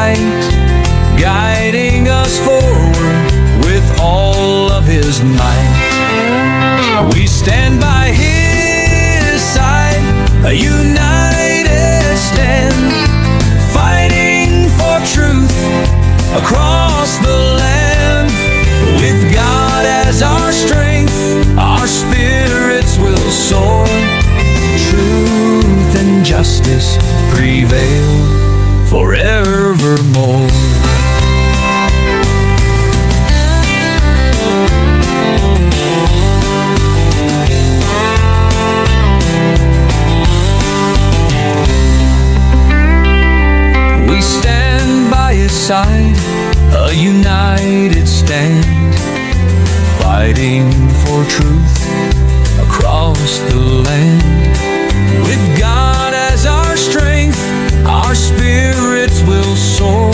light, guiding us forward with all of His might. We stand by His side, a united stand, fighting for truth across the land. With God as our strength, our spirits will soar. Truth and justice prevail forevermore. We stand by His side, a united stand, fighting for truth across the land. With God as our strength, our spirits will soar.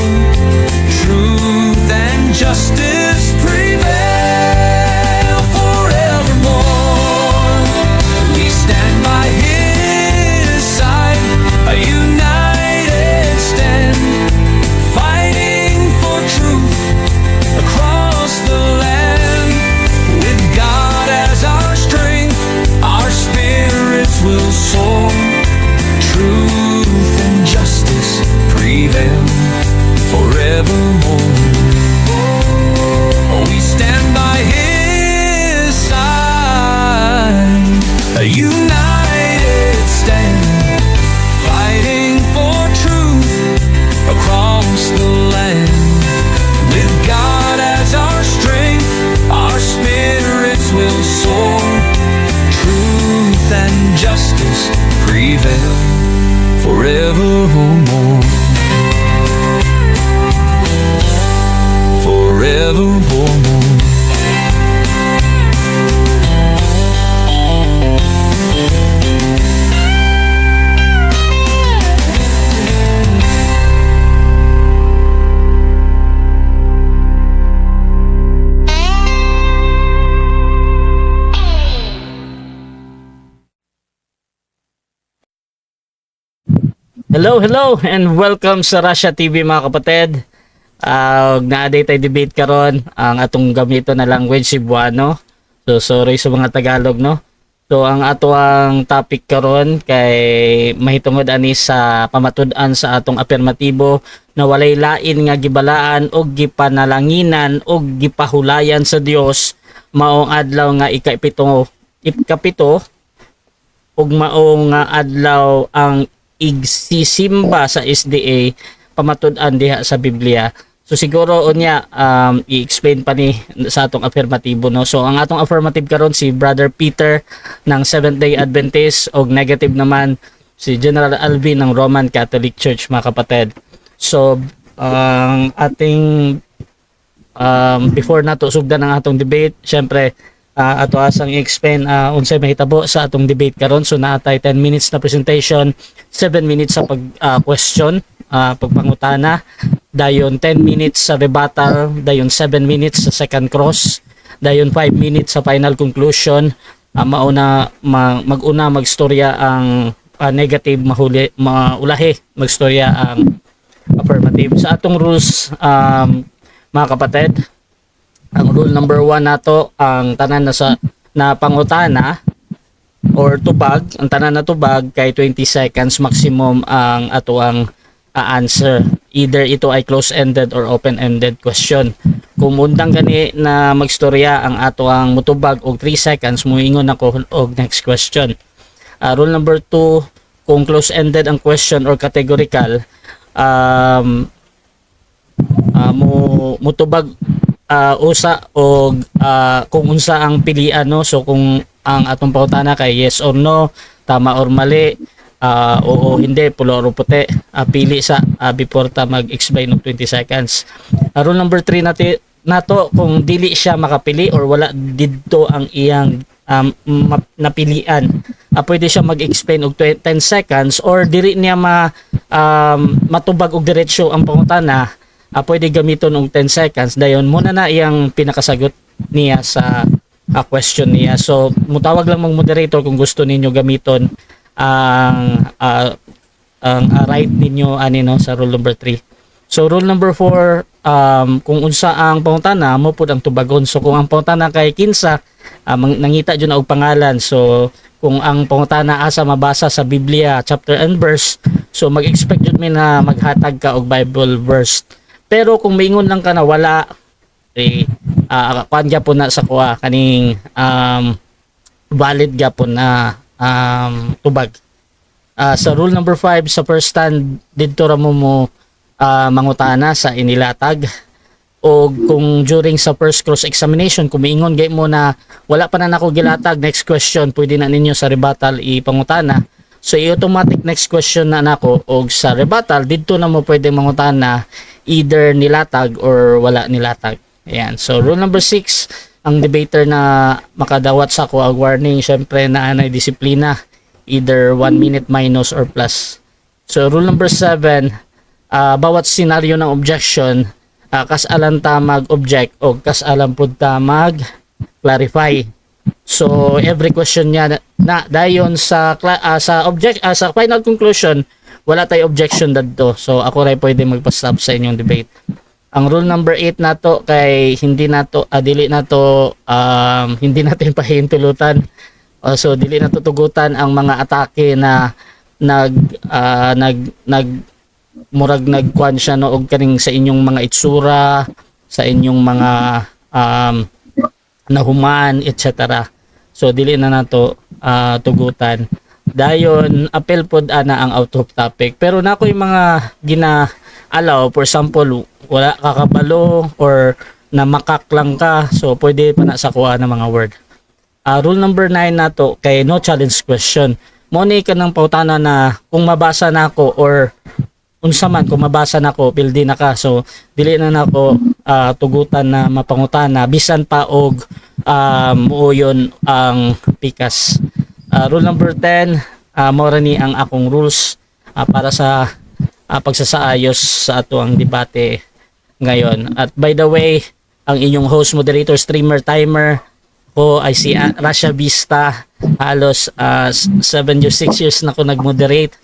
Truth and justice prevail forevermore. We stand by His side, a united stand, fighting for truth across the land. With God as our strength, our spirits will soar. Truth and justice prevail forevermore. We stand by His side, a united stand, fighting for truth across the land. With God as our strength, our spirits will soar. Truth and justice prevail forevermore. Forevermore. Hello, and welcome sa Russia TV mga kapatid. Naaday tayo debate karon ang atong gamito na language Cebuano. So sorry sa mga Tagalog no. So ang ato ang topic karon kay mahitungod ani sa pamatud-an sa atong affirmatibo na walay lain nga gibalaan og gipanalanginan og gipahulayan sa Dios maong adlaw nga ikapito ug maong nga adlaw ang igsisimba sa SDA pamatud-an diha sa Biblia. So siguro unya i-explain pa ni sa atong affirmatibo no. So ang atong affirmative karon si Brother Peter ng Seventh-day Adventist og negative naman si General Alvin ng Roman Catholic Church mga kapatid. So ang ating before nato sugdan ang atong debate, syempre ato asang i-explain unsay mahitabo sa atong debate karon. So naatay 10 minutes na presentation, 7 minutes sa question, pagpangutana, dayon 10 minutes sa rebuttal, dayon 7 minutes sa second cross, dayon 5 minutes sa final conclusion. Mauna magstorya ang negative, maulahi magstorya ang affirmative. Sa atong rules mga kapatid, ang rule number 1 nato, ang tanan na pangutana or tubag, ang tanan na tubag kay 20 seconds maximum ang ato ang answer. Either ito ay close-ended or open-ended question. Kung undang gani na magstorya ang ato ang mutubag og 3 seconds, muingon ako og next question. Rule number 2, kung close-ended ang question or categorical, mutubag usa o kung unsa ang pilian no. So kung ang atong pangutana kay yes or no, tama or mali, oo hindi, pulo or puti, pili sa before ta mag-explain og 20 seconds. Rule number 3 nato, kung dili siya makapili or wala didto ang iyang napilian, pwede siya mag-explain og 10 seconds, or dili niya matubag og diretsyo ang pangutana, pwede gamiton og 10 seconds. Dayon muna na iyang pinakasagot niya sa question niya. So mutawag lang mong moderator kung gusto ninyo gamiton ang right ninyo ani no sa rule number 3. So rule number 4, kung unsa ang pangutana mo pud ang tubagon. So kung ang pangutana kay kinsa, nangita jud na og pangalan. So kung ang pangutana asa mabasa sa Biblia chapter and verse, so mag-expect jud mi na maghatag ka og Bible verse. Pero kung maingon lang ka na wala, kuan gyapon na sa kuha kaning valid gyapon na tubag. Sa rule number 5, sa first stand didto ra mo mangutana sa inilatag, o kung during sa first cross examination kung miingon gay mo na wala pa na nako gilatag, next question pwede na ninyo sa rebuttal ipangutana. So i-automatic next question na nako, og sa rebuttal didto na mo pwede mangutana either nilatag or wala nilatag. Ayan. So rule number 6, ang debater na makadawat sa ako ang warning, syempre na anay disiplina, either 1 minute minus or plus. So rule number 7, bawat senaryo ng objection, kas alam ta mag-object o kas alam pud ta mag-clarify. So every question niya na dayon sa sa final conclusion, wala tay objection dadto. So ako ray pwede magpa-stop sa inyong debate. Ang rule number 8 nato kay hindi nato dili nato hindi natin pahintulutan. So dili nato tugutan ang mga atake na murag nagkuan siya no og kaning sa inyong mga itsura, sa inyong mga nahuman, etc. So dili na nato tugutan. Dayon apel pod ana ang out of topic. Pero na ko'y mga gina-allow, for example, wala kakabalo or na makak lang ka, so pwede pa na sa kuha ng mga word. Rule number 9 nato kay no challenge question. Mo ni kanang pautana na kung mabasa nako or unsa man kung mabasa nako pildi na ka, so dili na nako tugutan na mapangutana bisan pa og muoyon ang pikas. Rule number 10, mora ni ang akong rules para sa pagsasaayos sa ato ang debate ngayon. At by the way, ang inyong host, moderator, streamer, timer ko ay si Rasha Vista. Halos 6 years na ko nag-moderate.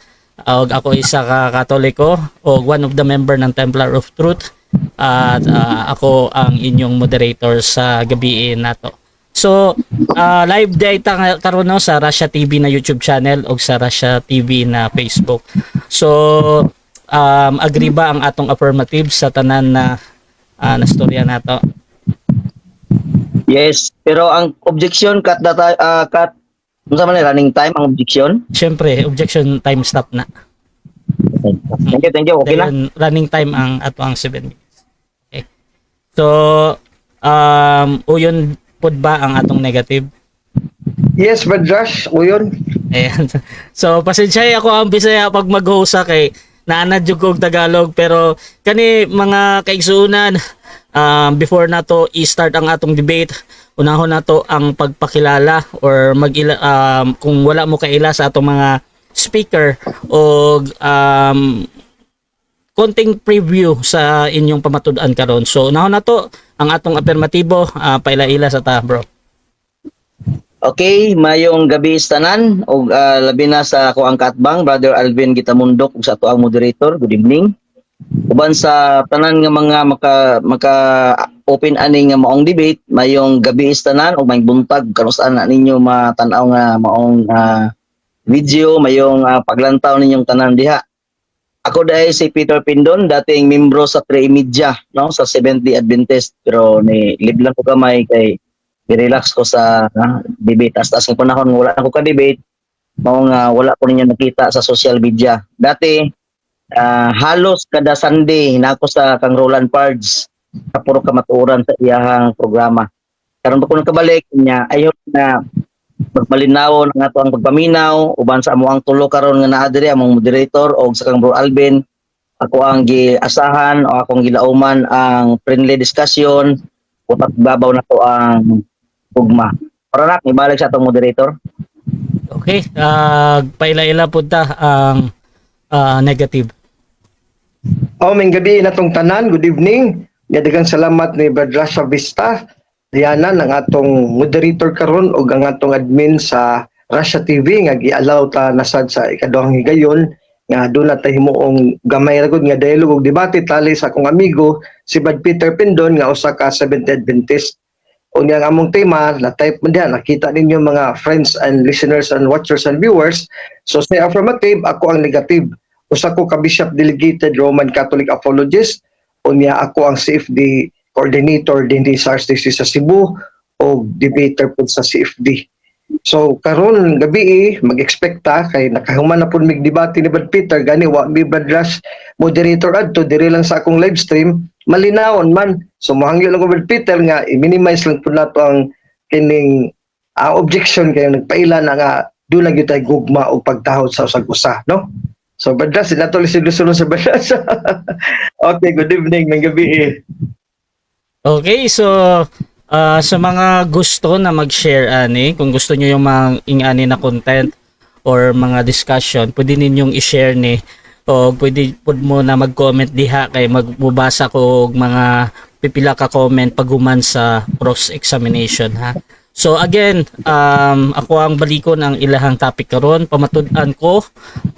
Ako isa ka Katoliko o one of the member ng Templar of Truth. At ako ang inyong moderator sa gabi nato. So, live data karon no sa Rasha TV na YouTube channel o sa Rasha TV na Facebook. So, agree ba ang atong affirmative sa tanan na storya nato? Yes, pero ang objection cut unsa man running time ang objection? Syempre, objection time stop na. Thank you. Okay na. Running time ang ato ang 7 minutes. Okay. So, uyon pud ba ang atong negative? Yes, but Josh, uyon. Ayan. So, pasensya ako ang Bisaya pag mag-host kay naanad jud ko og Tagalog, pero kani mga kaigsuunan, before nato i-start ang atong debate, unahon nato ang pagpakilala or kung wala mo kaila sa atong mga speaker o konting preview sa inyong pamatud-an karon. So unahon nato ang atong affirmatibo, paila-ila sa ta, bro. Okay, mayong gabi sa tanan og labi na sa ako ang katbang Brother Alvin Gitamundok ug sa ato ang moderator. Good evening. Uban sa tanan nga mga maka open ani nga maong debate, mayong gabi sa tanan og may buntag karon saan na ninyo matan-aw nga maong video, mayong paglantaw ninyong tanan diha. Ako dahil si Peter Pindon, dating membro sa Pre-Media, no, sa Seventh-day Adventist, pero ni live lang ko gamay kay i-relax ko sa debate. As ng panahon wala ako ka-debate, mao nga wala ko ninyo nakita sa social media. Dati halos kada Sunday na ako sa kang Roland Pards, sa puro kamatuoran sa iyahang programa. Karon ba ko nakabalik niya, ayon na magmalinaw nga ato ang pagpaminaw uban sa amo ang tulo karon nga naa diri among moderator og sa kang Bro Alvin. Ako ang giasahan o akong gilauman ang friendly discussion upat babaw na to ang ugma. Para na ibalik sa atong moderator. Okay, paila-ila pud ta ang negative. May gabi na tong tanan. Good evening. Daghang salamat ni Brother Rasha Vista. Diana ng atong moderator karon ug ang atong admin sa Rasha TV nga gi-allow ta nasad sa ikaduhang higayon nga doon na tayo himuong gamay ra gud nga dialogue ug debate tali sa akong amigo si Brad Peter Pindon nga usa ka Seventh Adventist. Unya ang among tema na type man diha nakita ninyo mga friends and listeners and watchers and viewers. So sa affirmative ako ang negative. Usa ko ka bishop delegated Roman Catholic apologist. Unya ako ang CFD coordinator din sa RCC sa Cebu o debater po sa CFD. So karon gabi mag-expect ta kay nakahuman na pud mig debate ni Brad Peter gani wa mi Brad Rush moderator adto diri lang sa akong live stream malinawon man. So mohangyo lang ko Brad Peter nga i-minimize lang pud nato ang kining objection kay nagpaila na nga doon lang gyud tay gugma o pagtahod sa usag usa, no? So Brad Rush nato lisid-sulod sa Brad Rush. Okay, good evening ng gabi. Okay, so sa mga gusto na mag-share ani, kung gusto niyo yung mga ingani na content or mga discussion, pwede ninyong i-share ni o pwede pud mo na mag-comment diha kay magbubasa ko og mga pipila ka comment paghuman sa cross examination ha. So again, ako ang balikon ang ilahang topic karon, pamatud-an ko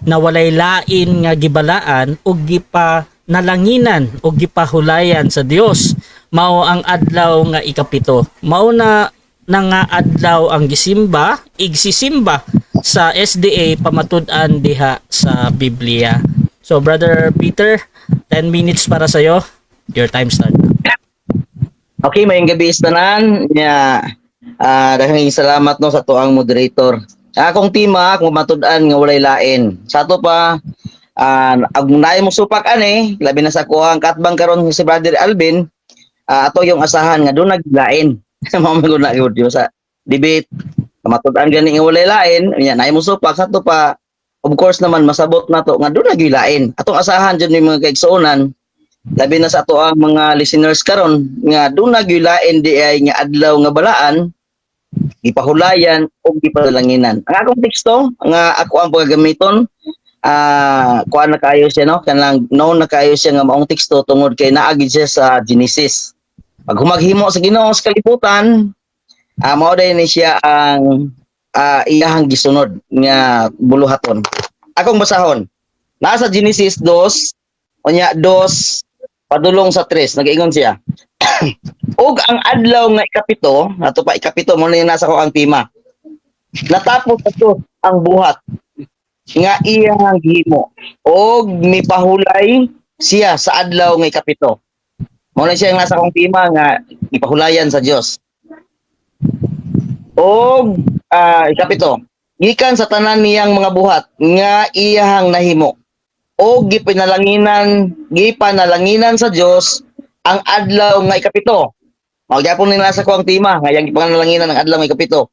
na walay lain nga gibalaan ug gipa nalanginan o gipahulayan sa Dios. Mao ang adlaw nga ikapito. Mao na nga adlaw ang gisimba, igsisimba sa SDA pamatud-an diha sa Biblia. So Brother Peter, 10 minutes para sa iyo. Your time start. Okay, mayong gabi tanan. Daghang salamat no sa tuang moderator. Akong tema kung matud-an nga walay lain. Sa ato pa ag naay mo supak ani, labi na sa kuang katbang karon si Brother Alvin, ato yung asahan nga doon naglain. Mao man na gyud sa debate. Matud-an gani nga walay lain, nya naay mo supak sa ato pa. Of course naman masabot nato nga doon naglain. Atong asahan jud ni mga kaigsuonan. Labi na sa ato ang mga listeners karon nga doon naglain di ay nga adlaw nga balaan, ipahulayan o gipalanginan. Ang akong teksto nga ako ang pagagamiton kuan na kayo siya no kanang known na kayo siya nga maong teksto tungod kay naagi siya sa Genesis. Pag humaghimo sa Ginoo sa kalibutan, mao day ni siya ang iyahang gisunod nga buluhaton. Akong basahon. Nasa Genesis 2, unya 2 padulong sa 3 nag-ingon siya. Og ang adlaw nga ikapito, ato pa ikapito mo na nasa ko ang tema. Natapos ato ang buhat nga iyang gihimo og mipahulay siya sa adlaw nga ikapito. Mao na siya ang nasa kong tema nga ipahulayan sa Dios. Og ikapito, gikan sa tanan niyang mga buhat nga iyang nahimo og gipanalanginan sa Dios ang adlaw nga ikapito. Mao gyapon ni nasa ko ang tema nga iyang gipanalanginan ang adlaw nga ikapito.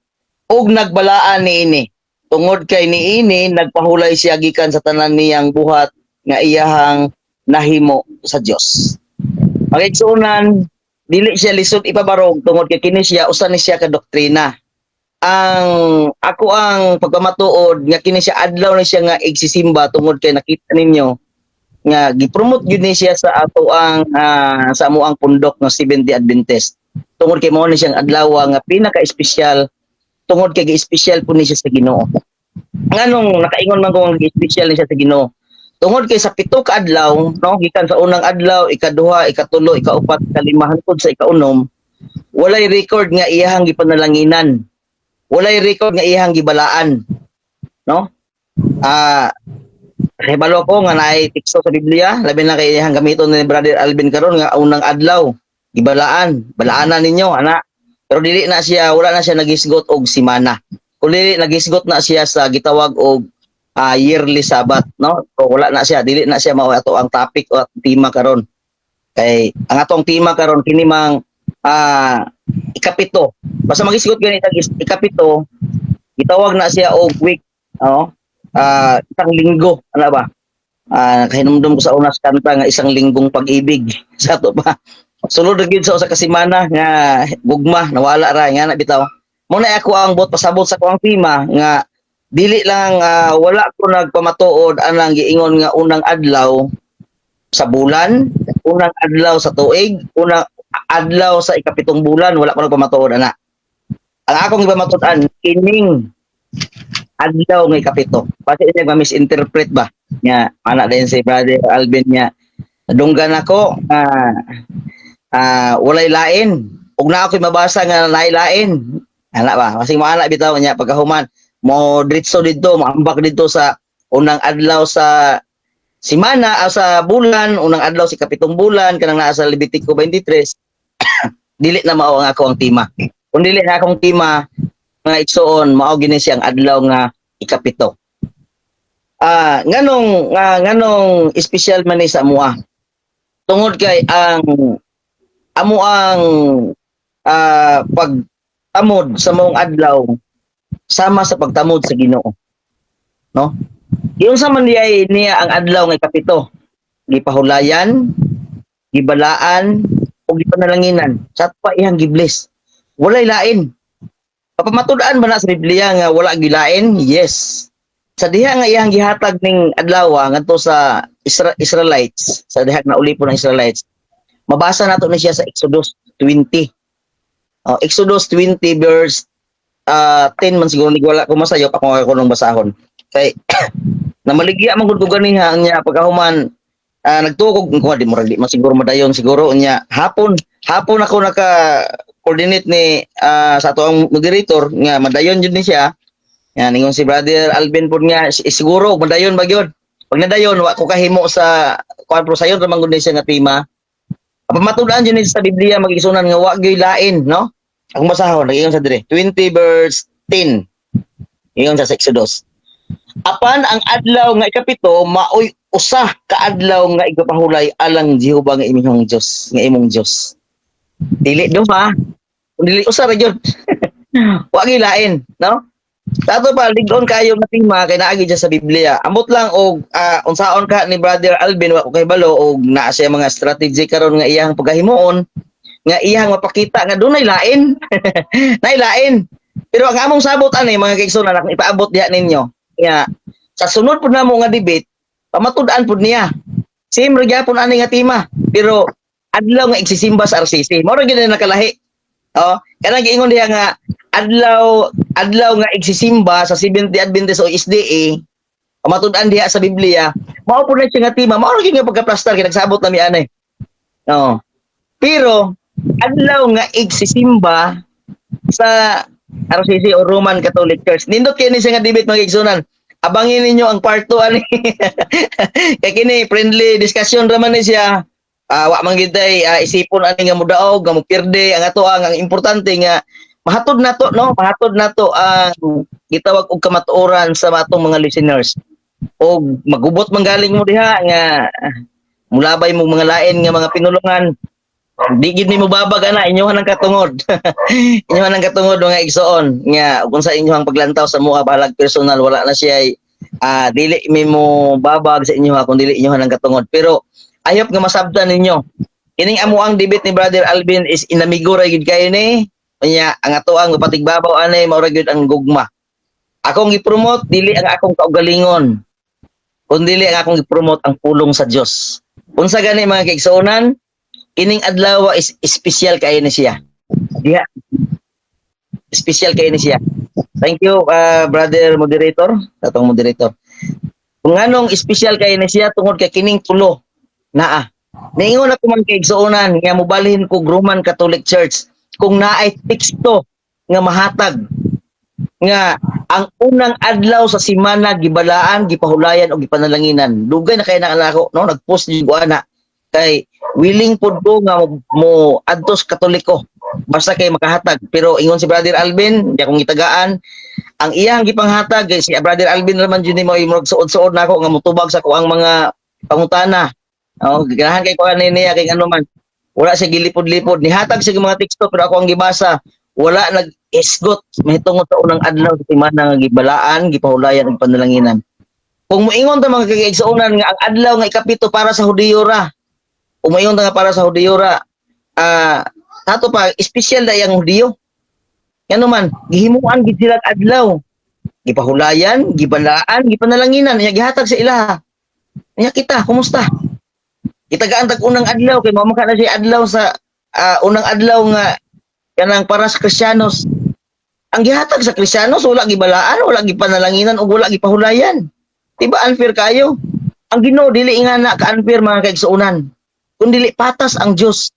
Og nagbalaan niini tungod kay niini nagpahulay siya gikan sa tanan niyang buhat nga iyahang nahimo sa Dios. Magigsunan dili siya lisod ipabarog tungod kay kini siya usa ni siya ka doktrina. Ang pagpamatuod nga kini siya adlaw ni siya nga igsisimba tungod kay nakita ninyo nga gipromote gyud ni siya sa ato ang sa amo ang pundok ng Seventh Adventist. Tungod kay mao ni siyang adlaw nga pinaka-espesyal tungod kay gi-espesyal po ni siya sa Ginoo. Nganong nakaingon man kung gi-espesyal ni siya sa Ginoo. Tungod kay sa pito ka adlaw, no, gikan sa unang adlaw, ikaduha, ikatulo, ikaupat, ikalima hangtod sa ikaunom, walay record nga iyahang gipanalanginan. Walay record nga iyahang gibalaan. No? Hibalo ko nga naay teksto sa Biblia, labi na kay iyahang gamiton ni Brother Alvin karon nga unang adlaw, gibalaan, balaanan ninyo, ana. Pero dili na siya, wala na siya nagisgot og simana. Kung dili nagisgot na siya sa gitawag og yearly Sabbath, no? So wala na siya, dili na siya mao ato ang topic o tema karon. Kay ang atong tema karon kini mang ikapito. Basta magisgot gani ikapito, gitawag na siya og week, no? Isang linggo, ano ba? Kahinumdum ko sa unas kanta nga isang linggong pag-ibig sa ato pa. Sulod na gyud sa usa ka semana nga gugma nawala ra nga na bitaw. Mo na ako ang bot pasabot sa kuang tema nga dili lang wala ko nagpamatuod anang giingon nga unang adlaw sa bulan, unang adlaw sa tuig, unang adlaw sa ikapitong bulan wala ko nagpamatuod ana. Ang akong gipamatuod-an kining adlaw nga ikapito. Kasi niya ma-misinterpret ba? Nga ana din si Brother Alvin niya. Dunggan ako walay lain. Ug na ako'y mabasa nga lain. Ana ba? Masing maana bitaw niya pagkahuman mo diretso dito, maambak dito sa unang adlaw sa simana sa bulan, unang adlaw si kapitong bulan kanang naa sa Levitico 23. Dili na mao ang ako ang tema. Kung dili na akong tema nga igsoon mao gini siyang adlaw nga ikapito. Nganong espesyal man ni sa amoa. Tungod kay ang amo ang pagtamod sa maong adlaw sama sa pagtamod sa Ginoo. No? Yung sa man niya ang adlaw nga ikapito. Gipahulayan, gibalaan, o gipanalanginan. Sa pa iyang gibless. Walay lain. Papamatud-an ba na sa Biblia nga wala gilain? Yes. Sa diha nga iyang gihatag ning adlaw ngadto sa Israelites, sa diha na ulipon ng Israelites. Mabasa nato na siya sa Exodus 20. Exodus 20 verse 10 man siguro wala ko masayop ako nung basahon. Kay namaligya man gud ko ganiha niya pagkahuman nagtukog ko di mo siguro madayon siguro niya hapon ako naka coordinate ni sa ato ang moderator nga madayon jud ni siya. Yan ingon si Brother Alvin pud nga siguro madayon ba gyud. Pag nadayon wa ko kahimo sa kuan pro sayon ra man gud siya nga tema. Pamatud-an jud ni sa Biblia magigsunan nga wa gyud lain, no? Ang basahon ingon sa dire 20 verse 10. Ingon sa Exodus. Apan ang adlaw nga ikapito maoy usa ka adlaw nga igapahulay alang Jehova nga imong Dios. Dili duha. Dili usa ra gyud. Wa gyud lain, no? Tato pa ligon kayo nga tema kay naagi sa Biblia. Amot lang og unsaon ka ni Brother Alvin wa ko kay balo og naa siya mga strategy karon nga iyang pagkahimuon nga iyang mapakita nga dunay lain. Nay lain. Pero ang among sabot ani mga kaigsoon anak ipaabot diha ninyo. Nga sa sunod pud namo nga debate pamatud-an pud niya. Same ra gyapon ani nga tema. Pero adlaw nga igsisimba sa RCC. Mao ra gyud nakalahi. Kanang giingon diha nga adlaw nga igsisimba sa Seventh-day Adventist o SDA pamatud-an diha sa Biblia mao pud na siya nga tema mao ra gyud nga pagka-plaster kay nagsabot na mi anay. Pero adlaw nga igsisimba sa RCC o Roman Catholic Church nindot kini siya nga debate mga igsunan. Abangin ninyo ang part 2 ani. Kay kini friendly discussion ra man ni siya. Wa man gid isipon ani nga mudaog nga mupirde ang ato ang importante nga mahatod nato ang gitawag og kamatuoran sa atong mga listeners. Og magubot man galing mo diha nga mulabay mo mga lain nga mga pinulungan. Di gid nimo babag ana inyohan ang katungod. Inyohan ang katungod nga igsoon nga kung sa inyohang paglantaw sa mga balag personal wala na siya dili mo babag sa inyo kung dili inyohan ang katungod. Pero ayop nga masabtan ninyo. Kining amo ang debate ni Brother Alvin is inamigo ra gid kayo ni. Unya ang ato ang patigbabaw anay mao ra gyud ang gugma. Akong gi-promote dili ang akong kaugalingon. Kun dili ang akong gi-promote ang pulong sa Dios. Unsa gani mga kaigsuonan, kining adlaw is special kay ni siya. Diha. Special kay ni siya. Thank you brother moderator, atong moderator. Kung anong special kay ni siya tungod kay kining tulo naa. Niingon ako man kay igsuonan nga mobalhin ko Roman Catholic Church kung naay teksto nga mahatag nga ang unang adlaw sa semana gibalaan, gipahulayan o gipanalanginan. Dugay na kay na ako, no, nagpost ni ana kay willing pud ko nga mo adtos Katoliko basta kay makahatag. Pero ingon si Brother Alvin, di akong gitagaan ang iyang gipanghatag kay si Brother Alvin naman jud ni mo imong suod-suod nako nga motubag sa kuang mga pangutana. Ganahan kay ko niya kay ano man. Wala siya gilipod-lipod. Nihatag siya mga teksto pero ako ang gibasa. Wala nag-isgot. Mahitungod sa unang adlaw sa semana nga gibalaan, gipahulayan ug panalanginan. Kung moingon ta mga kagaigsuonan nga ang adlaw nga ikapito para sa Hudiyo ra. Kung moingon ta nga para sa Hudiyo ra, tato pa espesyal na yang Hudiyo. Ngano man, gihimuan gid sila adlaw. Gipahulayan, gibalaan, gipanalanginan, nya gihatag sa ilaha. Nya kita, kumusta? Itagaan tag unang adlaw kay mamaka na siya adlaw sa unang adlaw nga kanang para sa Kristiyanos. Ang gihatag sa Kristiyanos wala gibalaan, wala gipanalanginan ug wala gipahulayan. Diba unfair kayo? ang Ginoo dili nga na ka-unfair mga kaigsuunan. Kung dili patas ang Dios.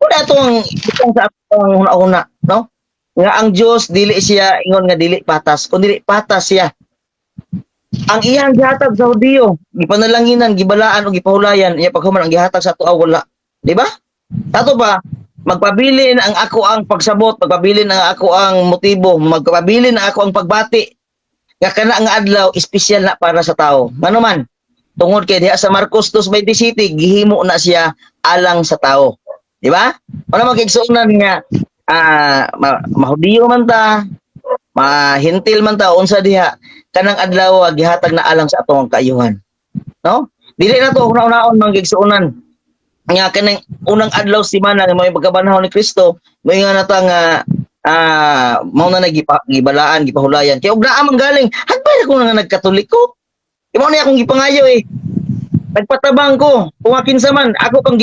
Kung ato ang itong sa atong una-una, no? Nga ang Dios dili siya ingon nga dili patas, kung dili patas siya. Ang iyang gihatag sa Hudiyo, gipanalanginan, gibalaan o gipahulayan, iya paghuman ang gihatag sa tuaw wala. Di ba? Tato ba, magpabilin ang ako ang pagsabot, magpabilin ang ako ang motibo, magpabilin ang ako ang pagbati. Nga kana nga adlaw espesyal na para sa tao. Ngano man, tungod kay diha sa Marcos 2:27 gihimo na siya alang sa tao. Di ba? Wala magigsuunan nga mahudiyo man ta, mahintil man ta unsa diha kanang adlaw gihatag na alang sa atong kaayuhan. No? Dili na to una-unaon magigsuunan. Nga kanang unang adlaw semana nga may pagkabanhaw ni Kristo, may nga nata nga mao na gibalaan, gipahulayan. Kay og naa man galing, hadbay ako nga nagkatoliko. Imo na akong gipangayo eh. Nagpatabang ko, kung kinsa man, ako pang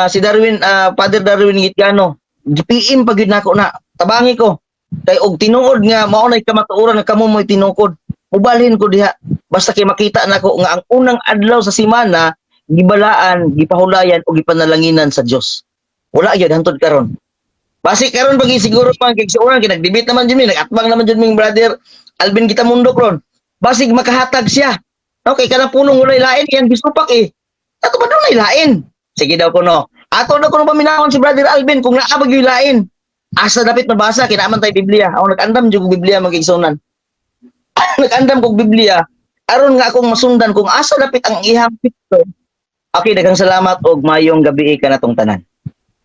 si Darwin, Father Darwin Gitgano, gipiim pag yun nako na, tabangi ko. Kay og tinuod nga, maunay kamatuoran na kamo mo'y tinukod. Mubalhin ko diha, basta kay makita nako nga ang unang adlaw sa semana, gibalaan, gipahulayan, o gipanalanginan sa Dios. Wala yun, hantod karon. Basi karon pag siguro pang kigsuoran, kinagdebate naman dyan, nagatbang naman dyan ming brother, Alvin Gitamundok ron. Basig makahatag siya. Okay, kanang punong walay lain, yan bisupak eh. Ato ba doon lain? Sige daw ko no. Ato na ko no paminahon si Brother Alvin kung naabag yung lain. Asa dapit mabasa, kinaaman tayo Biblia. Ako nag-andam dyan kong Biblia magigsunan. Nag-andam kong Biblia. Aron nga akong masundan kung asa dapit ang ihang pito. Okay, daghang salamat og mayong gabi ka natong tanan.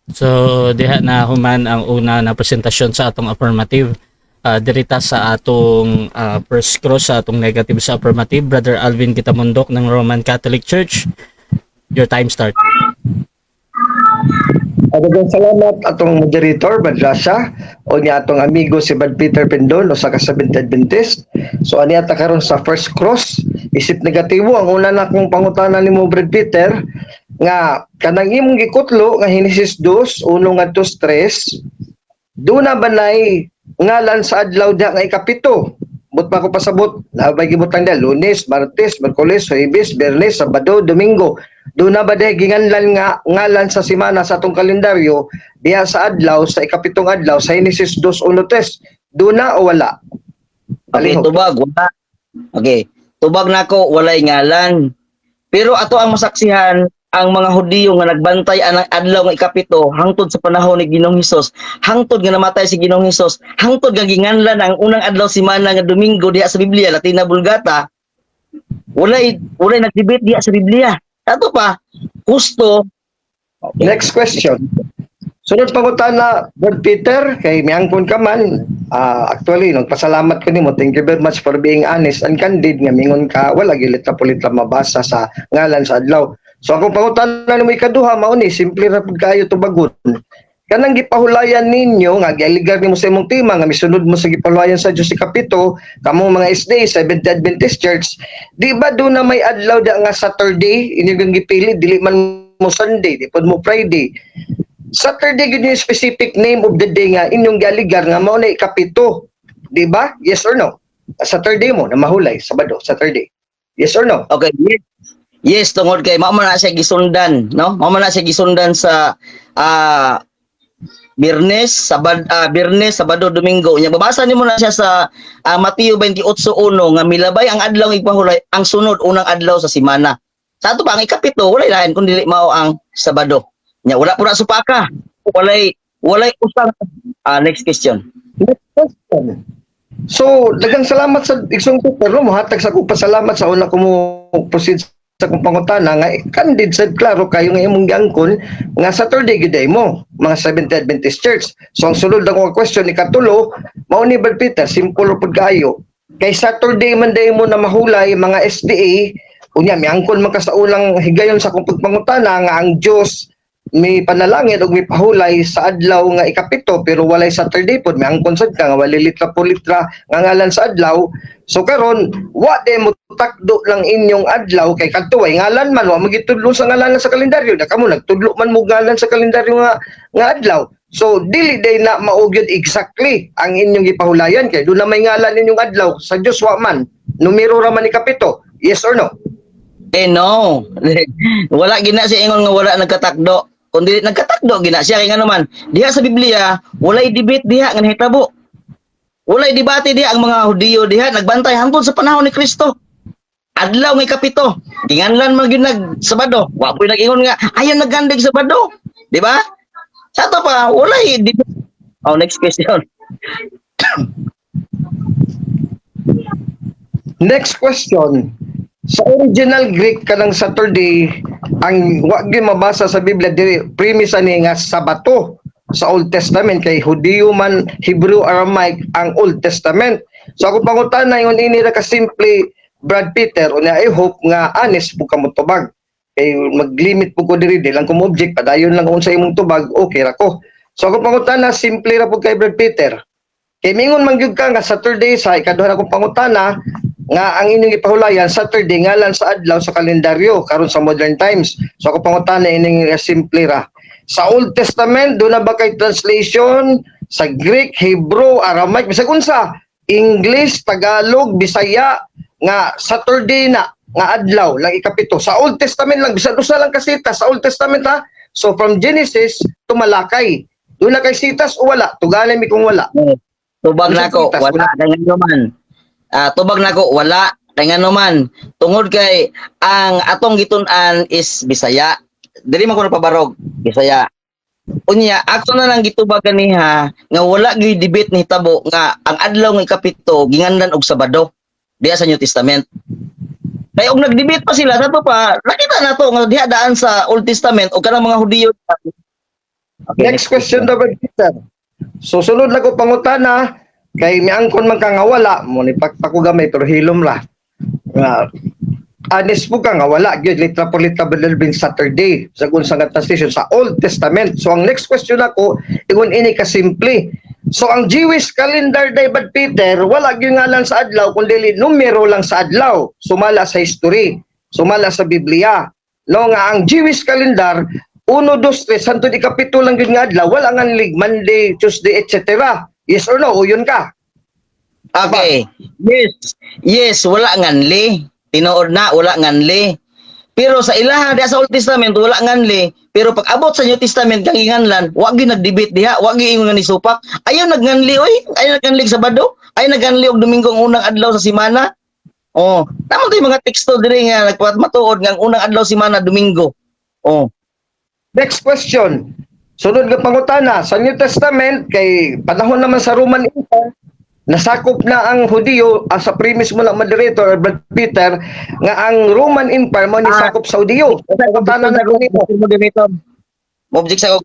So diha na human ang una na presentasyon sa atong affirmative. Dirita sa atong first cross sa atong negative sa affirmative, Brother Alvin Gitamundok ng Roman Catholic Church. Your time start. Daghang salamat atong moderator Badrasya o niya atong amigo si Bad Peter Pendon o sa Seventh Adventist. So ani ata karon sa first cross, isip negatibo ang una na kong pangutana nimo Brad Peter nga kanang imong gikutlo nga Henesis 2:1 ngadto 3 do na banay ngalan sa adlaw dia nga ikapito. But pa ko pasabot, nabay gibutang dia Lunes, Martes, Miyerkules, Huwebes, Biyernes, Sabado, Domingo. Do na ba day ginganlan nga ngalan sa semana sa atong kalendaryo diha sa adlaw sa ikapitong adlaw sa Henesis 2:1. Do na o wala? Okay, tubag, wala. Okay, tubag nako walay ngalan. Pero ato ang masaksihan ang mga Hudiyo nga nagbantay anang adlaw nga ikapito hangtod sa panahon ni Ginoong Hesus, hangtod nga namatay si Ginoong Hesus, hangtod nga ginganlan ang unang adlaw semana nga Domingo diha sa Biblia, Latina Vulgata. Walay nagdebate diha sa Biblia. Ato pa, gusto. Okay. Next question. Sunod pangutana, Brad Peter, kay miangkon ka man. Actually, nagpasalamat ko nimo. Thank you very much for being honest and candid nga mingon ka wala gilit na pulit mabasa sa ngalan sa adlaw. So akong pangutana nimo ikaduha mao ni simple ra pud kaayo tubagon. Kanang gipahulayan ninyo nga gialigar nimo sa imong tema nga misunod mo sa gipahulayan sa Dios ikapito, kamong mga SDA Seventh Adventist Church, di ba do na may adlaw da nga Saturday inyong gipili dili man mo Sunday, di pod mo Friday. Saturday gid yung specific name of the day nga inyong gialigar nga mao na ikapito. Di ba? Yes or no? Saturday mo na mahulay, Sabado, Saturday. Yes or no? Okay, yes. Yes, tungod kay mao man na siya gisundan, no? Mao man na siya gisundan sa Biyernes, Sabado, Domingo. Nya babasa nimo na siya sa Mateo 28:1 nga milabay ang adlaw ng ipahulay ang sunod unang adlaw sa semana. Sa ato pa ang ikapito walay lain kun dili mao ang Sabado. Nya wala pura supaka. Walay usang next question. Next question. So, daghang salamat sa igsong pero mohatag sa kong pasalamat sa una ko mo proceed sa kong pangutana nga candid sad klaro kayo nga imong giangkon nga Saturday gyud mo mga Seventh Adventist Church. So ang sulod ako question ni katulo mao ni Brad Peter simple pud kaayo kay Saturday man day mo na mahulay mga SDA unya miangkon man ka sa ulang higayon sa kong pagpangutana nga ang Dios may panalangin ug may pahulay sa adlaw nga ikapito pero walay Saturday pod may angkon sad ka nga walay litra po litra nga ngalan sa adlaw. So karon wa de mo takdo lang inyong adlaw kay kadto way ngalan man wa magitudlo sa ngalan sa kalendaryo da kamo nagtudlo man mo ngalan sa kalendaryo nga adlaw. So dili day na maugyod exactly ang inyong gipahulayan kay doon na may ngalan ninyong adlaw sa Dios wa man. Numero ra man ni kapito. Yes or no? No. Wala gina siya ingon nga wala nagkatakdo. Kundi nagkatakdo gina siya kay ngano man. Diha sa Biblia, walay debate diha nga nahitabo. Walay debate diha ang mga Hudiyo diha nagbantay hangtod sa panahon ni Kristo. Adlaw nga ikapito. Ginganlan man gyud nag Sabado. Wa po'y nag-ingon nga ayon naggandig Sabado. Di ba? Sa to pa walay debate. Oh, next question. Next question. Sa original Greek kanang Saturday, ang wa gyud mabasa sa Biblia diri premise ani nga Sabato sa Old Testament kay Hudiyo man, Hebrew, Aramaic ang Old Testament. So ako pangutana ingon ini ra ka simple Brad Peter unya I hope nga honest po ka mo tubag. Kay mag-limit po ko diri di lang ko object padayon lang kung sa imong tubag okay ra ko. So ako pangutana simple ra po kay Brad Peter. Kay mingon man gyud ka nga Saturday sa ikaduha akong pangutana nga ang inyong ipahulayan Saturday ngalan sa adlaw sa kalendaryo karon sa modern times. So ako pangutana ining simple ra. Sa Old Testament do na ba kay translation sa Greek, Hebrew, Aramaic bisag unsa? English, Tagalog, Bisaya nga Saturday na nga adlaw lang ikapito. Sa Old Testament lang bisag usa lang kasita sa Old Testament ha. So from Genesis to Malakay. Do na kay sitas o wala? Tugalan mi kung wala. Tubag nako wala kay ngano man. Tubag nako wala kay ngano man. Tungod kay ang atong gitun-an is Bisaya. Dili man ko napabarog Bisaya. Unya ako na lang gitubag kaniha nga wala gyud debate ni hitabo nga ang adlaw nga ikapito ginganlan og Sabado diha sa New Testament. Kay og nagdebate pa sila sa to pa nakita na to nga diha daan sa Old Testament og kanang mga Hudiyo. Okay, next question daw Peter. So sunod na ko pangutana kay miangkon man ka nga wala mo ni pakpako gamay pero hilom ra. Honest po ka nga wala gyud litra por litra bin Saturday sa unsa nga translation sa Old Testament. So ang next question ako ingon ini ka simple. So ang Jewish calendar day Bad Peter wala gyud ngalan sa adlaw kundi numero lang sa adlaw sumala sa history, sumala sa Biblia. No nga ang Jewish calendar 1, 2, 3 santo di kapito lang gyud nga adlaw wala nga Monday, Tuesday, etc. Yes or no? O yun ka? Okay. Yes, wala nganli. Tinuod na wala nganli. Pero sa ilaha diha sa Old Testament wala nganli, pero pag abot sa New Testament kang inganlan, wa gyud nagdebate diha, wa gyud ingon nga ni supak. Ayaw nagnganli oy, ayaw nagnganli Sabado, ayaw nagnganli og Domingo ang unang adlaw sa semana. Oh, tama tay mga teksto diri nga nagpamatuod nga ang unang adlaw sa semana Domingo. Oh. Next question. Sunod nga pangutana, sa New Testament kay panahon naman sa Roman Empire nasakop na ang Hudiyo sa premise mo lang moderator Brad Peter nga ang Roman Empire mo ni sakop sa Hudiyo. Pangutana na ko nito. Object sa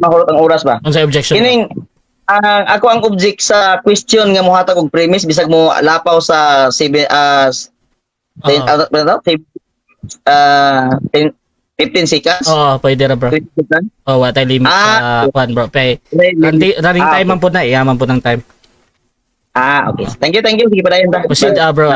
mahulog ang oras ba? Unsa objection? Kining ako ang object sa question nga mohatag og premise bisag mo lapaw sa 15 seconds. Pwede ra bro. Watay limit sa kwan bro. Running time man po na, yaman po ng time. Okay. Thank you. Sige pa dayon ta. Proceed bro.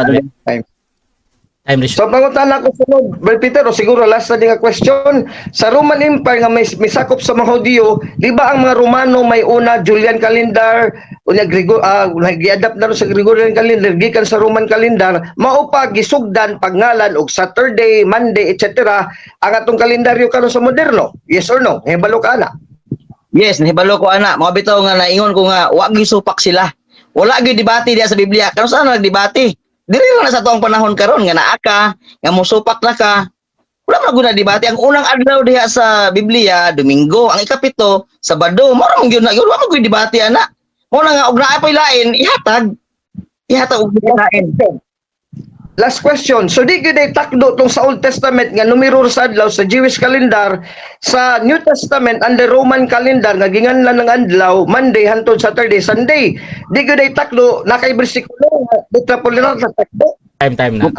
Time restrict. So pangutana ko sunod, Brad Peter, o siguro last na din nga question. Sa Roman Empire nga may sakop sa mga Hudiyo, di ba ang mga Romano may una Julian calendar, unya nag-adapt na rin sa Gregorian calendar, gikan sa Roman calendar, mao pa gisugdan pagngalan og Saturday, Monday, etc. ang atong kalendaryo karon sa moderno. Yes or no? Hibalo ka ana? Yes, nahibalo ko ana. Mga bitaw nga naingon ko nga wa gyud supak sila. Wala gyud debate diha sa Biblia. Karon saan nagdebate? Dili lang na sa tuang panahon karon nga naa ka, nga mosupak na ka. Wala man guna debate. Ang unang adlaw diha sa Biblia, Domingo, ang ikapito, Sabado, mao man gyud na. Wala man gyud debate ana. Mo na nga og naa pay lain, ihatag og lain. Last question. So di gyud ay takdo tong sa Old Testament nga numero sa adlaw sa Jewish calendar, sa New Testament under Roman calendar nga ginganlan ng adlaw Monday hangtod Saturday, Sunday. Di gyud ay takdo na kay bersikulo dito po lang sa takdo. Time na.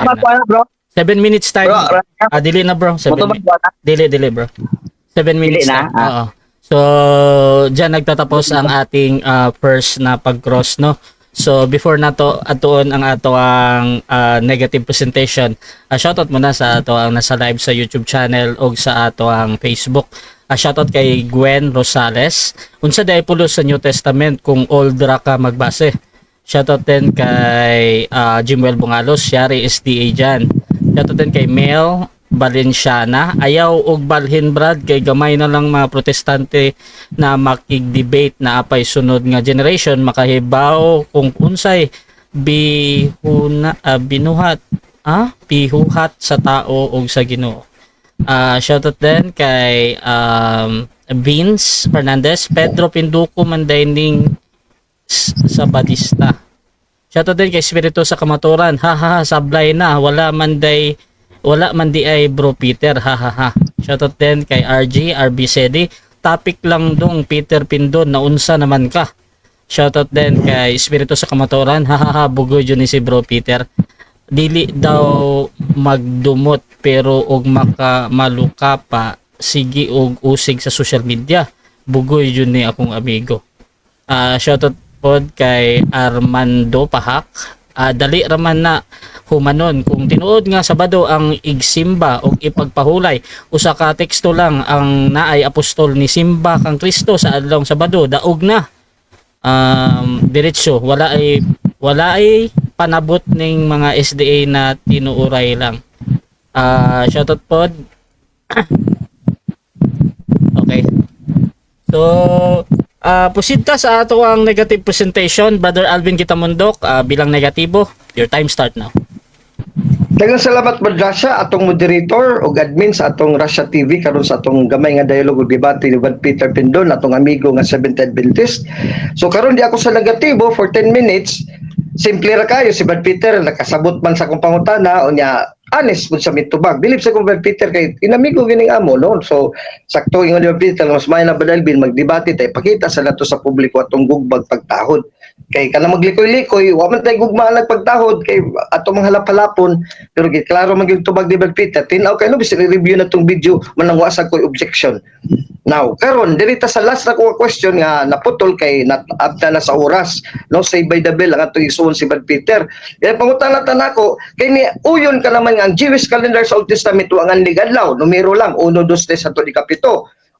Bro. 7 minutes time. Bro, Dili na bro. 7 minutes. Dili bro. 7 minutes na. Oo. So, diyan nagtatapos ang ating first na pag-cross, no? So before nato atuon ang ato ang negative presentation, shoutout muna sa ato ang nasa live sa YouTube channel o sa ato ang Facebook. Shoutout kay Gwen Rosales. Unsa day pulos sa New Testament kung old ra ka magbase. Shoutout din kay Jimuel Bungalos, Shari SDA dyan. Shoutout din kay Mel Valenciana. Ayaw og balhin brad kay gamay na lang mga protestante na makig-debate na apay sunod nga generation makahibaw kung unsay bihuhat sa tao o sa Ginoo. Shoutout din kay Vince Fernandez, Pedro Pinduco Mandaining sa Batista. Shoutout din kay Espiritu sa Kamaturan. Sablay na, wala man di ay Bro Peter. Shoutout din kay RB Sedi. Topic lang dong Peter Pindon, naunsa naman ka. Shoutout din kay Espiritu sa Kamaturan. Bugoy yun ni si Bro Peter. Dili daw magdumot pero og maluka pa sige og usig sa social media. Bugoy yun ni akong amigo. Shoutout pod kay Armando Pahak. Dali raman na humanon kung tinuod nga Sabado ang igsimba o ipagpahulay, usa ka teksto lang ang naay apostol ni simba kang Kristo sa adlawng Sabado, daog na. Diretso, wala ay panabot ning mga SDA na tinuuray lang. Shoutout pod. Okay. So, proceed ka sa ato ang negative presentation, Brother Alvin Kitamundok, bilang negatibo. Your time start now. Daghang salamat Brad Rasha, atong moderator o admin sa atong Russia TV karon sa atong gamay nga dialogue ug debate ni Brad Peter Pindon, atong amigo nga Seventh-day Adventist. So karon di ako sa negatibo for 10 minutes. Simple ra kayo si Brad Peter, nakasabot man sa akong pangutana unya honest pud sa mitubag. Believe sa kong Brad Peter kay inamigo gining amo no. So sakto ingon ni Brad Peter mas may na Brad Alvin magdebate tay pakita sa nato sa publiko atong gugbag pagtahod. Kay kana maglikoy-likoy, wa man tay gugma nagpagtahod kay ato mga halap-halapon pero giklaro man gyud tubag ni Brad Peter. Tinaw kay no bisan i-review na tong video manang wasag koy objection. Now, karon dirita sa last na ko question nga naputol kay abta na sa oras, no, say by the bell ang atong isuon si Brad Peter. Kaya pangutana tanako kay ni uyon ka naman nga ang Jewish calendar sa Old Testament ang ligadlaw, numero lang 1 2 3 4 5.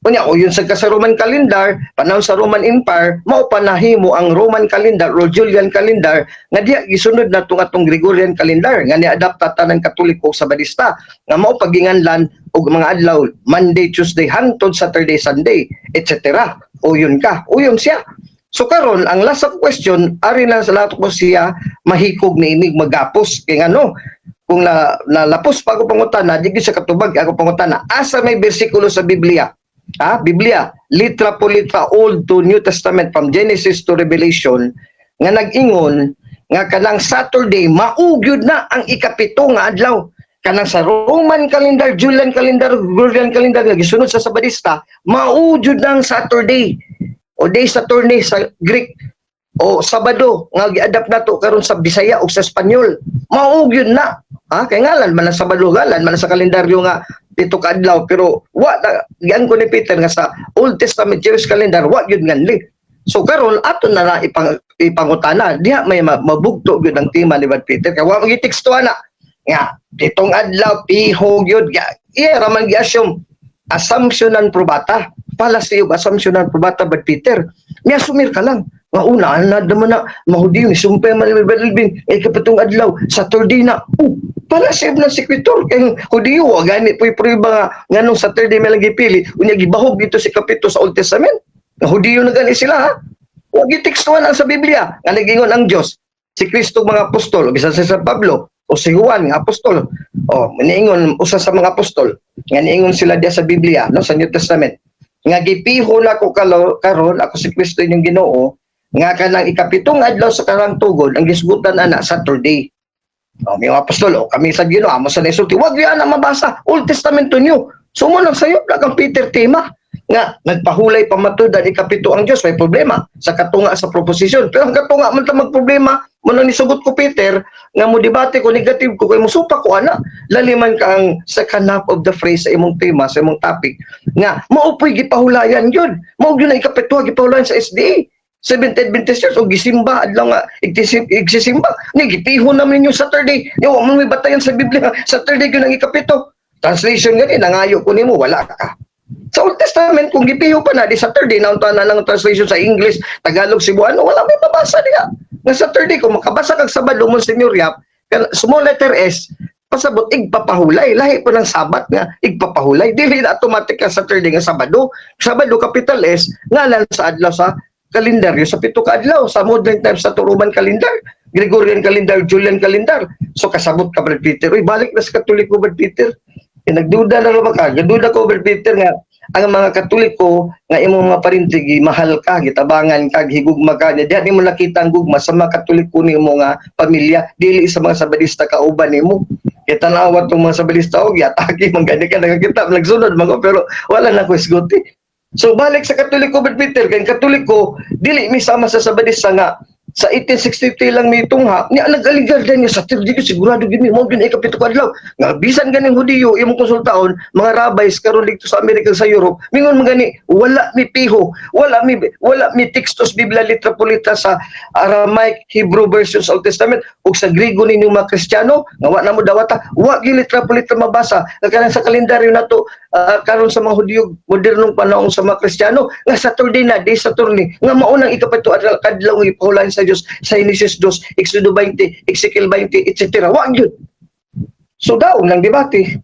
Unya uyon sa Roman calendar, panahon sa Roman Empire, mao pa nahimo ang Roman calendar o Julian calendar nga diha gisunod na atong Gregorian calendar nga ni-adapta tanang Katoliko sa Batista nga mao paginganlan og mga adlaw Monday, Tuesday, hangtod Saturday, Sunday, etc. Uyon ka, uyon siya. So karon ang last question ari na sa lahat ko siya mahikog ni inig magapos kay ngano kung nalapos pa ako pangutana di sa katubag ako pangutana asa may bersikulo sa Biblia. Biblia, litra po litra Old to New Testament from Genesis to Revelation nga nag-ingon nga kanang Saturday maugyod na ang ikapito nga adlaw. Kanang sa Roman calendar, Julian calendar, Gregorian calendar nga gisunod sa Sabadista, maugyod na ang Saturday o day Saturday sa Greek o Sabado nga gi-adapt nato karon sa Bisaya o sa Espanyol. Maugyod na. Kay ngalan man sa Sabado ngalan man sa kalendaryo nga pito ka adlaw pero wa yan ko ni Peter nga sa Old Testament Jewish calendar wa gyud nganli. So karon ato na ipangutana diha may mabugto gyud ang tema ni Brad Peter kay wa magitekstuhan na nga pitong adlaw piho gyud ra man gi-assume assumptionan probata fallacy of assumptionan probata Brad Peter niya sumir ka lang nga una na naman na mahudiyo ni sumpay man ni Brad Alvin kapitong adlaw Saturday na palasib na sekretor kay hudiyo wa gani po'y prueba nga nganong Saturday may lang gipili unya gibahog dito si kapito sa Old Testament nga hudiyo na gani sila wa gitekstuhan ang sa Biblia nga nagingon ang Dios si Kristo mga apostol bisan si San Pablo o si Juan nga apostol niingon usa sa mga apostol nga niingon sila diya sa Biblia no sa New Testament nga gipiho na ko karon ako si Kristo inyong Ginoo nga kanang ikapitong adlaw sa karang tugod ang gisgutan ana Saturday. May mga apostol kami sa Ginoo amo sa nasulti wag yan na mabasa Old Testament to New. Sumunod sayo kang Peter tema nga nagpahulay pamatud ang ikapito ang Dios may problema sa katunga sa proposition pero ang katunga man ta magproblema mo nang nisugot ko Peter nga mo debate ko negative ko kay mosupa ko ana laliman ka ang second half of the phrase sa imong tema sa imong topic nga maupoy gipahulayan yun mao gyud na ikapito gipahulayan sa SDA Seventh-day Adventist Church o gisimba adlaw nga igsisimba ni gipiho naman ninyo Saturday ni wa man may batayan sa Biblia Saturday gyud ang ikapito translation gani nangayo ko nimo wala ka Sa Old Testament, kung gipiho pa na, di Saturday, naunta na lang ang translation sa English, Tagalog, Cebuano, wala may mabasa niya. Nga Saturday, kung makabasa kag Sabado mo, Senyor Yap, small letter S, pasabot, igpapahulay. Lahi po ng Sabat nga, igpapahulay. Dili na automatic ang Saturday nga Sabado. Sabado, capital S, ngalan sa adlaw sa kalendaryo sa 7 ka adlaw. Sa modern times sa Roman calendar, Gregorian calendar, Julian calendar. So kasabot ka, Brad Peter. Uy, balik na sa Katoliko, Brad Peter. Nagduda na naman ka. Nagduda ko, Brad Peter, nga ang mga Katoliko nga imong mga parintigi, mahal ka, gitabangan ka, higugma ka. Diyan mo nakita ang gugma sa mga Katoliko ni mo nga pamilya, dili sa mga Sabadista kauban nimo. Kita nawat tong mga Sabadista og yatagi man gani ka nagkita nagsunod mga pero wala na ko isguti. So balik sa Katoliko, Brad Peter, kay Katoliko dili mi sama sa Sabadista nga sa 1863 lang may tungha niya nag-aligar din niya sa tirdi sigurado gini mo gini kapito ka adlaw nga bisan ganing Hudiyo imong konsultaon mga rabbis karon dito sa Amerika sa Europe mingon man gani wala mi piho wala mi tekstos Biblia litra polita sa Aramaic Hebrew versions of Testament ug sa Griego ninyo mga Kristiyano nga wa na mo dawata wa gi litra polita mabasa kanang sa kalendaryo nato karon sa mga Hudiyo modernong panahon sa mga Kristiyano nga Saturday na day Saturday nga maunang ikapito adlaw nga ipahulayan sa Diyos sa Genesis 2, Exodo 20, Ezekiel 20, etc. Wag yun. So daw, nang debate,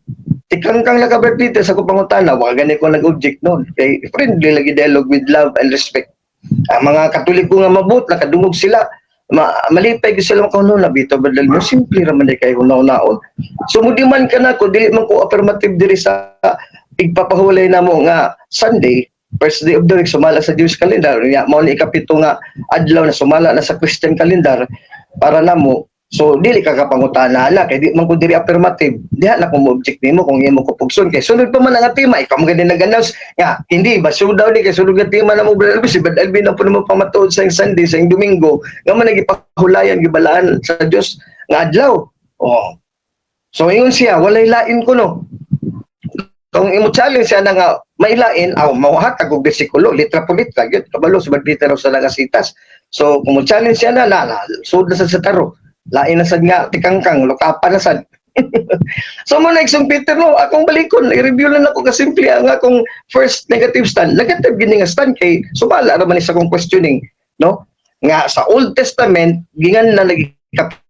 tikang-kang lang ka, Brad Peter, sa kupangutana, wag gani ko nag-object noon. Kay friendly lagi dialogue with love and respect. Ang mga Katoliko nga mabut, nakadungog sila, malipay ko sila makahunaw na bito, badal mo, simple raman di kayo hunaw-naon. So mudiman ka na ko, dili man ko affirmative diri sa igpapahulay na mo nga Sunday, first day of the week, sumala sa Jewish calendar. Mao ni ikapito nga adlaw na sumala na sa Christian calendar para namo. So dili ka kapangutana na kay di man ko diri affirmative. Diha na ko mo object nimo kung imo ko pugson kay sunod pa man ang tema ikaw mo gani nag-announce nga hindi ba daw ni kay sunod nga tema na mo Brad Alvin si Brad Alvin na po mo pamatuod sa Sunday sa Domingo nga man nagipahulayan gibalaan sa Dios nga adlaw. Oh. So ingon siya walay lain ko no. Kung imo challenge siya na nga mailain mauhatag og bersikulo litra po litra gyud kabalo sa Peter sa Nagasitas. So kung mo challenge siya na sud na sa taro lain na sad nga tikangkang lukapan na sad. So mo na St. Peter no akong balikon i-review lang ako kasimple ang akong first negative stand gini nga stand kay sumala ra man sa akong questioning no nga sa Old Testament gingan na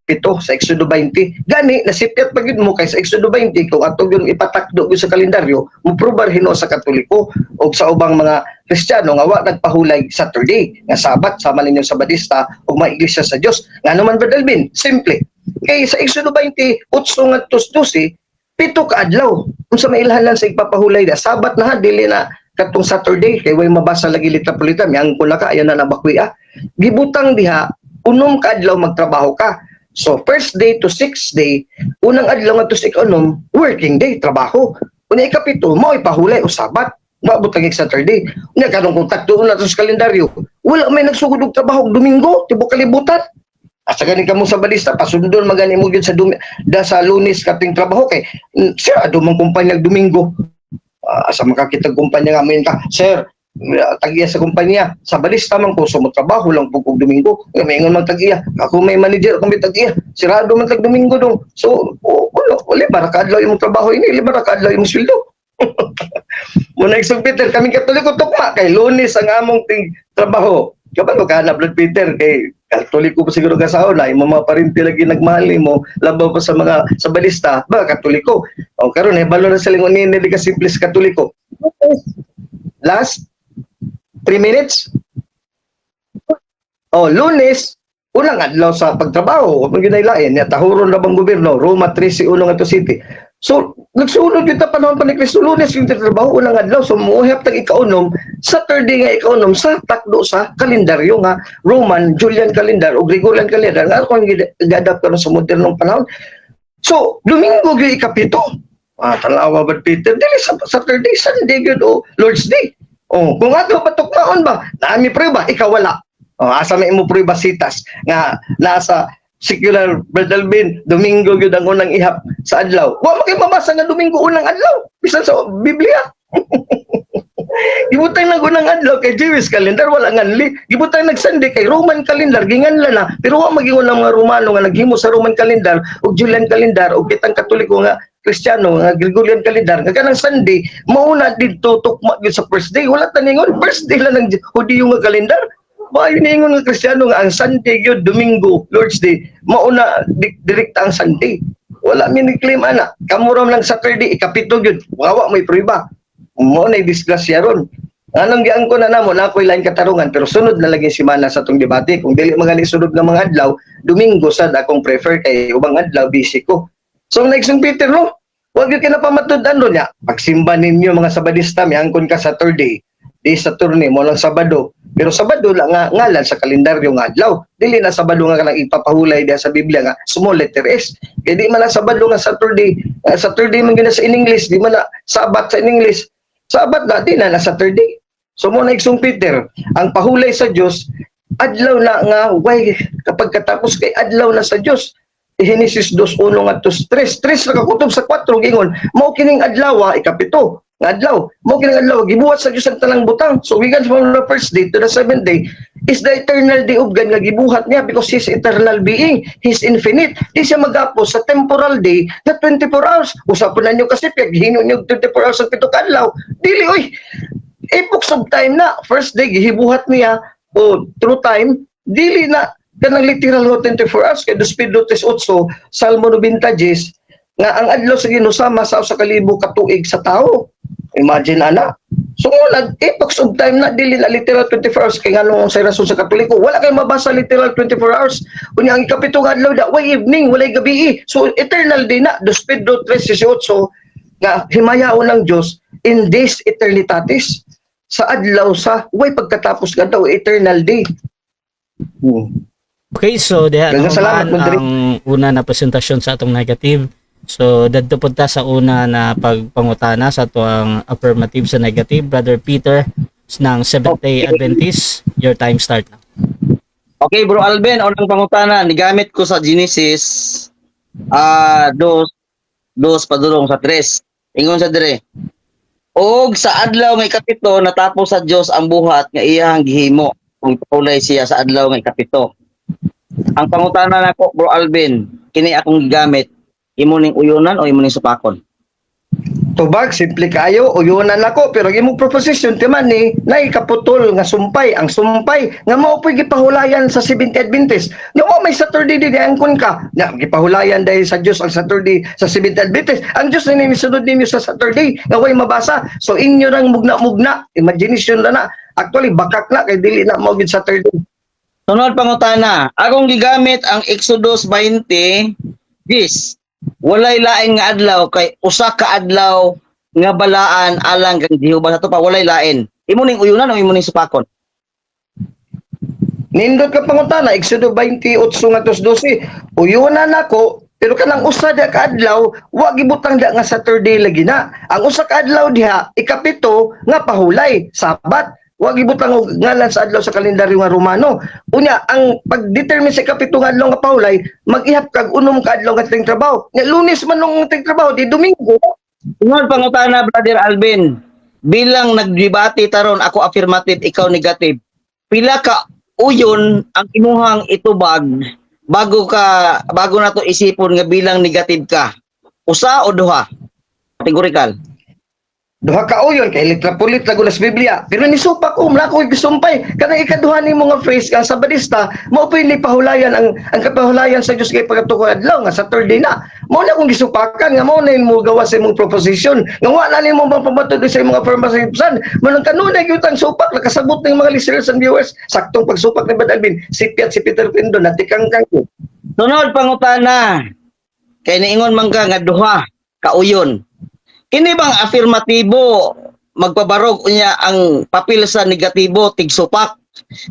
pito sa Exodo 20 gani nasipyat pagid mo kay sa Exodo 20 kung ato yung ipatakdo sa kalendaryo mo probar hino sa Katoliko o sa ubang mga Kristiyano nga wa nagpahulay Saturday nga Sabat sama ninyo Sabadista o mga iglesia sa Dios nga naman Brad Alvin simple kay sa Exodo 20 utso nga 12 pito ka adlaw unsa mailhan sa ipapahulay da Sabat na dili na katong Saturday kay way mabasa lagi litra polita miyang kula ka ayan na nabakwi gibutang diha unom ka adlaw magtrabaho ka. So, first day to 6th day, unang adlaw nga to sa ikanom, working day, trabaho. Una ikapito, mo ipahulay o Sabat, mabutang Saturday. Una kanong kontakto na to sa kalendaryo. Wala may nagsugod og trabaho Domingo, tibok kalibutan. Asa gani kamo sa balista, pasundon magani mo gyud sa Lunes kating trabaho kay sir ado man kumpanya Domingo. Asa makakita kumpanya nga main ka, sir tagiya sa kumpanya sa balista man ko so mo trabaho lang pug Domingo maingon man tagiya ako may manager ako may tagiya sirado man tag Domingo dong so wala para kadlaw imong trabaho ini libara kadlaw imong sweldo mo na St. Peter kami Katoliko tukma kay Lunes ang among ting trabaho kabalo ka na Brad Peter kay Katoliko pa siguro kasaon na imong mga parinti lagi nagmahal mo labaw pa sa mga sa balista ba Katoliko o karon balo na sa lingon ni ka simple sa Katoliko last 3 minutes. Lunes, unang adlaw sa pagtrabaho, kung ginailain, tahuron na bang gobyerno, Roma 13:1 nga to city. So, nagsunod yung panahon pa ni Kristo, Lunes yung trabaho, unang adlaw, so muhap tag ikaunom, Saturday nga ikaunom, sa takdo sa kalendaryo nga, Roman, Julian calendar, o Gregorian calendar, nga kung i-adapt ka sa modernong panahon. So, Domingo yung ikapito. Talawa ba Peter? Dili sa Saturday, Sunday yun, o Lord's Day. Kung ato patukmaon ba, naami prueba, ikaw wala. Asa may mo prueba sitas nga nasa secular Brad Alvin, Domingo gyud ang unang ihap sa adlaw. Wa magay mabasa nga Domingo unang adlaw. Bisan sa Biblia. Gibutang nag unang adlaw kay Jewish calendar wala nganli. Gibutang nag Sunday kay Roman calendar ginganla na. Pero wa magiingon ang mga Romano nga naghimo sa Roman calendar ug Julian calendar ug kitang Katoliko nga Kristiyano nga Gregorian calendar nga kanang Sunday mauna didto tukma gyud sa first day. Wala taningon first day lang ng Hudiyo nga kalendar. Maayo ningon nga Kristiyano nga ang Sunday gyud Domingo, Lord's Day, mauna direkta ang Sunday. Wala mi ni-claim ana. Kamuram lang Saturday ikapito gyud. Wawa may prueba. Mo na disgrasya ron. Anong giang ko na namo na ako'y lain katarungan pero sunod na lagi simana sa tong debate kung dili magali sunod nga mga adlaw Domingo sad akong prefer kay ubang adlaw busy ko. So next Peter no, wag gyud kinapamatud-an ron ya. Pagsimba ninyo mga Sabadista miangkon ka Saturday, di Saturday mo lang Sabado. Pero Sabado lang nga ngalan sa kalendaryo nga adlaw. Dili na Sabado nga kanang ipapahulay diha sa Biblia nga small letter S. Kay di man lang Sabado nga Saturday, Saturday man gyud sa in English, di man na Sabat sa in English. Sabat na di na Saturday. So mo na iksong Peter, ang pahulay sa Dios adlaw na nga way kapag katapos kay adlaw na sa Dios. Genesis 2:1 ngadto 3 na kakutob sa 4 gingon, mao kining adlaw ikapito nga adlaw. Mao kining adlaw gibuhat sa Dios ang tanang butang. So we from the first day to the seventh day is the eternal day of God nga gibuhat niya because He's eternal being, He's infinite. Di siya magapos sa temporal day na 24 hours. Usapon na niyo kasi hino niyo 24 hours sa pito ka adlaw. Dili oy. Epochs of time na first day gihibuhat niya o true time dili na kanang literal 24 hours kay 2:8 Salmo 90 nga ang adlaw sa Ginoo sama sa 1,000 ka tuig sa tao. Imagine ana. So wala epochs of time na dili na literal 24 hours kay nganong sa rason sa Katoliko wala kay mabasa literal 24 hours. Unya ang ikapitong adlaw da way evening walay gabi. So eternal day na 2:18 nga himayaon ng Dios in this eternitatis sa adlaw sa way pagkatapos nga daw eternal day. Okay, so diha Daghang salamat, Madrid. ang una na presentasyon sa atong negative. So dadto punta sa una na pagpangutana sa atong affirmative sa negative, Brother Peter ng Seventh-day Adventist. Your time start na. Okay, Bro Alvin, unang pangutana, nigamit ko sa Genesis 2 padulong sa 3. Ingon sa dire. Og sa adlaw nga ikapito natapos sa Dios ang buhat nga iyang gihimo kung paulay siya sa adlaw nga ikapito. Ang pangutana nako Bro Alvin, kini akong gigamit imo ning uyunan o imo ning supakon? Tubag simple kayo uyunan nako pero imong proposition timan ni nay kaputol nga sumpay ang sumpay nga mao po'y gipahulayan sa Seventh Adventist. Nga may Saturday din angkon ka. Nga gipahulayan dahil sa Dios ang Saturday sa Seventh Adventist. Ang Dios na nisunod ninyo sa Saturday nga way mabasa. So inyo rang mugna-mugna, imagination na. Actually bakak na kay dili na mao gid Saturday. Sunod pangutana, akong gigamit ang Exodus 20 walay lain nga adlaw kay usa ka adlaw nga balaan alang kang Jehova sa pa walay lain. Imo ning uyunan o imo ning supakon? Nindot ka pangutana Exodo 28 ngadto 12. Uyunan nako pero kanang usa da ka adlaw wa gibutang da nga Saturday lagi na. Ang usa ka adlaw diha ikapito nga pahulay, Sabat. Wa gibutang og ngalan sa adlaw sa kalendaryo nga Romano. Unya ang pag-determine sa ikapito nga adlaw nga pahulay, mag-ihap kag unom ka adlaw nga ting trabaho. Nga Lunes man nung ting trabaho di Domingo. Sunod pangutana Brother Alvin, bilang nagdebate taron ako affirmative ikaw negative. Pila ka uyon ang imuhang itubag bago nato isipon nga bilang negative ka? Usa o duha? Categorical. Duha ka uyon kay litrapulit lagu nas Biblia. Pero nisupak na ko gisumpay. Kanang ikaduha ni mga phrase kang Sabadista, mao pa ni pahulayan ang kapahulayan sa Dios kay pagatuko adlaw nga Saturday na. Mao na kung gisupakan nga mao na mo gawa sa imong proposition. Nga wala ni mo mapamatod sa imong affirmative san. Manang kanunay gyud ang supak nakasabot ng mga listeners and viewers. Saktong pagsupak ni Brad Alvin, si Peter Pindon natikang kang. Sunod pangutana. Kay niingon man ka nga duha ka uyon. Kini bang afirmatibo magpabarog unya ang papel sa negatibo tigsupak?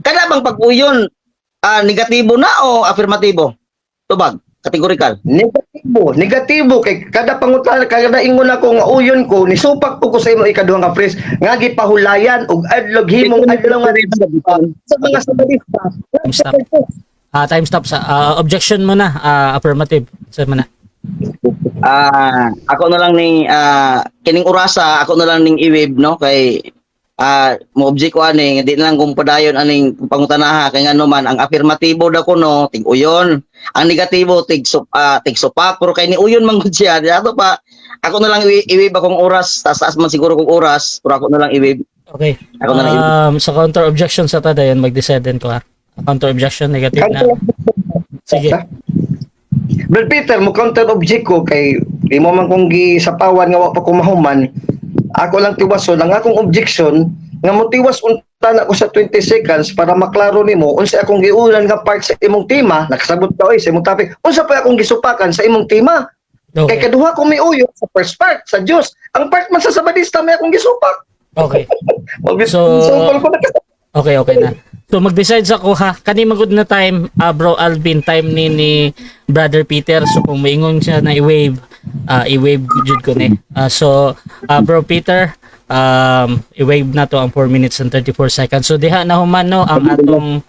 Kada bang pag-uyon negatibo na o afirmatibo? Tubag, categorical. Negatibo kay kada pangutana kada ingon ako nga uyon ko nisupak ko sa imo ikaduha nga phrase nga gipahulayan og adlaw himong adlaw nga sa mga Sabadista. Time stop sa objection mo na affirmative sa mana. Ako na lang ning kining orasa ako na lang ning iweb no kay mo object ko ani di na lang kung padayon aning pangutanaha kay ngano man ang afirmatibo daw kuno tig uyon, ang negatibo tig supak pero kay ni uyon man gud siya ato pa ako na lang iwave akong oras taas man siguro kong oras pero ako na lang iwave. Okay. Ako na lang Sa counter objection sa tada yan, mag-decide din ko ha. Counter objection, negative na. Sige. Brad Peter, mo counter object ko kay di mo man kong gisapawan nga wa pa ko mahuman. Ako lang tiwason ang akong objection nga motiwas unta na ko sa 20 seconds para maklaro nimo unsa akong giulan nga part sa imong tema, nakasabot ka oy sa imong topic. Unsa pa akong gisupakan sa imong tema? Okay. Kay kaduha ko may uyo sa first part sa Dios. Ang part man sa Sabadista may akong gisupak. Okay. So, Okay na. So mag-decide sa ko ha. Kani magud na time, Bro Alvin, time ni Brother Peter. So kung maingon siya na i-wave, i-wave jud ko ni. Bro Peter, i-wave na to ang 4 minutes and 34 seconds. So diha na human no ang atong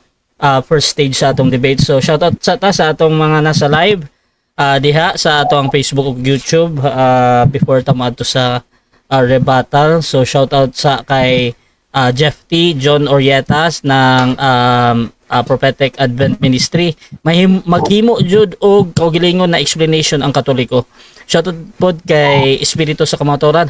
first stage sa atong debate. So shout out sa atong mga nasa live diha sa atong Facebook ug YouTube before ta moadto sa rebuttal. So shout out sa kay Jeff T, John Orietas ng Prophetic Advent Ministry. Maghimo jud og kaugilingon na explanation ang Katoliko. Shoutout pod kay Espiritu sa Kamaturan.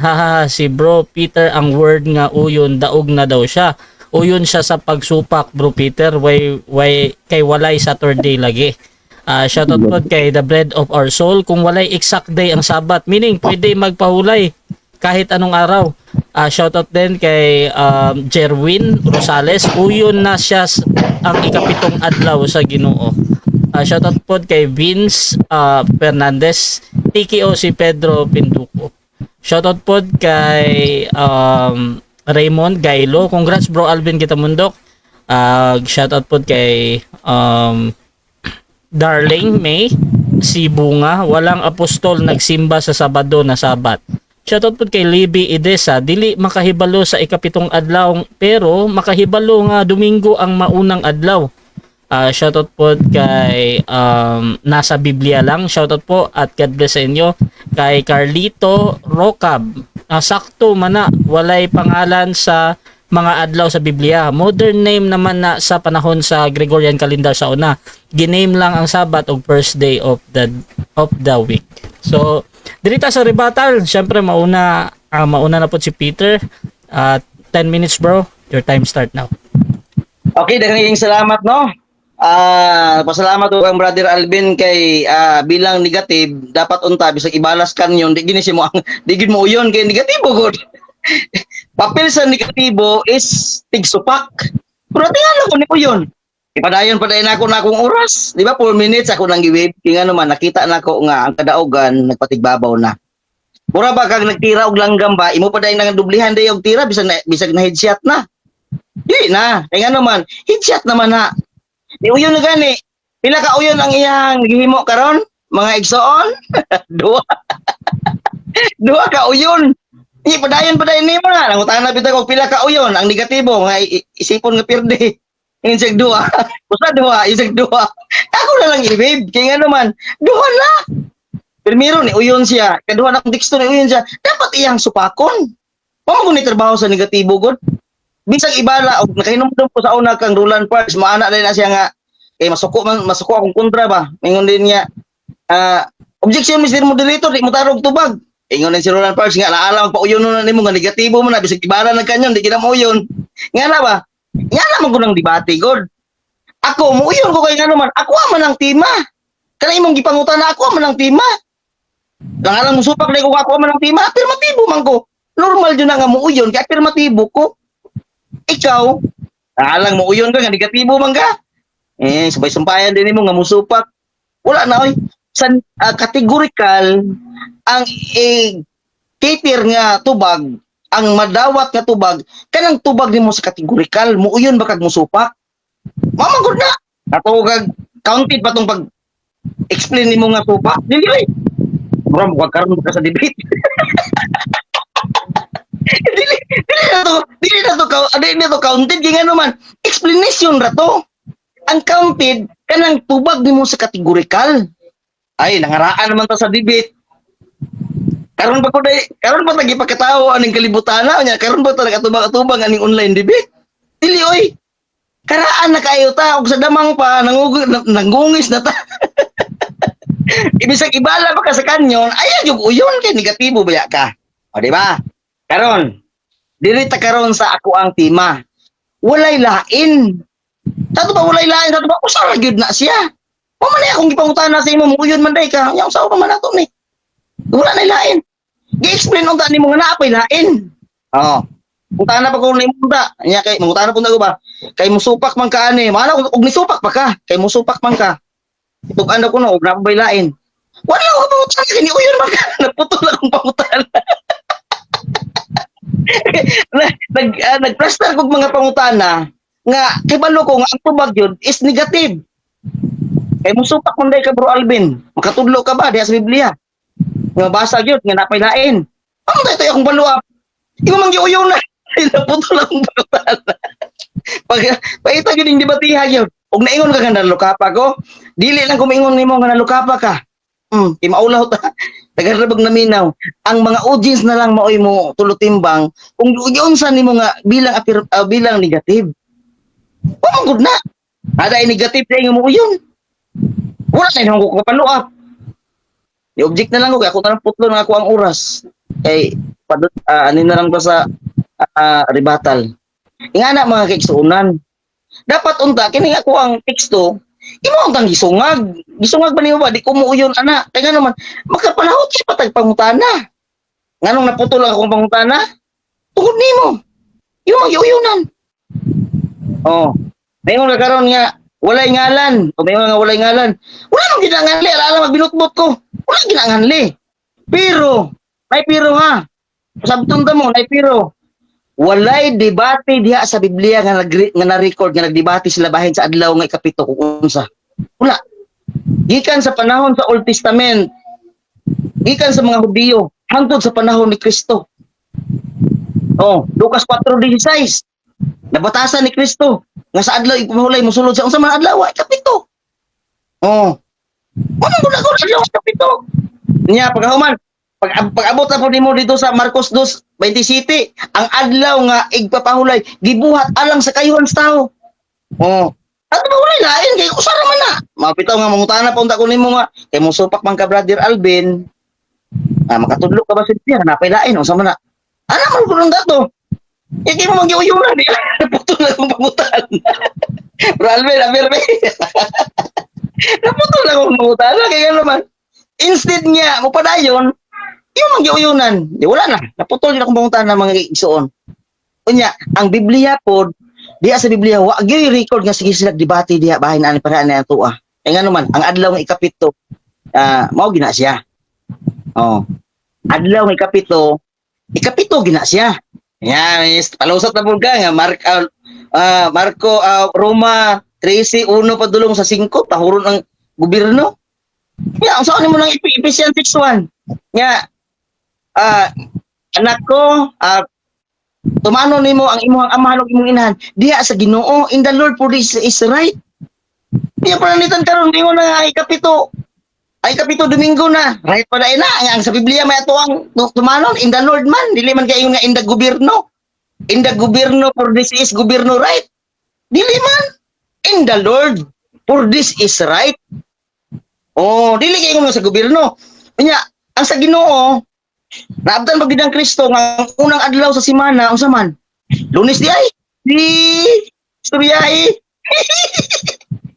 Si Bro Peter ang word nga uyon daog na daw siya. Uyon siya sa pagsupak, Bro Peter. Way kay walay Saturday lagi. Shoutout pod kay The Bread of Our Soul. Kung walay exact day ang Sabat, meaning pwede magpahulay kahit anong araw. Shoutout din kay Jerwin Rosales. Uyon na siya ang ikapitong adlaw sa Ginoo. Shoutout po kay Vince Fernandez. TKO si Pedro Pinduco. Shoutout po kay Raymond Gailo. Congrats Bro Alvin Gitamundok. Shoutout po kay Darling May. Si Bunga. Walang apostol nagsimba sa Sabado na Sabat. Shoutout po kay Libby Edesa. Dili makahibalo sa ikapitong adlaw pero makahibalo nga Domingo ang maunang adlaw. Shoutout po kay nasa Biblia lang. Shoutout po at God bless sa inyo. Kay Carlito Rocab. Sakto man na walay pangalan sa mga adlaw sa Biblia. Modern name naman na sa panahon sa Gregorian calendar sa una. Giname lang ang Sabat og first day of the week. So dirita sa rebuttal, syempre mauna na po si Peter. 10 minutes bro, your time start now. Okay, daghang salamat no. Pasalamat ko kang Brother Alvin kay bilang negative dapat unta bisag ibalas kanyon di gini mo di gid mo uyon kay negatibo gud. Papel sa negatibo is tigsupak. Pero tingala ko ni uyon. Ipadayon ako na akong oras. Di ba 4 minutes ako nang giwave. Kaya naman nakita na ko nga ang kadaogan nagpatigbabaw na. Mura ba kag nagtira og langgam ba imo pa dayon nang dublihan day og tira bisag na headshot na. Di na. Kaya naman headshot naman ha. Di uyon na gani. Pila ka uyon ang iyang gihimo karon? Mga igsoon? Duha ka uyon. Di padayon nimo na. Nangutangan na bitag og pila ka uyon ang negatibo nga isipon nga pirde. Inseg dua. Basta dua, inseg dua. Ako na lang i-wave. Kaya nga naman, duha na. Primero ni uyon siya. Kaduha na kong teksto ni uyon siya. Dapat iyang supakon. Pamo ni trabaho sa negatibo god. Bisag ibala og nakahinumdum ko sa una kang Roland Parks, maana din na siya nga masuko akong kontra ba. Mingon din niya objection Mr. Moderator, di mo tarog tubag. Ingon din si Roland Parks nga laala pa uyon na nimo nga negatibo mo na bisag ibala na kanyon, di kita mo uyon. Nga na ba? Nga naman ko ng debate, God. Ako, muuyon ko kay nga naman, ako man ang tima. Kana imong gipangutan na ako man ang tima. Langalang musupak na ko ako man ang tima, afirmatibo man ko. Normal yun na nga muuyon, kaya afirmatibo ko. Ikaw, langalang muuyon ka, nga negatibo man ka. Sabay-sampayan din mo nga musupak. Wala na, oy. Sa categorical, ang cater nga tubag, ang madawat nga tubag kanang tubag nimo sa kategorikal muuyon ba kag musupak mamagod na ato kag counted pa tong pag explain nimo nga supak dili bro wag karon ka sa debate dili na to counted kaya naman explanation ra to ang counted kanang tubag nimo sa kategorikal ay nangaraan naman to sa debate Karon pa tagi pagkatao aning kalibutan na nya karon pa talaga atubang aning online debate. Dili oy. Karaan na kayo ta og sa damang pa nangungis na ta. Ibisag ibala pa ka sa kanyon, ayan yung uyon kay negatibo baya ka. O di ba? Karon, diri ta karon sa ako ang tema. Walay lain. Tato ba walay lain? Tato ba usa ra gyud na siya? Wa man akong gipangutana sa imo uyon man day ka. Nya usa pa man ato ni. Wala na lain. Gi-explain unta nimo nga na ako'y lain. Oh. Mutana pa ko nimo unta. Nya kay mangutana pud ko ba? Kay musupak man ka ani. Mana og nisupak pa ka. Kay musupak man ka. Itong ano ko no, og napabay lain. Wala ko pangutana kini uyon man ka. Naputol akong pangutana. Nagplaster kog mga pangutana nga kibalo ko nga ang tubag yun is negative. Kay musupak man day ka bro Alvin. Makatudlo ka ba diha sa Biblia? Nga basa gyud nga napay lain. Ano tayo akong baluap? Imo man giuyaw na. Naputol akong pangutana. Pag gyud ning debatiha gyud. Og naingon ka nga nalukapa ko, dili lang kumingon nimo nga nalukapa ka. Di maulaw ta. Tagarabag na minaw. Ang mga audience na lang maoy mo tulutimbang kung giunsa nimo nga bilang negative. Wa man gud na. Ada negative day nga mo uyon. Wala na nang ko paluap. Di object na lang ko ako tanang putlo na ako ang oras. Kay ani na lang ba sa rebattal. Ingana mga kaigsuunan. Dapat unta kini ako ang teksto imo ang gisungag ba niyo ba di ko muuyon ana kay ngano man makapalahot si patag pangutana nganong naputol akong pangutana tungod nimo imo magyuyunan oh mayon ka karon nga walay ngalan o mayon nga walay ngalan wala man ginanganli ala magbinutbot ko wala ginanganli pero may pero ha sabton ta mo may pero walay debate diha sa Biblia nga na-record nga nagdebate sila bahin sa adlaw nga ikapito kung unsa. Wala. Gikan sa panahon sa Old Testament, gikan sa mga Hudiyo, hangtod sa panahon ni Kristo. Oh, Lucas 4:16. Nabatasan ni Kristo nga sa adlaw ipahulay mosulod sa unsa man adlaw ikapito. Oh. Ano gula ko adlaw ikapito? Nya paghuman pag-abot na po nimo dito sa Marcos 2:27, ang adlaw nga igpapahulay gibuhat alang sa kayuhan sa tao. Oh. Ato ba walay lain kay usara man na. Mapitaw nga mangutana pa unta ko nimo nga kay mosupak man ka brother Alvin. Makatudlo ka ba sa Biblia napay lain unsa man na. Ana man ko nang dato. Kay mo magyuyunan di. Naputol na akong pangutan. Bro Alvin, naputol na akong pangutan kay ano man. Instead nga mo padayon yung magyuyunan, di wala na. Naputol din akong pangutan ng mga igsuon. Unya, ang Biblia po, diya sa Biblia, wa gyud record nga sige sila debate diha bahin ani para na tuwa. Ay nga naman, ang adlaw ng ikapito, mao gina siya. Oh. Adlaw ng ikapito gina siya. Yan, palusot na po ka nga Marco Roma 13:1 padulong sa 5 tahuron ang gobyerno. Ya, ang saan mo nang Ephesians 6:1. Nga anak ko, tumano nimo ang imong amahan ug imong inahan diha sa Ginoo. In the Lord for this is right. Diya pananitan karon ingon na ay kapito Domingo na. Right pa na ang sa Biblia may ato ang tumanon in the Lord man, dili man kay nga in the gobyerno. In the gobyerno for this is gobyerno right. Dili man in the Lord for this is right. Oh, dili kay ingon sa gobyerno. Nya ang sa Ginoo naabdan pag ang Kristo nga unang adlaw sa semana unsa man? Lunes di ay. Di Suryay.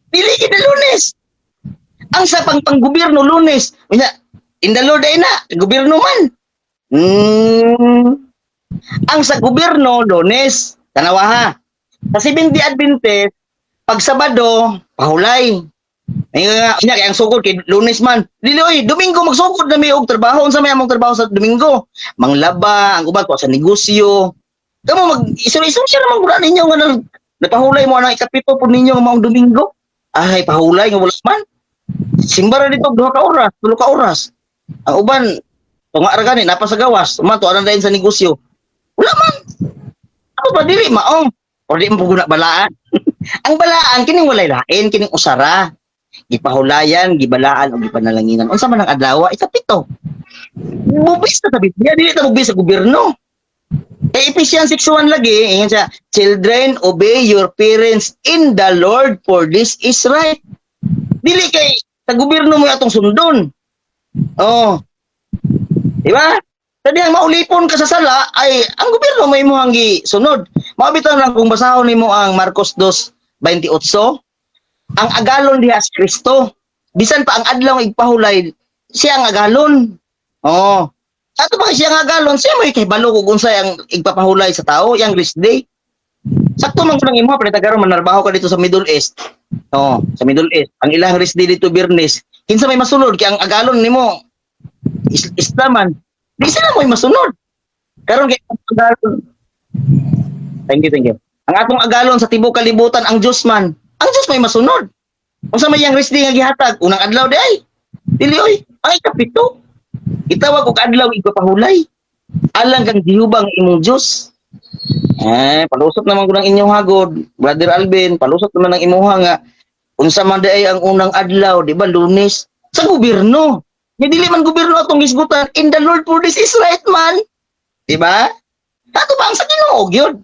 Dili kita Lunes. Ang sa panggobyerno Lunes. Unya, in the Lord ay na, gobyerno man. Ang sa gobyerno Lunes, tanawa ha. Sa Seventh-day Adventist, pag Sabado, pahulay. Ay nga kay ang sugod kay Lunes man. Dili oy, Domingo magsugod na mi og trabaho. Unsa may among trabaho sa Domingo? Manglaba, ang uban ko sa negosyo. Kamo mag isul-isul siya naman gura ninyo nga napahulay mo ang ikapito pud ninyo nga maong Domingo. Ay pahulay nga wala man. Simbara dito 2 ka oras, 3 ka oras. Ang uban tunga ra gani napa sa gawas, man to anan sa negosyo. Wala man. Ako ba dili maong or di mo guna balaan. Ang balaan kining walay lain kining usara. gipahulayan, gibalaan o gipanalanginan. Unsa man ang adlaw? Ikapito. Mubis na sa Biblia, dili ta mubis sa gobyerno. Kay Ephesians 6:1 lagi, ingon siya, children, obey your parents in the Lord, for this is right. Dili kay sa gobyerno mo atong sundon. Oh. Di ba? Tadi ang maulipon ka sa sala ay ang gobyerno may mo hanggi sunod. Mabitaw lang kung basahon nimo ang Marcos 2:28, ang agalon diha si Kristo. Bisan pa ang adlaw nga igpahulay, siya ang agalon. Oh. Ato ba siya ang agalon, siya may kahibalo kung unsay ang igpapahulay sa tao, yang rest day. Sakto man kunang imo pala tagaron manarbaho ka dito sa Middle East. Oh, sa Middle East. Ang ilang rest day dito Biyernes. Kinsa may masunod kay ang agalon nimo Islaman. Di sila mo'y masunod. Karon kay ang agalon. Thank you. Ang atong agalon sa tibuok kalibutan ang Diyos man. Ang Diyos may masunod. Unsa may yang rest day nga gihatag unang adlaw di ay. Dili oy, ang ikapito. Itawag og adlaw igpapahulay. Alang kang gihubang imong Diyos. Palusot naman ko ng inyong hagod, Brother Alvin, palusot naman ng imuha nga unsa man ay ang unang adlaw, di ba, Lunes, sa gobyerno. Nga dili man gobyerno atong gisgutan, in the Lord for this is right man. Di ba? Ato ba ang sa Ginoo gyud?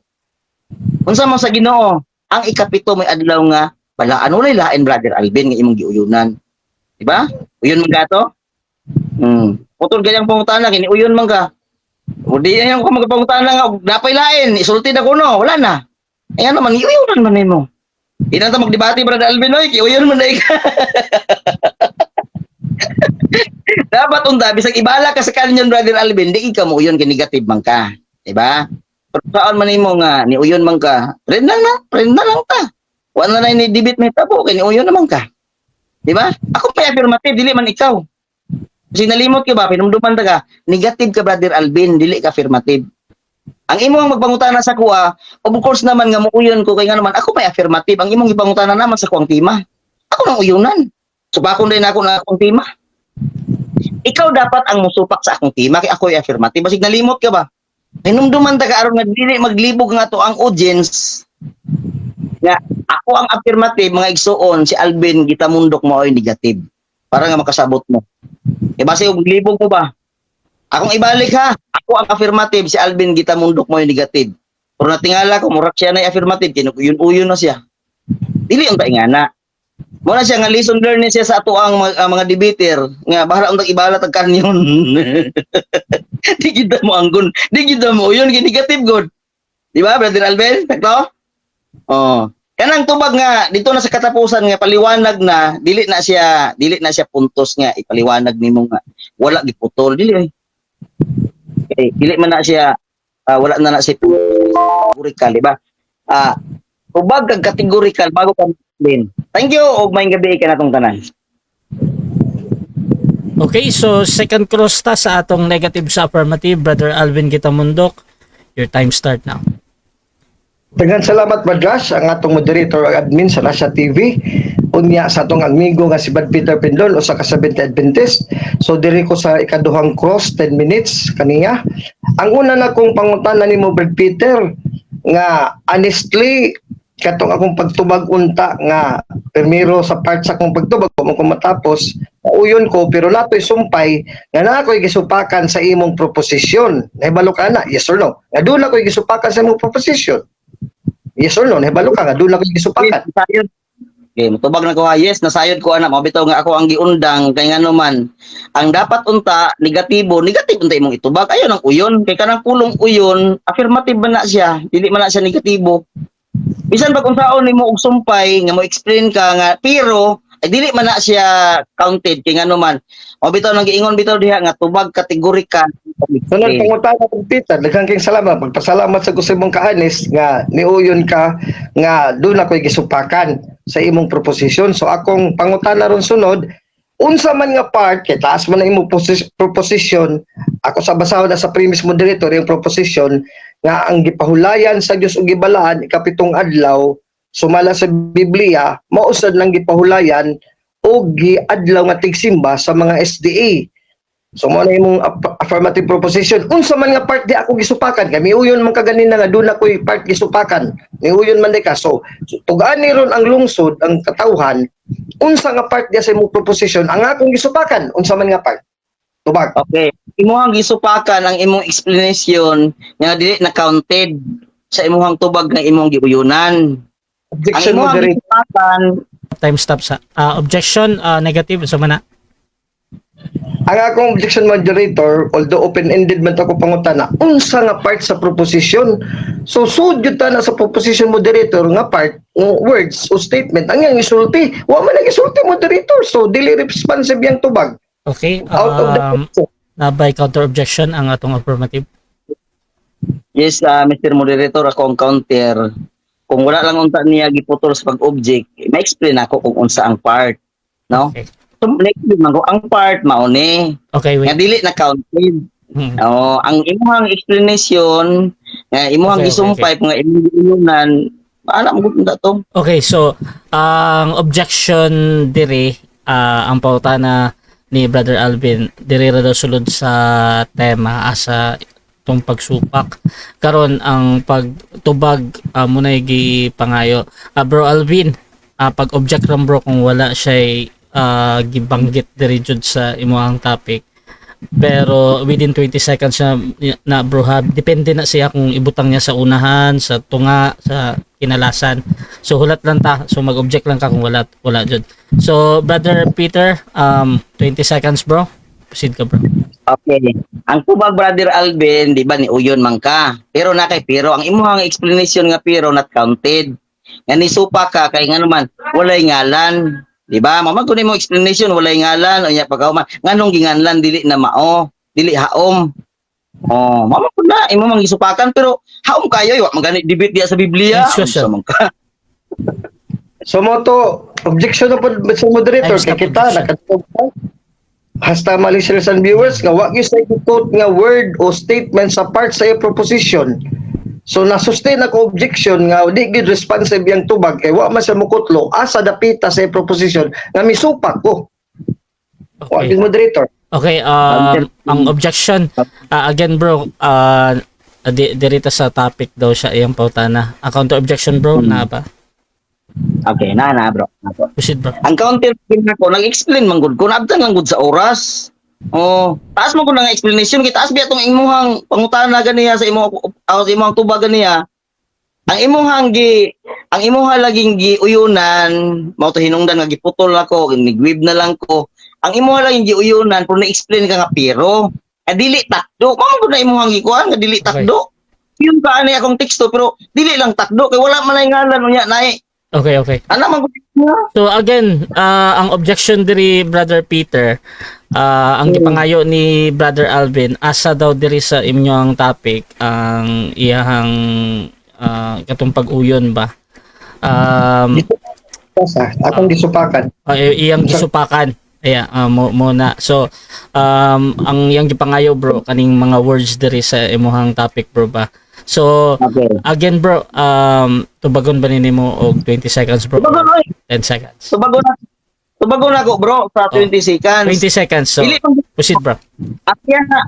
Unsa man sa Ginoo, ang ikapito may adlaw nga balaan ulay lain, Brother Alvin, nga imong giuyonan. Di ba? Uyon man gato? Putol gayang pangutana kini uyon man ka. O di yan ko magpangutana nga napay lain, isulti na kuno, wala na. Ayan naman, iuyon man nimo. Di na ta magdebate, Brother Alvin, oy, iuyon man na ika. Dapat unta bisag ibala ka sa kanyon, Brother Alvin, di ikaw mo uyon kay negative man ka, di ba? Pero saan man nimo nga ni uyon man ka, friend na lang ta. Wala na ni debate may tabo kay ni uyon naman ka. Di ba? Ako pa affirmative, dili man ikaw. Kasi nalimot ka ba, pinumduman ta ka, negative ka, Brother Alvin, dili ka affirmative. Ang imong magpangutana sa kuha, of course naman nga muuyon ko, kaya nga naman, ako may affirmative. Ang imong ipangutana naman sa kuwang tima. Ako nang uyunan. Supakon din ako na akong tima. Ikaw dapat ang musupak sa akong tima, kaya ako ay affirmative. Basig nalimot ka ba? Pinumduman ta ka, aron nga dili maglibog nga to ang audience. Nga, ako ang affirmative, mga igsuon, si Alvin Gitamundok mo ay negative. Para nga makasabot mo. Base yung maglibog mo ba? Akong ibalik ha. Ako ang affirmative, si Alvin Gitamundok mo yung negative. Pero natingala ko, murak siya na yung affirmative, kinukuyon-uyon na siya. Dili yung taingana. Muna siya nga lesson learning siya sa ato ang mga debater. Nga, bahala ang ibala tag kanyon. Di kita mo anggun. Di kita mo yun, negative good. Di ba, Brother Alvin? Takto? Oh. Kanang tubag nga dito na sa katapusan nga paliwanag na dili na siya puntos nga ipaliwanag nimo nga wala giputol dili okay, dili man na siya wala na siya categorical, di ba? Tubag kag categorical bago ka din. Thank you og maayong gabi ka natong tanan. Okay, so second cross ta sa atong negative sa affirmative, Brother Alvin Gitamundok. Your time start now. Daghang salamat, Madras, ang atong moderator ug admin sa Rasha TV. Unya sa atong amigo nga si Bad Peter Pindol o sa Seventh Adventist. So diri ko sa ikaduhang cross 10 minutes kaniya. Ang una na kong pangutana nimo, Bad Peter, nga honestly katong akong pagtubag unta nga primero sa part sa akong pagtubag ko matapos uyon ko pero natoy sumpay nga na ako'y gisupakan sa imong proposisyon. Nahibalo ka na? Yes or no? Nga doon ako'y gisupakan sa imong proposisyon. Yes or no? Nahibalo ka nga doon ako'y gisupakan. Okay, matubag na ko ha. Yes, nasayod ko anak. Mabitaw nga ako ang giundang kay nga naman ang dapat unta negatibo unta imong itubag. Ayon ang uyon kay kanang pulong uyon affirmative man na siya, dili man na siya negatibo. Bisan pag unsaon nimo og sumpay nga mo explain ka nga pero ay dili man na siya counted kay ngano man. O bitaw nang giingon bitaw diha nga tubag kategorika. Sunod pangutana kong Peter, daghang kayong salamat. Magpasalamat sa gusto mong kaanis nga niuyon ka nga doon ako'y gisupakan sa imong proposition. So akong pangutana ron sunod, unsa man nga part kay taas man na imong proposition, ako sa basaho na sa premise moderator yung proposition nga ang gipahulayan sa Dios ug gibalaan ikapitong adlaw sumala sa Biblia mausad lang gipahulayan o giadlaw nga tigsimba sa mga SDA. So mo na imong affirmative proposition. Unsa man nga part di ako gisupakan kay miuyon man kaganin nga doon ako'y part gisupakan. Miuyon man di ka. So tugaan ni ron ang lungsod ang katawhan unsa nga part diya sa imong proposition ang akong gisupakan, unsa man nga part? Tubag. Okay. Imuhang gisupakan ang imong explanation nga dili na counted sa imuhang tubag nga imong giuyunan. Ang Objection imuhang moderator. gisupakan, Time stop sa objection negative sa mana. Ang akong objection moderator, although open-ended man ako pangutana, unsa nga part sa proposition? So sud gyud ta na sa proposition moderator nga part, words o statement ang yang isulti. Wa man nag-isulti moderator, so dili responsive yang tubag. Okay. Out of the question. Na by counter objection ang atong affirmative. yes, Mr. Moderator, ako ang counter. Kung wala lang unta niya giputol sa pag-object, ma-explain ako kung unsa ang part. No? Okay. So, na-explain man ko ang part, mauni. Okay, Nga wait. dili na counted. Hmm. Ang imuhang explanation, nga imuhang Okay, gisumpay, nga imong giuyunan, alam mo kung to. Okay, so ang objection dire ang pautana ni Brother Alvin dire ra daw sulod sa tema asa tong pagsupak karon ang pagtubag muna gipangayo. Bro Alvin, pag object ram bro kung wala siya gibanggit dire jud sa imong topic. Pero within 20 seconds na bro ha, depende na siya kung ibutang niya sa unahan, sa tunga, sa kinalasan. So hulat lang ta, so mag-object lang ka kung wala jud. So Brother Peter, 20 seconds bro. Proceed ka bro. Okay. Ang tubag, Brother Alvin, di ba ni uyon man ka. Pero na kay pero ang imuhang explanation nga pero not counted. Nga ni supa ka kay nga naman walay ngalan. Di ba? Mama ko mo explanation walay ngalan o nya pagkauman. Nganong ginganlan dili na mao, dili haom. Oh, mama ko na imo mang gisupakan pero haom kayo wa magani debate diya sa Biblia. Next question. Unsa man ka? So mo to, objection na po sa moderator, Time stop kay kita, objection. nakatog ka. Hasta listeners and viewers, nga wag yung sa quote nga word o statement sa part sa iyo proposition. So na-sustain ako objection nga di gid responsive yang tubag kay wa man sa mukutlo asa dapita sa iyo proposition nga misupak ko. Wag Okay. yung moderator. Okay, ang objection again bro, dirita sa topic daw siya iyang pautana. Counter objection bro, na ba? Okay, na bro. Proceed bro. Ang counter ko nag-explain man gud ko naabtan lang gud sa oras. Oh, taas mo ko ng explanation kay taas biya tong imuhang pangutana ganiya sa imong tubag ganiya. Ang imuhang laging giuyunan, mao to hinungdan nga giputol ako, nigwib na lang ko. Ang imuhang laging giuyunan pero na-explain ka nga pero dili takdo. Mao gud na imuhang gikuan nga dili takdo. Yun ka ani akong teksto pero dili lang takdo kay wala man ay ngalan unya nay. Okay. Ana man gud niya. So again, ang objection diri Brother Peter, ang gipangayo ni Brother Alvin asa daw diri sa inyong topic ang iyahang katong pag-uyon ba? Akong gisupakan. Iyang gisupakan. Muna. So ang iyang gipangayo bro kaning mga words diri sa imong topic bro ba? So Okay. again bro, tubagon ba nimo og 20 seconds bro? Tubagon oy. 10 seconds. Tubagon ako bro sa 20 seconds. 20 seconds. So Dili proceed bro.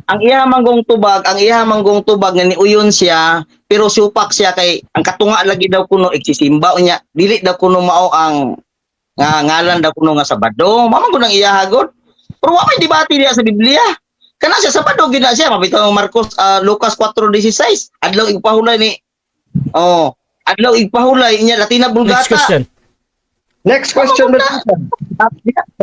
ang iya manggong tubag nga niuyon siya pero supak siya kay ang katunga lagi daw kuno igsisimba unya dili daw kuno mao ang nga ngalan daw kuno nga Sabado mama ko nang iya hagod pero wa may debate diya sa Biblia kana siya Sabado gid na siya mabitaw ang Lucas 4:16 adlaw igpahulay ni adlaw igpahulay niya Latina Next Vulgata. question. Next question.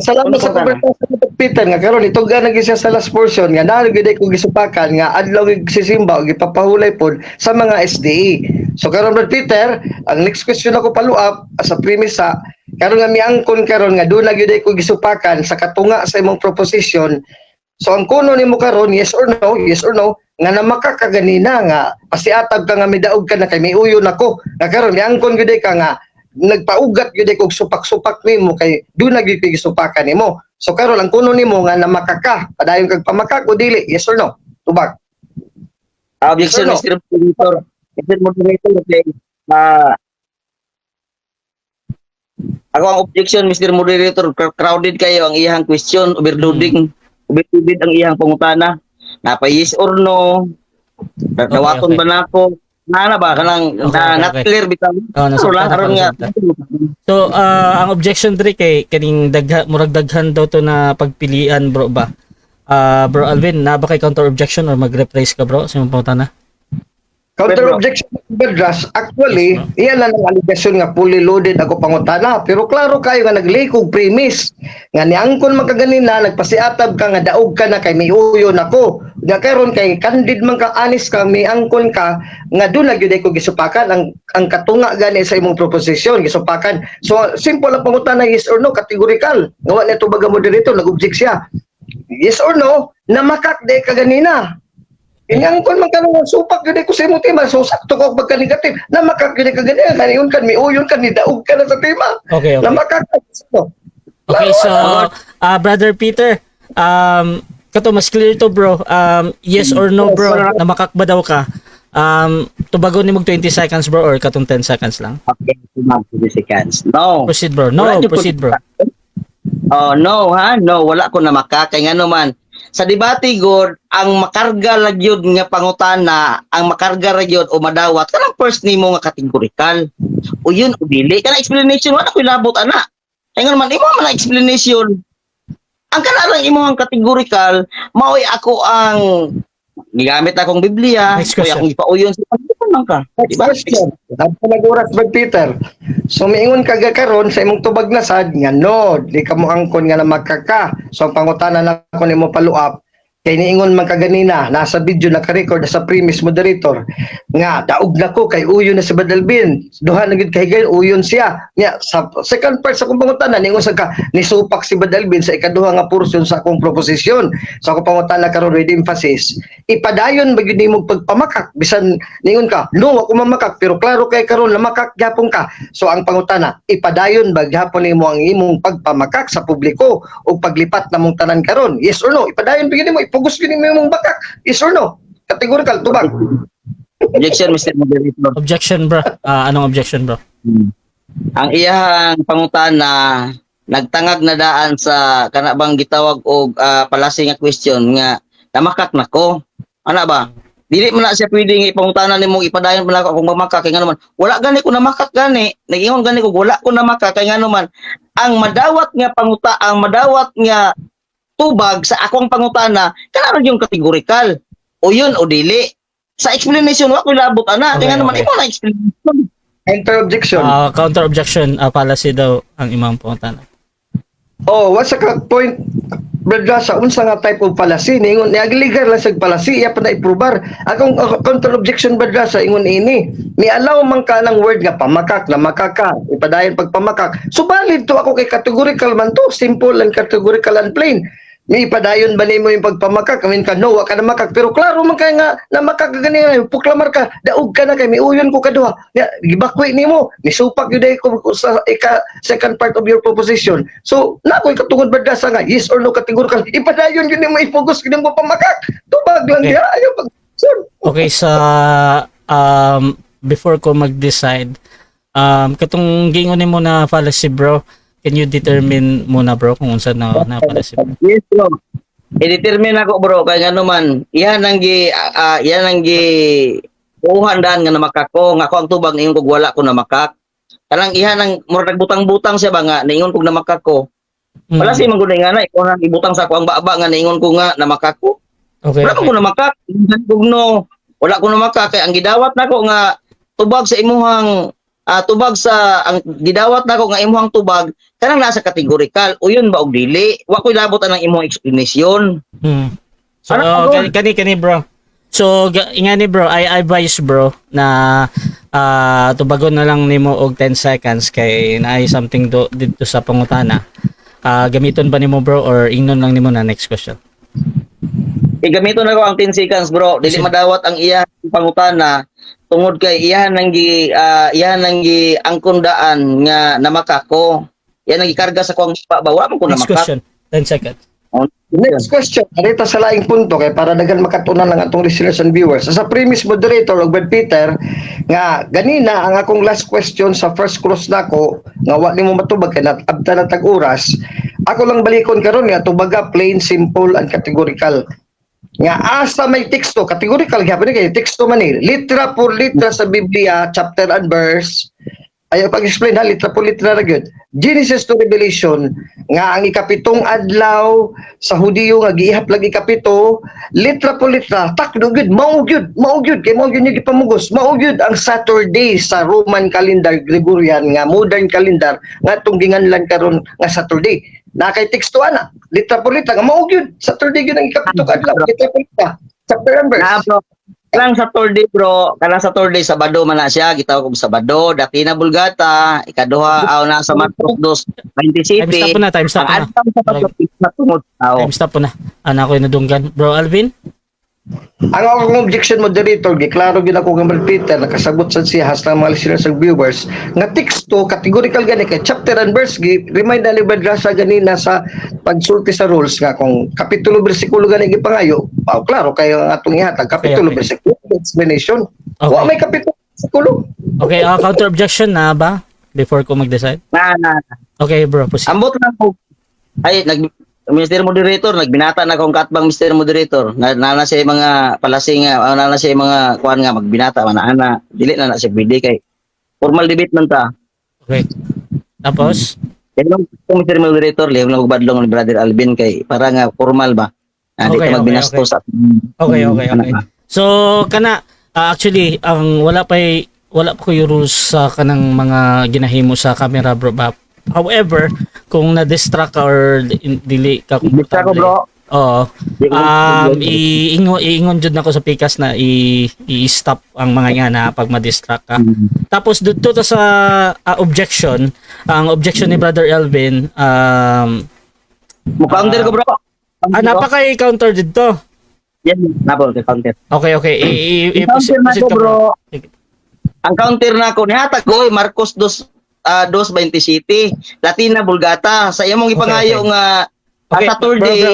Salamat sa conversation ni Peter nga karon ituga na siya sa last portion nga naano gyud ko gisupakan nga adlaw gisisimba og gipapahulay pod sa mga SDA. So karon Brad Peter, ang next question ako follow up sa premisa karon nga miangkon karon nga doon na gyud ko gisupakan sa katunga sa imong proposition. So ang kuno nimo karon yes or no nga namakakaganina nga pasiatag ka nga midaog ka na kay miuyon ako. Nga karon miangkon gyud ka nga nagpaugat gyud kog supak-supak nimo kay do na gyud gisupakan nimo. So karon ang kuno nimo nga namakaka padayon kag pamakak o dili yes or no? Tubag. Objection, Ano? Mr. Moderator. Mr. Moderator, okay. Ako ang objection, Mr. Moderator. Crowded kayo ang iyang question. Overloaded ang iyang pangutana. Napa yes or no. Dawaton Okay. ba na ako? na ba kanang not Okay. clear bitaw. Nasabtan Aron nga. So, ang objection diri kay kaning murag daghan daw to na pagpilian bro ba? Bro Alvin, na ba kay counter objection or mag-rephrase ka bro sa imong pangutana? Counter objection Bedras, actually, iyan lang ang allegation nga fully loaded ako pangutana. Pero klaro kayo nga naglikog premise. Nga niangkon makaganina, nagpasiatab ka nga daog ka na kay may uyo nako. Nga karon kay candid man ka, honest ka, may angkon ka, nga doon na gyud ko gisupakan ang katunga gani sa imong proposition, gisupakan. So, simple ang pangutana, yes or no, categorical. Nga wa nito baga mo dito, nag-object siya. Yes or no, na makakde ka ganina. Inyang kon man kanang supak gyud ko sa imong tema, so sakto ko pagka negative na makakili ka ganyan kaniyon kan miuyon kan ni daog ka na sa tema. Okay. Na makakasito. Okay, so Brother Peter, kato mas clear to bro. Yes or no bro, na makakba daw ka. Tubagon ni mog 20 seconds bro or katong 10 seconds lang. Okay, 20 seconds. No. Proceed bro. No, Wala niyo proceed bro. Oh, no ha. No, wala ko na makakay ngano man. Sa debate god ang makarga lagyod nga pangutana, ang makarga ragyod o madawat kanang first nimo nga categorical. O yun o dili kana explanation wala ko ilabot ana. Kay nga naman imo man explanation. Ang kana lang imo ang categorical, maoy ako ang gigamit akong Biblia, Next kaya question. akong ipauyon sa man ka. Next Diba? question. Nag-oras ba Peter? So miingon ka karon sa imong tubag na sad nga no, di ka mo angkon nga na magkaka. So ang pangutana na ko nimo follow up. Kay niingon man ka ganina, nasa video naka-record sa premise moderator nga daog na ko kay uyon na si Badalbin. Duha na gid kay gay uyon siya. Nya sa second part sa akong pangutana niingon sa ka nisupak si Badalbin sa ikaduha nga portion sa akong proposition. Sa akong pangutana karon with emphasis. Ipadayon ba gyud nimo pagpamakak bisan niingon ka, no ako mamakak pero klaro kay karon na makak gyapon ka. So ang pangutana, ipadayon ba gyapon nimo ang imong pagpamakak sa publiko o paglipat namong tanan karon? Yes or no? Ipadayon ba gyud nimo ipugos gyud nimo imong bakak? Yes or no? Categorical tubag. Objection, Mr. Moderator. Objection bro. Anong objection bro? Ang iyang pangutana nagtangag na daan sa kanabang gitawag og palasi nga question nga namakak nako. Ana ba? Dili man na siya pwedeng ipangutana nimo ipadayon man ako kung mamakak kay ngano man. Wala gani ko namakak gani. Nagingon gani ko wala ko namakak kay ngano man. Ang madawat nga tubag sa akong pangutana kana yung categorical. O yun o dili. Sa explanation wa ko labot ana kay Okay, ngano man okay. imo na explanation. Counter objection. Counter objection policy daw ang imong pangutana. Oh, what's the point? Brother, sa unsa nga type of fallacy ningon niagligar lang sa fallacy iya pa na iprobar. Akong counter objection brother sa ingon ini. Ni allow man ka ng word nga pamakak na makaka ipadayon pagpamakak. So valid to ako kay categorical man to, simple and categorical and plain. Ni padayon ba nimo yung pagpamakak? I mean ka no, wa ka na makak pero klaro man kay nga na makak gani puklamar ka, daog ka na kay miuyon ko kaduha. Ya, gibakwi nimo, nisupak gyud ko sa second part of your proposition. So, na ko'y katungod ba sa nga yes or no categorical. Ipadayon gyud nimo i-focus gyud mo pamakak. Tubag lang Okay. diha ayo pag Okay, sa before ko mag-decide, katong gingon nimo na fallacy bro, can you determine muna bro kung unsa na fallacy bro? Yes, bro. I-determine ako, bro, kay ano man, yan ang uhandan nga namakak ko, nga ako ang tubag ningon kog wala ko namakak. Kanang ihan ang murag butang-butang siya ba nga ningon kog namakak ko. Wala si manggunay nga na ikaw nang ibutang sa ako ang baba nga ningon ko nga namakak ko. Okay. Wala ko namakak. Wala ko namakak kay ang gidawat nako nga tubag sa imuhang tubag sa ang gidawat nako nga imuhang tubag kanang nasa categorical o yun ba og dili wa ko ilabot ang imong explanation. So Ano, bro? kani bro. So ingani bro, I advise bro na tubagon na lang nimo og 10 seconds kay naay something dito sa pangutana. Gamiton ba nimo bro or ingnon lang nimo na next question? Igamiton nako ang 10 seconds, bro. Dili Sige. madawat ang iya pangutana tungod kay iyahan nang gi angkundaan nga namakak ko. Yan ang gikarga sa kuang ba wa man ko Next namakak. question. 10 seconds. Next question, narita sa laing punto kay para dagan makatunan lang atong listeners and viewers. Sa premise moderator og Brad Peter nga ganina ang akong last question sa first cross nako nga wa nimo matubag kay abta na tag oras. Ako lang balikon karon nga tubaga plain, simple and categorical. nga asa may teksto, categorical gyapon kay teksto man ni, litra por litra sa Biblia, chapter and verse. Ayaw pag-explain ha, litra por litra ra gyud. Genesis to Revelation nga ang ikapitong adlaw sa Hudiyo nga giihap lagi ikapito, litra por litra, takdo gyud, mao gyud kay mao gyud ni gipamugos, mao gyud ang Saturday sa Roman calendar Gregorian nga modern calendar nga atong ginganlan karon nga Saturday. Na kay teksto ana, litra por litra nga mao gyud Saturday gyud ang ikapitong adlaw, litra por litra. Chapter and verse. Bro. Kanang Saturday bro, kanang Saturday Sabado man na siya, gitawag og Sabado, dati na Bulgata, ikaduha aw na sa Marcos 2:27. Time stop po na, time stop po na. Ang adlaw sa Sabado na tungod tao. Time stop po na. Ana ko inadunggan. Bro Alvin? Ang akong objection moderator, giklaro gid ako kay Brad Peter, nakasabot sad siya hasta mga listeners ug viewers, nga teksto categorical gani kay chapter and verse remind na ni Brad Rasa ganina sa pagsulti sa rules nga kung kapitulo bersikulo gani gipangayo, klaro kayo ang atong ihatag kapitulo Okay. bersikulo explanation. Okay. Wa may kapitulo bersikulo. Okay, counter objection na ba before ko mag-decide? Na. Okay, bro, proceed. Ambot na ko. Ay Mr. Moderator, nagbinata na akong katbang Mr. Moderator. Na siya mga palasing, na siya mga kuan nga magbinata ana. Dili na siya pwede kay formal debate man ta. Okay. Tapos, Kaya lang Mr. Moderator, lihog lang badlong ni Brother Alvin kay para nga formal ba. Di Okay, ka magbinastos at okay. So, kana actually ang wala pa ko yung rules sa kanang mga ginahimo sa camera bro ba. However, kung na-distract ka or dili ka Basta ko bro. Oo. Iingon jud nako sa pikas na i-stop ang mga nga na pag ma-distract ka. Tapos dito to sa objection, ang objection ni Brother Elvin, Counter ko bro. napaka-counter dito. Yan, napol kay counter. Okay. Counter na Proceed ko ka, bro. Ang counter na ko nihatag ko Marcos 2:27 Latina Bulgata sa imong ipangayo Okay. nga Okay, Saturday. bro.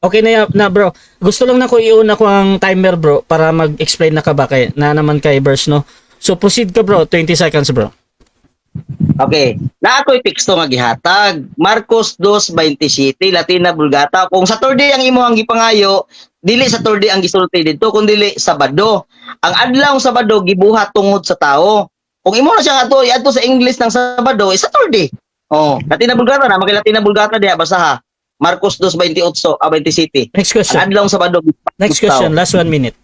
Okay na bro. Gusto lang na ko iuna ko ang timer bro para mag-explain na ka ba kay na naman kay verse no. So proceed ka bro, 20 seconds bro. Okay. Na ako'y teksto nga gihatag. Marcos 2:27 Latina Bulgata. Kung Saturday ang imong gipangayo, dili Saturday ang gisulti dito, kundi Sabado. Ang adlaw Sabado gibuhat tungod sa tao. Kung imo na siya adto sa English ng Sabado, Saturday. Oh, Latina Bulgata na, magay Latina Bulgata diha basaha. Marcos 2:27. Next Ang question. adlaw Sabado. Next question, last 1 minute.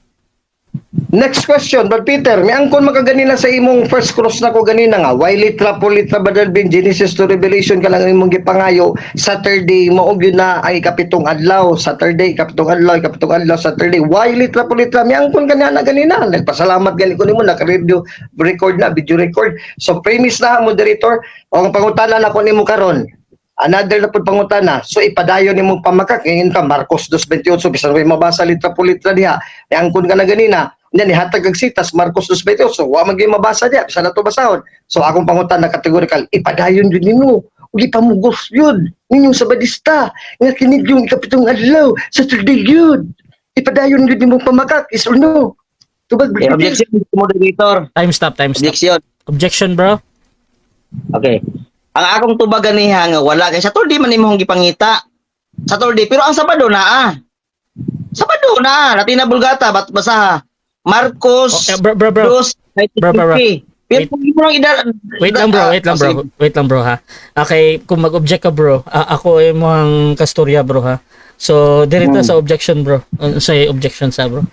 Next question, Brad Peter, may angkon makaganina sa imong first cross na ko ganina nga, why litra po litra Brother Ben, Genesis to Revelation ka lang imong gipangayo, Saturday, maog yun na ay kapitong adlaw, Saturday, kapitong adlaw, Saturday, why litra po litra, may angkon ganina nagpasalamat gali ko nimo, naka-radio record na, video record. So premise na, moderator, o ang pangutana na ko nimo karon, another na po pangutana. So ipadayon ni mong pamakak ngayon ka Marcos 2:28 bisan may mabasa litra po litra diha. Angkon ka na ganina. Nya ni hatag og sitas Marcos 2:28. So wa magay mabasa diha bisan nato basahon. So akong pangutana categorical ipadayon jud nimo. Ug ipamugos jud ninyong sabadista nga kinig yung ikapitong adlaw sa Saturday jud. Ipadayon jud nimo pamakak is or no? Tubag Objection moderator. Time stop. Objection. Objection bro. Okay. Ang akong tubagan niya nga wala kay Saturday man imong gipangita. Saturday pero ang Sabado na Sabado na Latina Bulgata basaha. Marcos Okay, bro. Bro. Pero kung imo lang Wait lang bro ha. Okay, kung mag-object ka bro, ako ay mo ang kastorya bro ha. So, direta sa objection bro. Sa objection sa bro.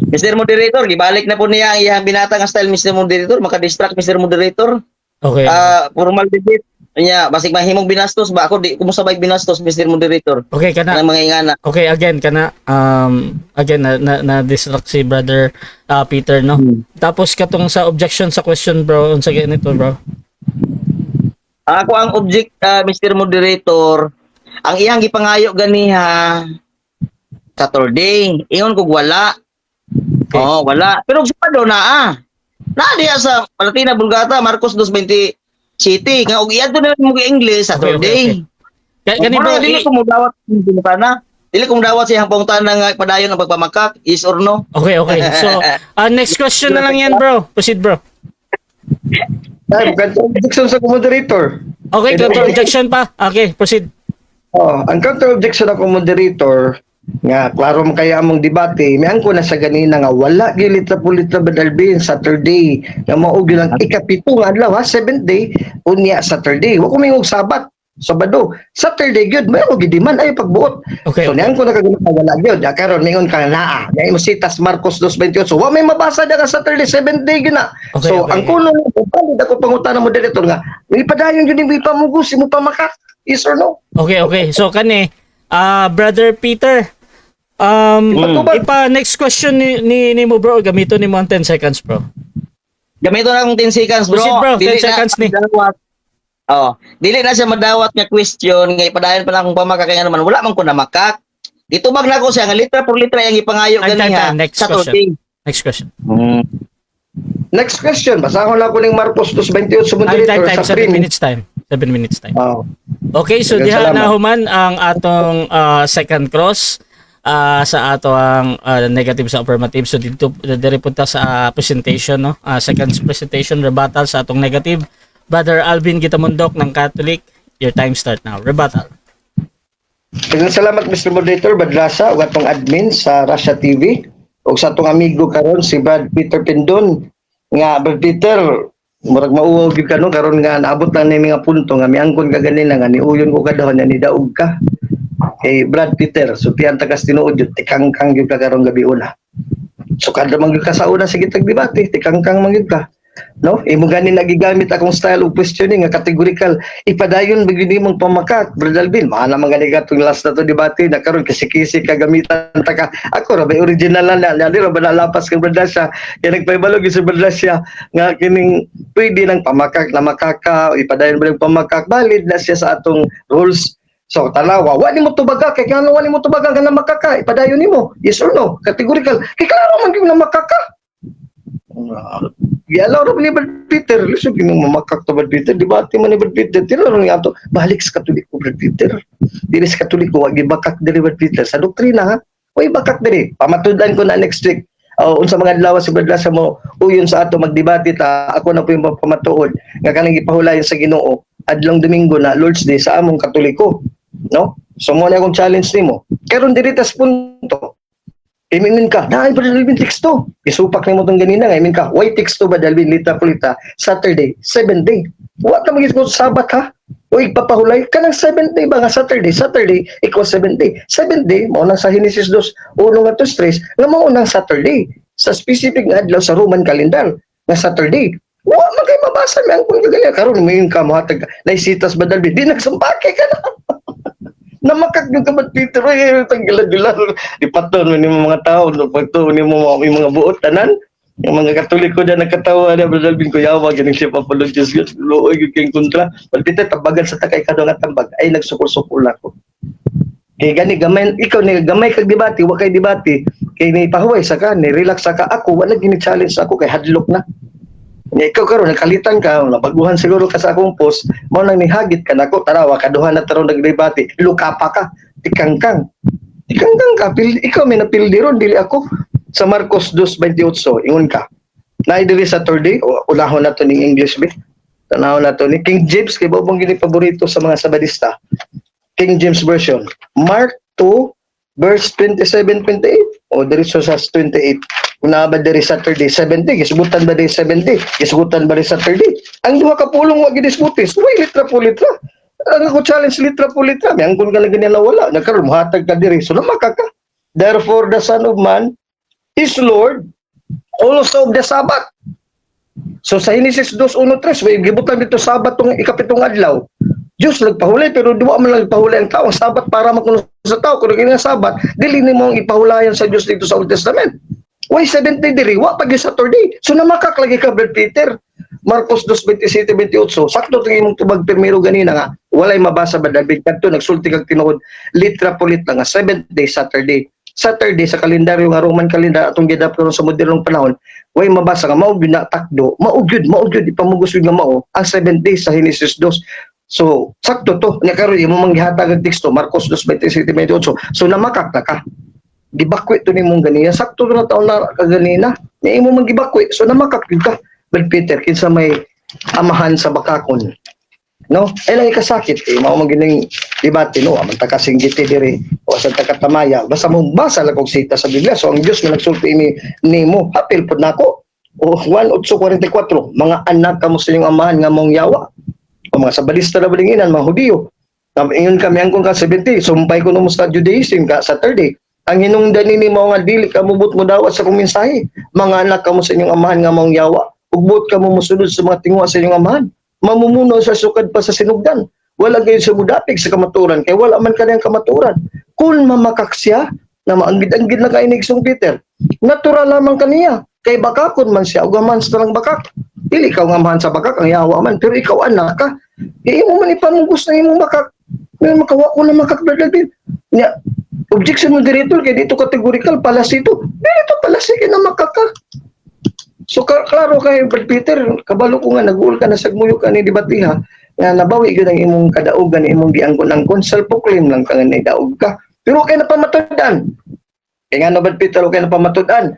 Mr. Moderator, gibalik na po niya ang iyang binata nga style Mr. Moderator, maka-distract Mr. Moderator. Okay. Formal debate. Nya basig mahimong binastos ba ako di kumusta ba binastos Mr. Moderator. Okay kana. Ng mga ingana. Okay, again kana again na distract si brother Peter no. Tapos katong sa objection sa question bro, unsa ganito bro? Ako ang object Mr. Moderator, ang iyang gipangayo ganiha Saturday. Ingon ko wala. Okay. Oh, wala. Pero Sabado na diya sa Latina Bulgata Marcos 2:27 nga og iadto na mo English Saturday. Gani bro, dili ko mo dawat pangutana. Dili ko mo dawat sa iyang pangutana nga padayon ang pagpamakak, yes or no? Okay. So, next question na lang yan bro. Proceed bro. objection sa moderator. Okay, counter objection pa. Okay, proceed. Ang counter objection ako moderator, Nga klaro man kaya among debate, may angko na sa ganina nga wala gilit na pulit na Brad Alvin Saturday nga mao gyud ang ikapito nga adlaw ha, 7th day unya Saturday. Wa ko mingog Sabat. Sabado, Saturday gyud may ako gidiman ay pagbuot. Okay, So okay. niyan ko nagagala gyud. Ya karon mingon ka naa. Nga imo citas Marcos 2:28. So wa may mabasa da ka Saturday 7th day gyud na. Okay, So okay. ang kuno mo palit ako pangutana mo dito nga. May padayon gyud ni pamugos mo pamakak. Yes or no? Okay, okay. So kani Brother Peter, next question ni mo bro, gamito ni mo ang 10 seconds bro. Gamito na akong 10 seconds, bro. Proceed, bro. 10 Dili na seconds ni. madawat. Oh, dili na siya madawat nga question nga ipadayon pa na akong pamakak kaya naman wala man ko na makak. Itubag na ko siya nga litra por litra yang ipangayo Time, ganiha next sa question. tuting. Next question. Next question. Basahan ko lang ko ning Marcos 2:28 sa moderator Time, sa 7 premium. minutes time. 7 minutes time. Oh. Okay, so Daghang diha salamat. na human ang atong second cross sa ato ang negative sa affirmative. So dito diri punta sa presentation no. Second presentation rebuttal sa atong negative. Brother Alvin Gitamundok ng Catholic, your time start now. Rebuttal. Daghang salamat Mr. Moderator Badlasa ug atong admin sa Russia TV ug sa atong amigo karon si Brad Peter Pindon nga Brad Peter murag mauwaw gyud ka no karon nga naabot lang ni mga punto nga miangkon ka ganina nga niuyon ko kadahon nga nidaog ka kay Brad Peter so tiyan tagas tinuod jud tikangkang gyud ka karon gabi una so kada man gyud ka sa una sige tag debate tikangkang man gyud ka no imo gani nagigamit akong style of questioning nga categorical ipadayon bigyan nimong pamakak Brad Alvin maana man gani gatong last na to debate na karon kisi-kisi ka gamitan ta ka ako ra ba original na ra ba nalapas kay Brad Lasya kay nagpahibalog si Brad Lasya nga kining pwede nang pamakak na makaka ipadayon ba ng pamakak valid na siya sa atong rules. So tanawa wa nimo tubaga kay kano wa nimo tubaga nga na makaka ipadayon nimo yes or no categorical kay klaro man gyud na makaka. Yalaw ra ni Brad Peter, lisod ginong mamakak to Brad Peter, debate man ni Brad Peter, tiro ron nga to, balik sa Katoliko Brad Peter. Dili sa Katoliko, wag gibakak diri Brad Peter, sa doktrina ha, way bakak diri, pamatudan ko na next week, unsa mga adlaw si Brad Lasa mo, uyon sa ato magdebate ta, ako na po yung pamatuod, nga kanang ipahulayan sa Ginoo, adlong Domingo na Lord's Day sa among Katoliko, no? So mo na akong challenge nimo. Karon diri tas punto, imin ka, na Brad Alvin teksto. Isupak nimo tong ganina nga imin ka. Why teksto ba Alvin lita polita Saturday, 7th day. Wa ta magis mo Sabat ha. O igpapahulay kanang 7th day ba nga Saturday ikaw 7th day. 7th day mao na sa Genesis 2 uno nga to stress nga mao nang Saturday sa specific nga adlaw sa Roman calendar nga Saturday. Wa man kay mabasa mi ang kung gagali karon mayon ka mohatag naisitas ba Alvin di nagsampake ka na. Namakak yung kabat Peter ay tanggalan-galan ipaton mo ni mga tao pagtuon ni mo mga buot tanan yung mga Katoliko dyan nagkatawa na Brad Alvin ko yawa ganing siya papalogis yun looy yung kayong kontra Brad Peter tabagan sa takay kadong at tambag ay nagsukul-sukul ako kay gani gamay ikaw ni gamay kag debate wa kay debate kay ni pahuway sa ka ni relax sa ka ako wala gini challenge ako kay hadlok na ikaw karon nakalitan ka nabaguhan siguro ka sa akong post mao nang nihagit ka nako tarawa kaduhan na taron nagdebate luka pa ka tikangkang ka ikaw may napildi ron dili ako sa Marcos 2:28 ingon ka na diri Saturday o ulahon na to ning English bit tanawon na to ni King James kay bobong gini paborito sa mga sabadista King James version Mark 2 verse 27-28 o diretso sa 28 una ba diri Saturday 7th day gisugutan ba diri 7th day gisugutan ba diri Saturday ang duha ka pulong wa gidiskutis way litra po litra ang ako challenge litra po litra may angkon ka lagi nila wala nagkaroon muhatag ka diri so namakaka therefore the Son of Man is Lord also of the Sabbath so sa Genesis 2:1-3 way gibutan dito Sabat tong ikapitong adlaw Diyos nagpahulay pero duwa man lang ipahulay ang tao ang Sabat para makuno sa tao kung ang Sabat dili nimo ang ipahulayan sa Dios dito sa Old Testament. Why 7th day diri wa pag Saturday. So namakak lagi ka Brad Peter. Marcos 2:27-28. Sakto tingin imong tubag permero ganina nga walay mabasa ba David kadto nagsulti kag tinuod litra po litra nga 7th day Saturday. Saturday sa kalendaryo nga Roman calendar atong gidap karon sa modernong panahon way mabasa nga mao gyud na takdo mao gyud ipamugos gyud nga mao ang 7th day sa Genesis 2. So, sakto to. Nya karon imo manggihatag ang teksto Marcos 2:27-28. So namakak na ka. Gibakwi to nimong ganina. Sakto na taon na kaganina. Nya imo manggibakwi. So namakak gyud ka. Brad Peter kinsa may amahan sa bakakon. no? Ay lang ikasakit mao man gining debate no, amang takasinggiti diri o sa takatamaya basta mo basa lang kog sita sa Biblia. So ang Dios nga nagsulti nimo, hapil pud nako. O 1:8:44, mga anak kamo sa inyong amahan nga mong yawa. O mga sabalista na balinginan, mga Hudiyo. Ingon kami angkon ka 70, sumpay ko no mo sa Judaism ka Saturday. Ang hinungdan nini mo nga dili ka mubot mo dawat sa kong mensahe. Mga anak kamo sa inyong amahan nga mong yawa. Ugbot ka mo musunod sa mga tingwa sa inyong amahan. Mamumuno sa sukad pa sa sinugdan. Wala kayo sa mudapig sa kamaturan. Kaya wala man kaniyang kamaturan. Kung mamakak siya, na maanggid-anggid na kainig Song Peter. Natural lamang kaniya. Kay bakakon man siya, ugaman sa lang bakak. Dili ikaw nga amahan sa bakak, ang yawa man. Pero ikaw anak ka. Kaya mo man ipamugos na imong bakak. Ngayon makawa ko na makak dadalbin. Objection mo dito, kaya dito categorical, palasi ito. Dito palasi, kaya na makaka. So, klaro kay Brad Peter, kabalo ko nga, nag-uul ka na sagmuyo ka ni debatiha, nga nabawi yun ang imong kadaugan, imong gianggon-anggon, self-proclaim lang ka nga daog ka. Pero okay na pamatudan. Kaya nga na Brad Peter, okay na pamatudan.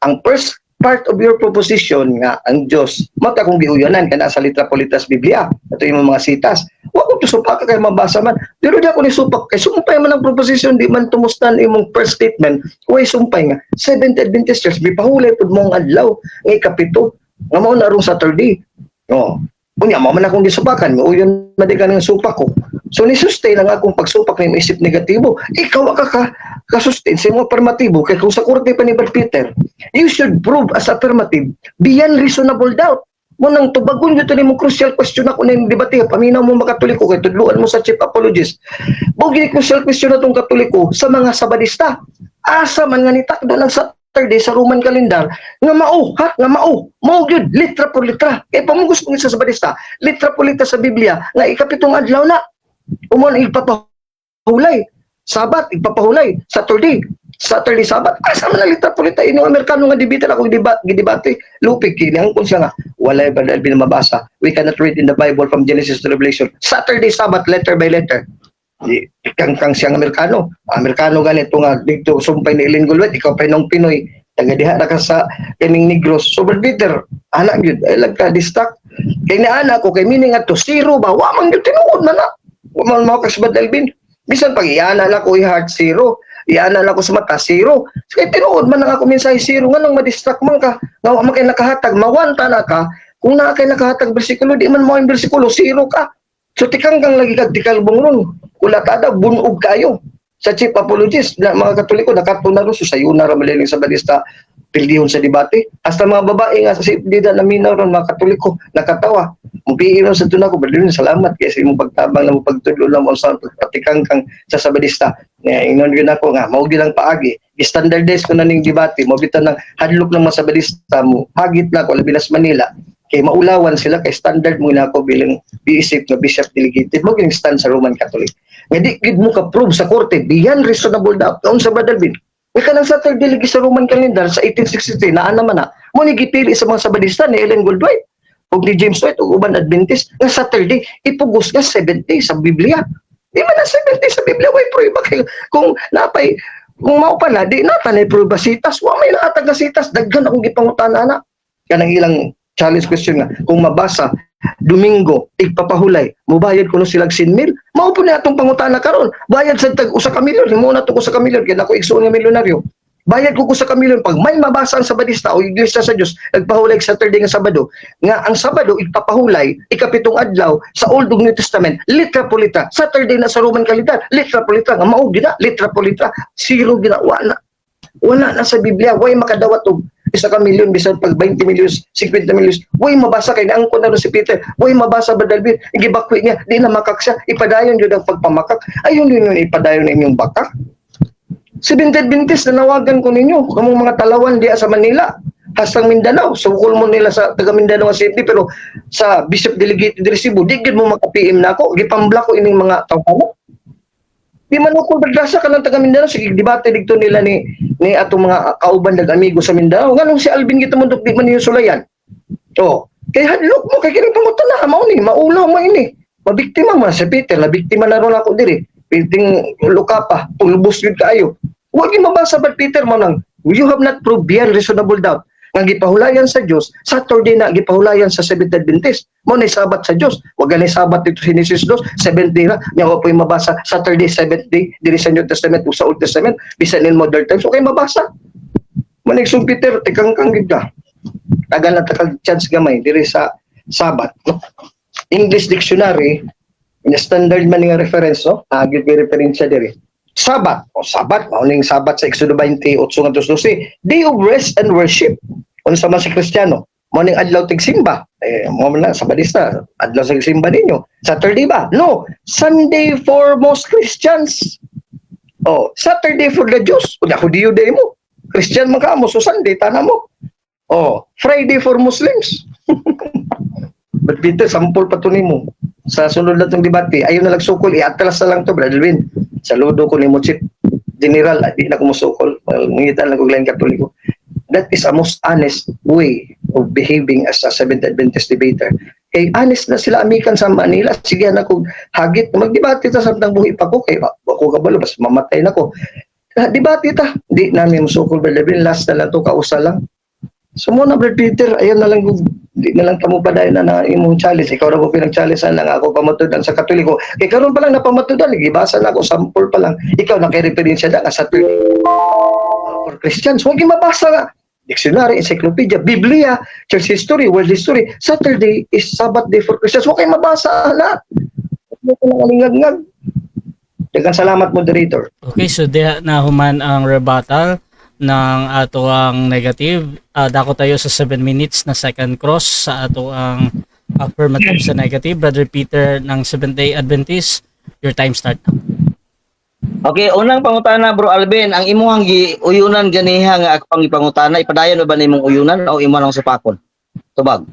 Ang first part of your proposition nga, ang Diyos, mata kong giuyanan, ka na sa litra politas Biblia, ito yung mga sitas. Huwag ko tusupak ka kay mabasa man. Pero di ako ni supak. Kay sumpay man ang proposition, di man tumustan imong first statement. Huwag sumpay nga. Seventh Adventist Church, bipahulay po mong adlaw, ng ikapito, nga mo na rong Saturday. O, kunya, mo man akong gisupakan, o yun madikan ng supak ko. So, ni-sustain ang akong pagsupak na isip negatibo. Ikaw ka-sustain sa imong affirmatibo. Kaya kung sa korte pa ni Brad Peter, you should prove as affirmative beyond reasonable doubt. Munang tubagon yun mo crucial question ako na yung debate. Paminaw mo makatoliko kay tudluan mo sa chief apologist. Bugin crucial question na itong katoliko sa mga sabadista. Asa man nga nitakdo ng Saturday sa Roman calendar nga mao, ha? Nga mao. Mao yun, litra por litra. Kaya pamugos mo sa sabadista, litra por litra sa Biblia nga ikapitong adlaw na. Umon ipapahulay. Sabat, ipapahulay. Saturday, Sabat. Asa man na litra por litra. Inyong Amerikano nga debate akong gidebate. Lupig kini. Ang siya nga, wala ba dahil binamabasa. We cannot read in the Bible from Genesis to Revelation. Saturday, Sabat, letter by letter. Kang siyang Amerikano. Amerikano ganito nga, dito sumpay ni Ellen Gulwet, ikaw pa nung Pinoy. Tagadiha na ka sa kaning Negros. So, Brad Peter, anak yun, ay lagka-distract. Kaya na anak ko, kay meaning at to, zero ba? Wamang yun, tinuod na na. Wamang mga kasbad Alvin. Bisan pag iana na ko, i-heart zero. Iana na ko sa mata, zero. So, kaya tinuod man na ako minsan zero. Nga nang madistract man ka. Nga man kayo nakahatag, mawanta na ka. Kung na kayo nakahatag bersikulo, di man mo yung bersikulo, zero ka. So, tikang kang lagi kagtikalbong ron. Kulatada, bunog kayo. Sa chief apologist, na mga katoliko, nakatuna ron, so sayo na ramaliling sa balista, pildihon sa debate. Hasta mga babae nga sa sipdida na minaw ron, mga katoliko, nakatawa. Mupiin ron sa tuna ko, balilin, salamat kasi mong pagtabang na mo pagtudlo na mo sa patikang kang sa sabadista. Inon yun ako nga, maugi lang paagi. I-standardize ko na ning debate, mabitan ng hadlok ng mga sabadista mo, hagit na ako, Labinas Manila. Kay maulawan sila kay standard mo na ako bilang biisip na bishop delegated mo gining stand sa Roman Catholic. Nga di gid mo ka prove sa korte beyond reasonable doubt kaun sa Badalbin. May kanang Saturday ligi sa Roman calendar sa 1863 naa naman na mo ni gipili sa mga Sabadista ni Ellen Goldwhite ug ni James White ug uban Adventist nga Saturday ipugos nga 70 sa Biblia. Di man na 70 sa Biblia way prueba kay kung napay kung mao pala di natanay prueba sitas wa may naatag sitas daghan akong gipangutan-ana kanang ilang challenge question nga, kung mabasa, Domingo, tigpapahulay, mubayad ko no silag 100,000, mao po na atong pangutana karon. Bayad sa tag usa ka milyon, himo na to ko sa kamilyon, kaya ako igsuon nga milyonaryo. Bayad ko sa kamilyon, pag may mabasa ang Sabadista o Iglesia sa Diyos, nagpahulay Saturday nga Sabado, nga ang Sabado, ipapahulay, ikapitong adlaw, sa Old ug New Testament, litra po litra, Saturday na sa Roman calendar, litra po litra, nga mao gina, litra po litra, zero gina, wala na sa Biblia, way makadawat og isa ka milyon, bisan pag 20 milyon, 50 milyon, way mabasa kay naangko na si Peter, way mabasa Badalbin, igibakwi niya, di na makak siya, ipadayon yun ang pagpamakak, ayun yun ipadayon ninyong bakak. Seventh Adventist, nanawagan ko ninyo, kamong mga talawan diya sa Manila, hastang Mindanao, sukul mo nila sa taga Mindanao City, pero sa Bishop Delegated Recibo, di gid mo maka-PM na ako, gipamblock ko ining mga tawhan. Di man ako berdasa ka ng taga Mindanao, sige, debate dito nila ni atong mga kauban nag-amigo sa Mindanao. Ganun si Alvin Gitamundok, di man niyo sulayan. O, kaya hadlok mo, kaya kining pangutan na, maulaw mo ini. Mabiktima mo na si Peter, nabiktima na ron ako diri. Piting luka pa, tulbos yun kaayo. Huwag yung mabasa ba Peter mo nang, you have not proved beyond reasonable doubt. nga gipahulayan sa Dios, Saturday na gipahulayan sa Seventh Adventist. Mo ni sabat sa Dios. Wa gani sabat dito sa Genesis 2, 7 day na. Nya wa po'y mabasa Saturday, 7th day diri sa New Testament o sa Old Testament, bisan in modern times okay mabasa. Manig Sung Peter tikang-kang gid ka. Tagal na takag chance gamay diri sa Sabat. No? English dictionary, in standard man nga reference, no? Agit may referensya diri. Sabat, o Sabat, mauning Sabat sa Exodo 28 nga 12, day of rest and worship. Unsa man si Kristiyano, mauning adlaw tigsimba. Mo man na Sabadista, adlaw sa simba ninyo. Saturday ba? No, Sunday for most Christians. Oh, Saturday for the Jews. Unya Hudiyo day mo. Christian man ka mo, so Sunday tana mo. Oh, Friday for Muslims. But Peter, sampol pa to nimo. Sa sunod na itong debate, ayaw na lagsukol, i-atlas na lang to, Brother Win. Saludo ko ni mo, Chief General, di na ko musukol. Mangitan lang ko Glenn Katoliko. That is a most honest way of behaving as a Seventh Adventist debater. Kay honest na sila amikan sa Manila. Sige na ko hagit. Magdebate ta sa buhi pa ko. Kay ako kabalo, bas mamatay na ko. Debate ta. Di namin musukol, Brother Win. Last na lang to, kausa lang. So muna, Brother Peter, ayun na lang, di na lang kamo pa dahil na imong challenge. Ikaw na po pinag-challenge na ako pamatudan sa Katoliko. Kaya karon pa lang napamatudan, gibasa na ako, sample pa lang. Ikaw naka-referensya na sa for Christians. Huwag yung mabasa nga. Dictionary, encyclopedia, Biblia, church history, world history. Saturday is Sabbath day for Christians. Huwag kayong mabasa na. Huwag kayong nalingag-ngag. Daghang salamat, moderator. Okay, so diha na human ang rebuttal ng ato ang negative. Dako tayo sa 7 minutes na second cross sa ato ang affirmative sa negative. Brother Peter ng Seventh-day Adventist, your time start now. Okay, unang pangutana Bro Alvin, ang imuhang giuyunan ganiha nga akong ipangutana, ipadayon ba nimong uyunan o imo lang supakon? Tubag.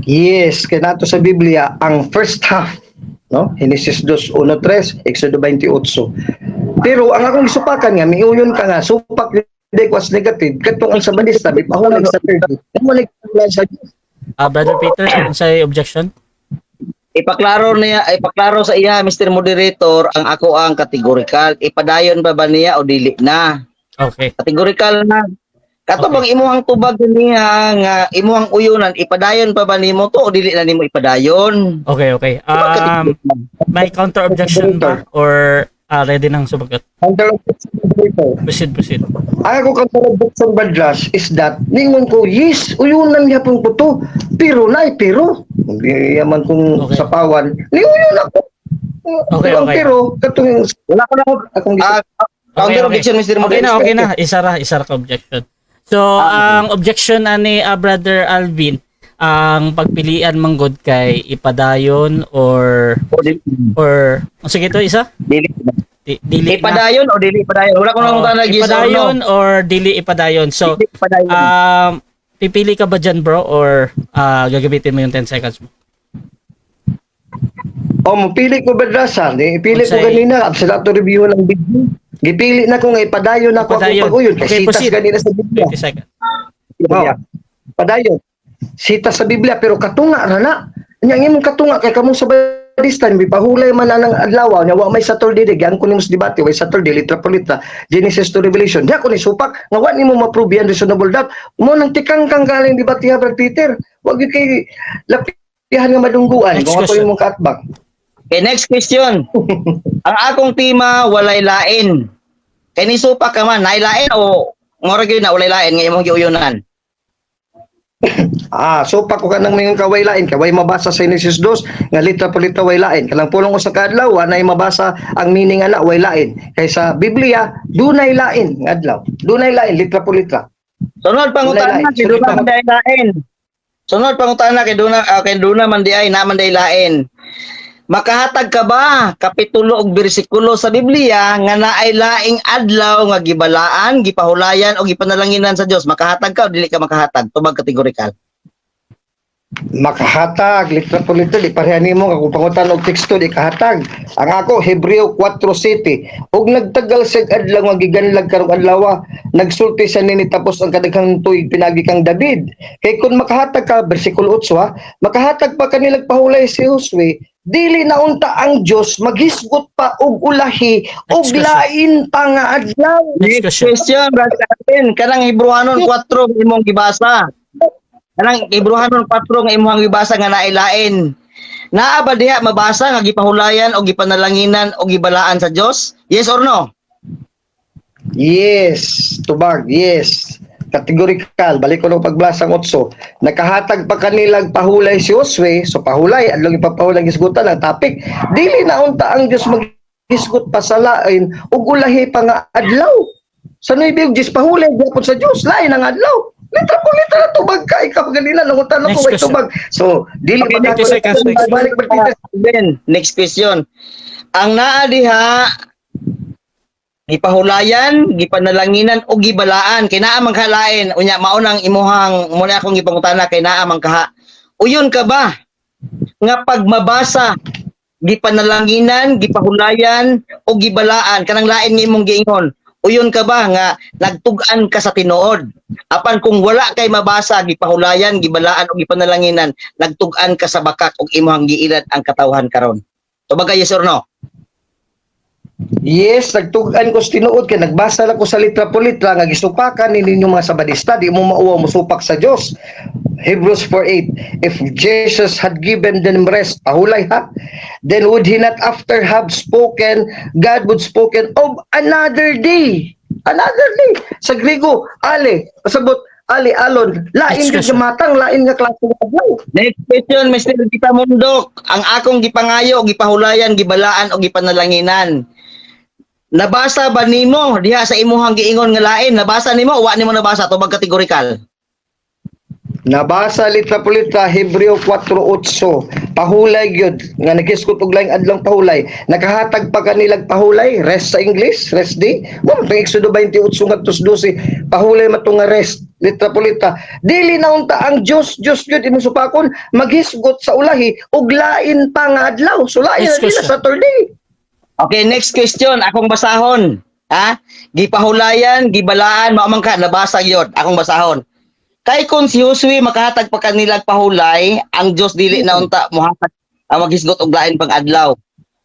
Yes, kaya nato sa Biblia, ang first half, no? Genesis 2:1-3, Exodo 28. Pero ang akong gisupakan nga, miuyon ka nga, supak hindi ko as negative, katong ang Sabadista, may pahulag sa 30. Ano nagpapalay sa Diyos? Brother Peter, ano sa objection? Ipaklaro sa iya, Mr. Moderator, ang ako ang categorical. Ipadayon ba niya o dili na? Okay. Categorical na. Kato bang imuhang tubag niya nga imuhang uyunan, ipadayon pa ba nimo to o dili na nimo ipadayon? Okay, okay. May counter objection ba? Or ready nang sumagot? Proceed. Ako counter-objection badlas is that, ningon ko, yes, uyunan niya pong puto, pero hindi yaman kong Okay. sapawan, niuyon ako. Okay. Pero, katong, wala ko na akong Counter objection, Mr. Okay Moderator. na. Isara ka objection. So, ang objection ni Brother Alvin, ang pagpilian manggod kay ipadayon or sige to isa? Dili. Dili na. Ipadayon o dili ipadayon? Wala ko nang tanong yes or no. Ipadayon or dili ipadayon. So, Dili ipadayon. pipili ka ba dyan bro or gagamitin mo yung 10 seconds mo? Mapili ko badrasan, ipili ko Unsay- ganina, abstrato review ng video. Gipili na ko nga ipadayon ako Ipadayon. akong pag-uyon, Okay, kasi sitas proceed. ganina sa Biblia. 20 seconds. Padayon. Sita sa Biblia pero katunga ra na. Nya imong katunga kay kamong Sabadista may pahulay man na ng adlaw nya wa may Saturday day gan kuno mus debate way Saturday litra po litra Genesis to Revelation. Di ako ni supak nga wa nimo ma-prove yan reasonable doubt. Mo nang tikang-kang galing debate ha Brad Peter. Wa gyud kay lapihan nga madungguan. Next Kung ako question. imong katbang. Okay, next question. Ang akong tema walay lain. Kay ni supak ka man, nailain o mora gyud na walay lain nga imong giuyunan. Supak ko ka nang mayong kaway lain kaway mabasa sa Genesis 2 nga litra po litra way lain kalang pulong usa ka adlaw na mabasa ang meaning ana way lain kay sa Biblia dunay lain nga adlaw dunay lain litra po litra. Sunod pangutana Walay lain. kay duna man day lain. Sunod pangutana kay duna man di ay naman day lain. Makahatag ka ba kapitulo og bersikulo sa Biblia nga naay laing adlaw nga gibalaan, gipahulayan o gipanalanginan sa Dios? Makahatag ka o dili ka makahatag? Tubag kategorikal. Makahatag litra po litra di pareha nimo kung pangutan og teksto di kahatag. Ang ako Hebreo 4:7 og nagtagal sa adlaw nga giganlag karong adlaw nagsulti sa nini tapos ang kadaghang tuig pinagi kang David. Kay kun makahatag ka bersikulo 8 makahatag pa kanilang pahulay si Josue dili na unta ang Dios maghisgot pa og ulahi og Next question. lain pa nga adlaw. Next question. Question, Brother Alvin. Kanang Hebrewanon 4 nga imong gibasa. Kanang Hebrewanon 4 nga imong gibasa nga nailain. Naa ba diha mabasa nga gipahulayan o gipanalanginan o gibalaan sa Dios? Yes or no? Yes, tubag, yes. Kategorikal, balik ko ng pagblasang 8. Nakahatag pa kanilang pahulay si Josue, so pahulay, adlong ipapahulay gisgutan ang topic. Dili na unta ang Dios maghisgot pa sa lain ug ulahi pa nga adlaw. Sa ibig Dios pahulay gyapon sa Dios lain ang adlaw. Litra po litra tubag ka ikaw ganila nangutan Next ko may question. tubag. So dili Okay, pa 30 seconds, next. balik Ben, next question. Ang naa diha gipahulayan, gipanalanginan o gibalaan kay naa man kahalain unya mao nang imuhang muna akong gipangutana kay naa man kaha. Uyon ka ba nga pag mabasa gipanalanginan, gipahulayan o gibalaan kanang lain nga imong giingon. Uyon ka ba nga nagtug-an ka sa tinuod? Apan kung wala kay mabasa gipahulayan, gibalaan o gipanalanginan, nagtug-an ka sa bakak ug imong giilad ang katawhan karon. Tubag ka, yes or no? Yes, nagtugan ko sa tinuod kay nagbasa lang ko sa litra po litra nga gisupakan ni ninyo mga sabadista di mo mauwa mo supak sa Dios. Hebrews 4:8. If Jesus had given them rest, pahulay ha, then would he not after have spoken, God would spoken of another day. Another day. Sa Griego, ale, pasabot, ali alon, lain Next nga matang, lain nga klase nga adlaw. Next question, Mr. Gita Mundok. Ang akong gipangayo, gipahulayan, gibalaan o gipanalanginan. Nabasa ba nimo diha sa imuhang giingon nga lain? Nabasa nimo o wa nimo nabasa tubag kategorikal? Nabasa litra po litra Hebreo 4:8. Pahulay gyud nga nagisgot og laing adlong pahulay. Nakahatag pa kanilang pahulay, rest sa English, rest day. Mo tong Exodo 28:12 pahulay matong nga rest. Litra po litra. Dili na unta ang Dios gyud imong supakon maghisgot sa ulahi og lain pa nga adlaw. So lain Next na dili question. Saturday. Okay, next question. Akong basahon. Ha? Gipahulayan, gibalaan, mao man ka nabasa gyud. Akong basahon. Kay kung si Josue makahatag pa kanilang pahulay, ang Dios dili na unta mohatag ang maghisgot og lain pang adlaw.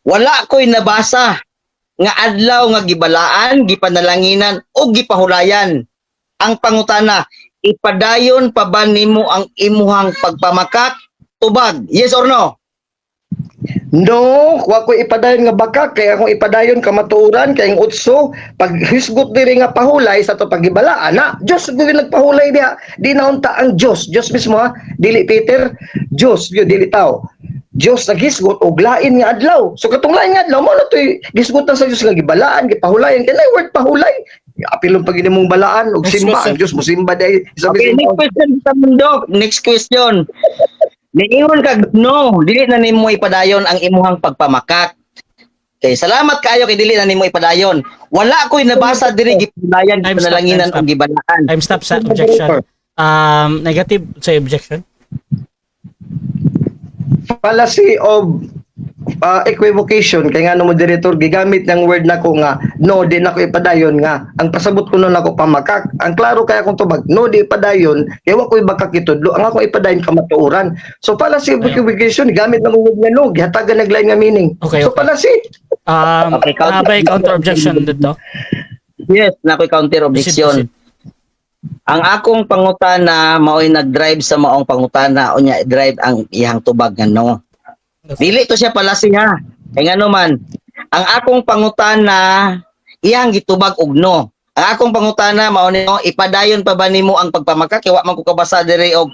Wala ko'y nabasa nga adlaw nga gibalaan, gipanalanginan o gipahulayan. Ang pangutana, ipadayon pa ba nimo ang imuhang pagpamakak? Tubag, yes or no? No, wa ko ipadayon nga baka kay akong ipadayon ka matuuran kay ang utso pag hisgot diri nga pahulay sa to pagibalaan na Dios gyud nagpahulay diha di na unta ang Dios mismo ha dili Peter Dios gyud dili tao Dios naghisgot og lain nga adlaw so katong lain nga adlaw mo na toy gisgotan sa Dios nga gibalaan gipahulayan kay word pahulay apilon pag mong balaan og Next simba question. ang Dios mo simba dai Okay, next question sa mundo. Next question. Niingon kag no, dili na nimo ipadayon ang imuhang pagpamakak. Okay, salamat kaayo kay dili na nimo ipadayon. Wala ko'y nabasa diri gipulayan, Time stop, gipanalanginan time o gibalaan. Time stop sa objection. Negative sa objection. Fallacy of equivocation kay nga no moderator gigamit ng word nako nga no di nako ipadayon nga ang pasabot ko nun ako pamakak ang klaro kaya akong tubag no di ipadayon kay wa ko ibakak itudlo ang ako ipadayon kamatuoran so fallacy of equivocation gamit ng word nga no gihatagan naglain nga meaning Okay, so okay. fallacy Okay, Abay counter objection dito. Yes, nakoy counter objection. Ang akong pangutana mao'y nag-drive sa maong pangutana o nya drive ang iyang tubag nga no. Dili to siya palasi ha. Kay ngano man, ang akong pangutana iyang gitubag og no. Ang akong pangutana mao nimo ipadayon pa ba nimo ang pagpamakak kay wa man ko kabasa diri og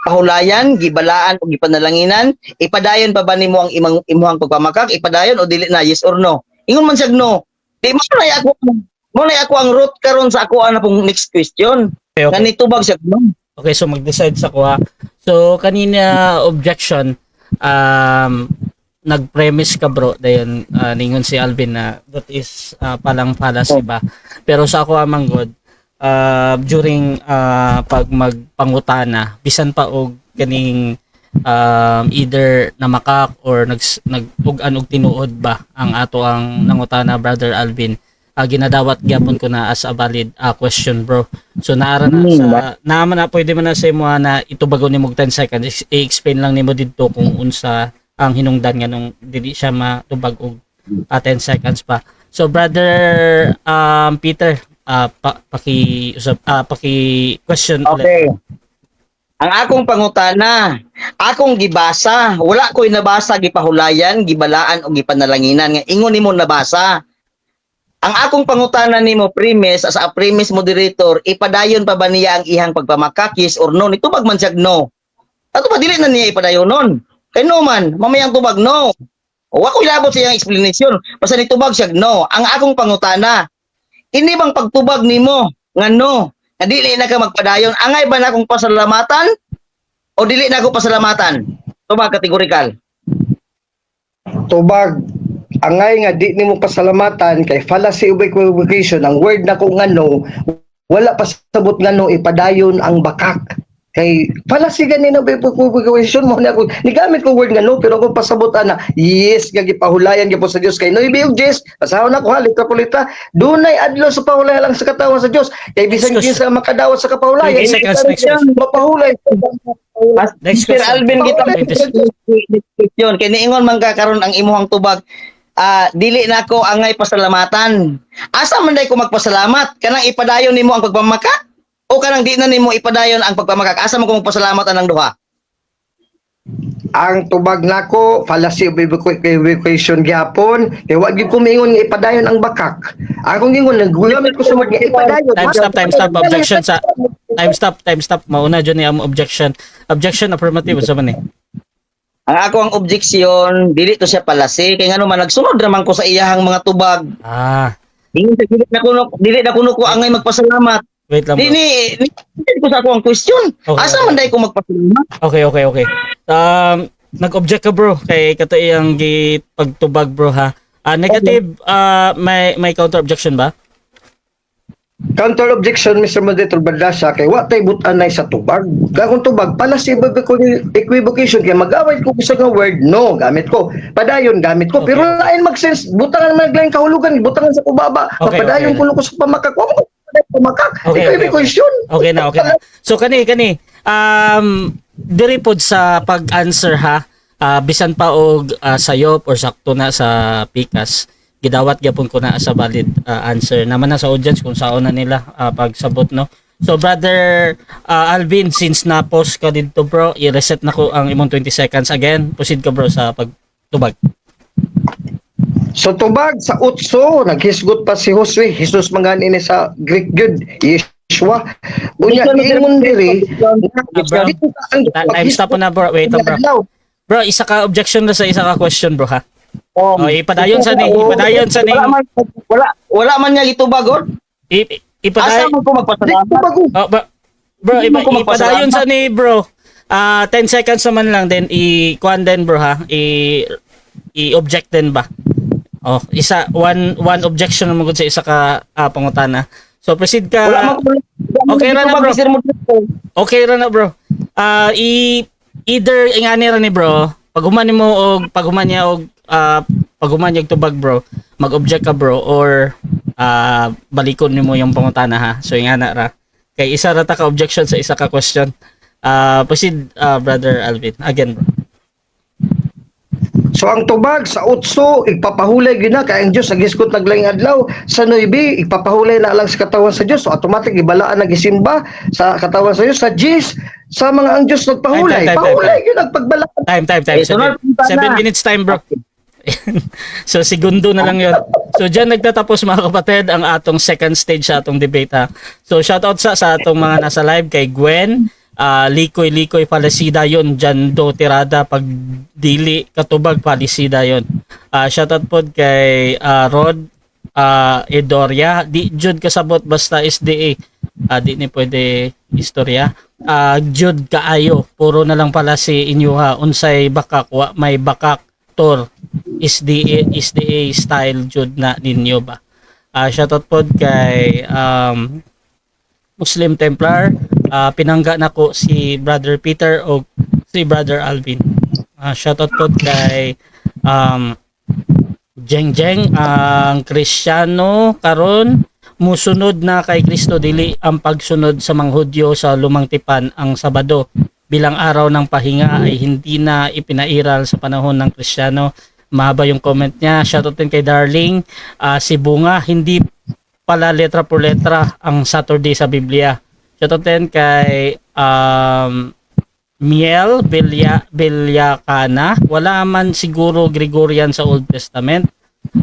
pahulayan, gibalaan o gipanalanginan, ipadayon pa ba nimo ang imuhang pagpamakak, ipadayon o dili na yes or no. Ingon man siya no. Di mo na ako ang root karon sa ako ana pong next question. Okay, okay. Ganitubag siya no. Okay, so mag-decide sa kuha. So kanina objection nag-premise ka bro dayon ningon si Alvin na that is palang fallacy ba. Pero sa ako amang god during pag magpangutana bisan pa og kaning either namakak or nag-ugan og tinuod ba ang ato ang nangutana brother Alvin ginadawat gyapon ko na as a valid question bro. So naara na sa naman na pwede man na sa imo na itubagon nimo 10 seconds i-explain lang nimo didto kung unsa ang hinungdan nga nung dili siya matubag og 10 seconds pa. So brother Peter, paki question ulit. Okay. Ang akong pangutana, akong gibasa, wala ko'y nabasa, gipahulayan, gibalaan o gipanalanginan nga ingon nimo nabasa. Ang akong pangutana nimo premise sa premise moderator, ipadayon pa ba niya ang ihang pagpamakak yes or no? Nitubag man siya no. Ato ba dili na niya ipadayon nun? Kay no man, mamayang tubag no. O wa ko'y labot sa iyang explanation. Basta nitubag siya no. Ang akong pangutana, ini bang pagtubag nimo nga no? Na dili na ka magpadayon, angay ba na akong pasalamatan o dili na ako pasalamatan? Tubag kategorikal. Tubag, angay nga di nimo pasalamatan kay fallacy of equivocation, ang word na kung ngano, wala pasabot ngano ipadayon ang bakak. Kay fallacy gani na equivocation mo na ako. Nigamit ko word ngano pero kung pasabot na yes nga gipahulayan gyapon sa Dios kay no ibig yes, pasahon na ko ha litra dunay adlaw sa pahulayan lang sa katawan sa Dios. Kay bisan gyud sa makadawat sa kapahulayan, Next question. mapahulay. Next Sir question. Alvin kita question kay niingon man ka karon ang imuhang tubag dili na ako angay pasalamatan. Asa man day ko magpasalamat kanang ipadayon nimo ang pagpamaka o kanang di na nimo ipadayon ang pagpamaka? Asa man ko magpasalamat anang duha? Ang tubag nako fallacy of equivocation gyapon kay wa gyud ko mingon nga ipadayon ang bakak. Akong gingon naggulamit ko sa word nga ipadayon. Time stop. Objection sa time stop. Mauna dyan niya ang objection. Objection affirmative sa man eh. Ang ako ang objection dili to siya palasi kay ngano man nagsunod naman ko sa iyahang mga tubag. Dili na kuno ko angay magpasalamat. Wait lang bro. Dili ko sa ako ang question. Okay, Asa man day ko magpasalamat? Okay. Nag-object ka bro kay kato iyang pagtubag bro ha. Negative, may counter objection ba? Counter objection, Mr. Moderator Baldasa, kay wa tay but-anay sa tubag. Gagong tubag, pala si equivocation, kaya mag-away ko sa nga word, no, gamit ko. Padayon, gamit ko. Okay. Pero lain mag-sense, butangan maglaing kahulugan, butangan sa kubaba. Okay, Padayon okay. ko ko sa pamakak. Wa mo pamakak. Okay. Equivocation. Okay na. So kani, diri pod sa pag-answer ha, bisan pa og sayop or sakto na sa pikas, gidawat gyapon ko na sa valid answer naman na sa audience kung saan na nila pagsabot no. So brother Alvin, since na-pause ka dito bro, i-reset na ko ang imong 20 seconds again. Proceed ka bro sa pagtubag. So tubag sa utso, naghisgot pa si Josue, Jesus mangani ni sa Greek good, Yeshua. Unya ingon diri, Time stop na bro. Wait lang bro. Bro, isa ka objection na sa isa ka question bro ha. Ipadayon sa ni. Wala man niya gitubagon. Asa Ipadayon. man ko magpasalamat? Bro, Hindi mo ko ipadayon magpasalamat. sa ni bro. 10 seconds naman lang then i-kuan din bro ha. I-object din ba? One objection naman gud sa isa ka pangutana. So proceed ka. Wala man Okay ra na, bro. Sir Moderator. Okay ra na bro. Either ingani ra ni bro, paghuman niya og paghuman niya og tubag bro, mag-object ka bro or balikon nimo yung pangutana ha. So ingana ra. Kay isa ra ta ka objection sa isa ka question. Proceed brother Alvin. Again bro. So ang tubag sa utso ipapahulay gyud na kay ang Dios nagisgot naglaing adlaw sa 9 ipapahulay na lang sa katawan sa Dios, so automatic ibalaan nagisimba sa katawan sa Dios sa Jis sa mga ang Dios nagpahulay. Time. Pahulay gyud nagpagbalaan. Time. Ito na, 7 minutes time bro. So segundo na lang 'yon. So diyan nagtatapos mga kapatid ang atong second stage sa atong debate ha. So shout out sa atong mga nasa live kay Gwen, Likoy Palisida yon, Jando Tirada pag dili katubag Palisida yon. Shout out pod kay Rod Edoria, di jud kasabot basta SDA. Di ni pwede istorya. Jud kaayo, puro na lang pala si inyuha unsay bakak wa may bakak tor SDA style jud na ninyo ba. Shout out pod kay Muslim Templar, pinangga nako si Brother Peter o si Brother Alvin. Shoutout po kay Jeng ang Kristiyano karon musunod na kay Kristo, dili ang pagsunod sa mga Hudyo sa lumang tipan ang Sabado. bilang araw ng pahinga ay hindi na ipinairal sa panahon ng Kristiyano. Mahaba yung comment niya. Shoutout din kay Darling. Si Bunga, hindi pala letra por letra ang Saturday sa Biblia. Shoutout din kay Miel Villacana. Wala man siguro Gregorian sa Old Testament.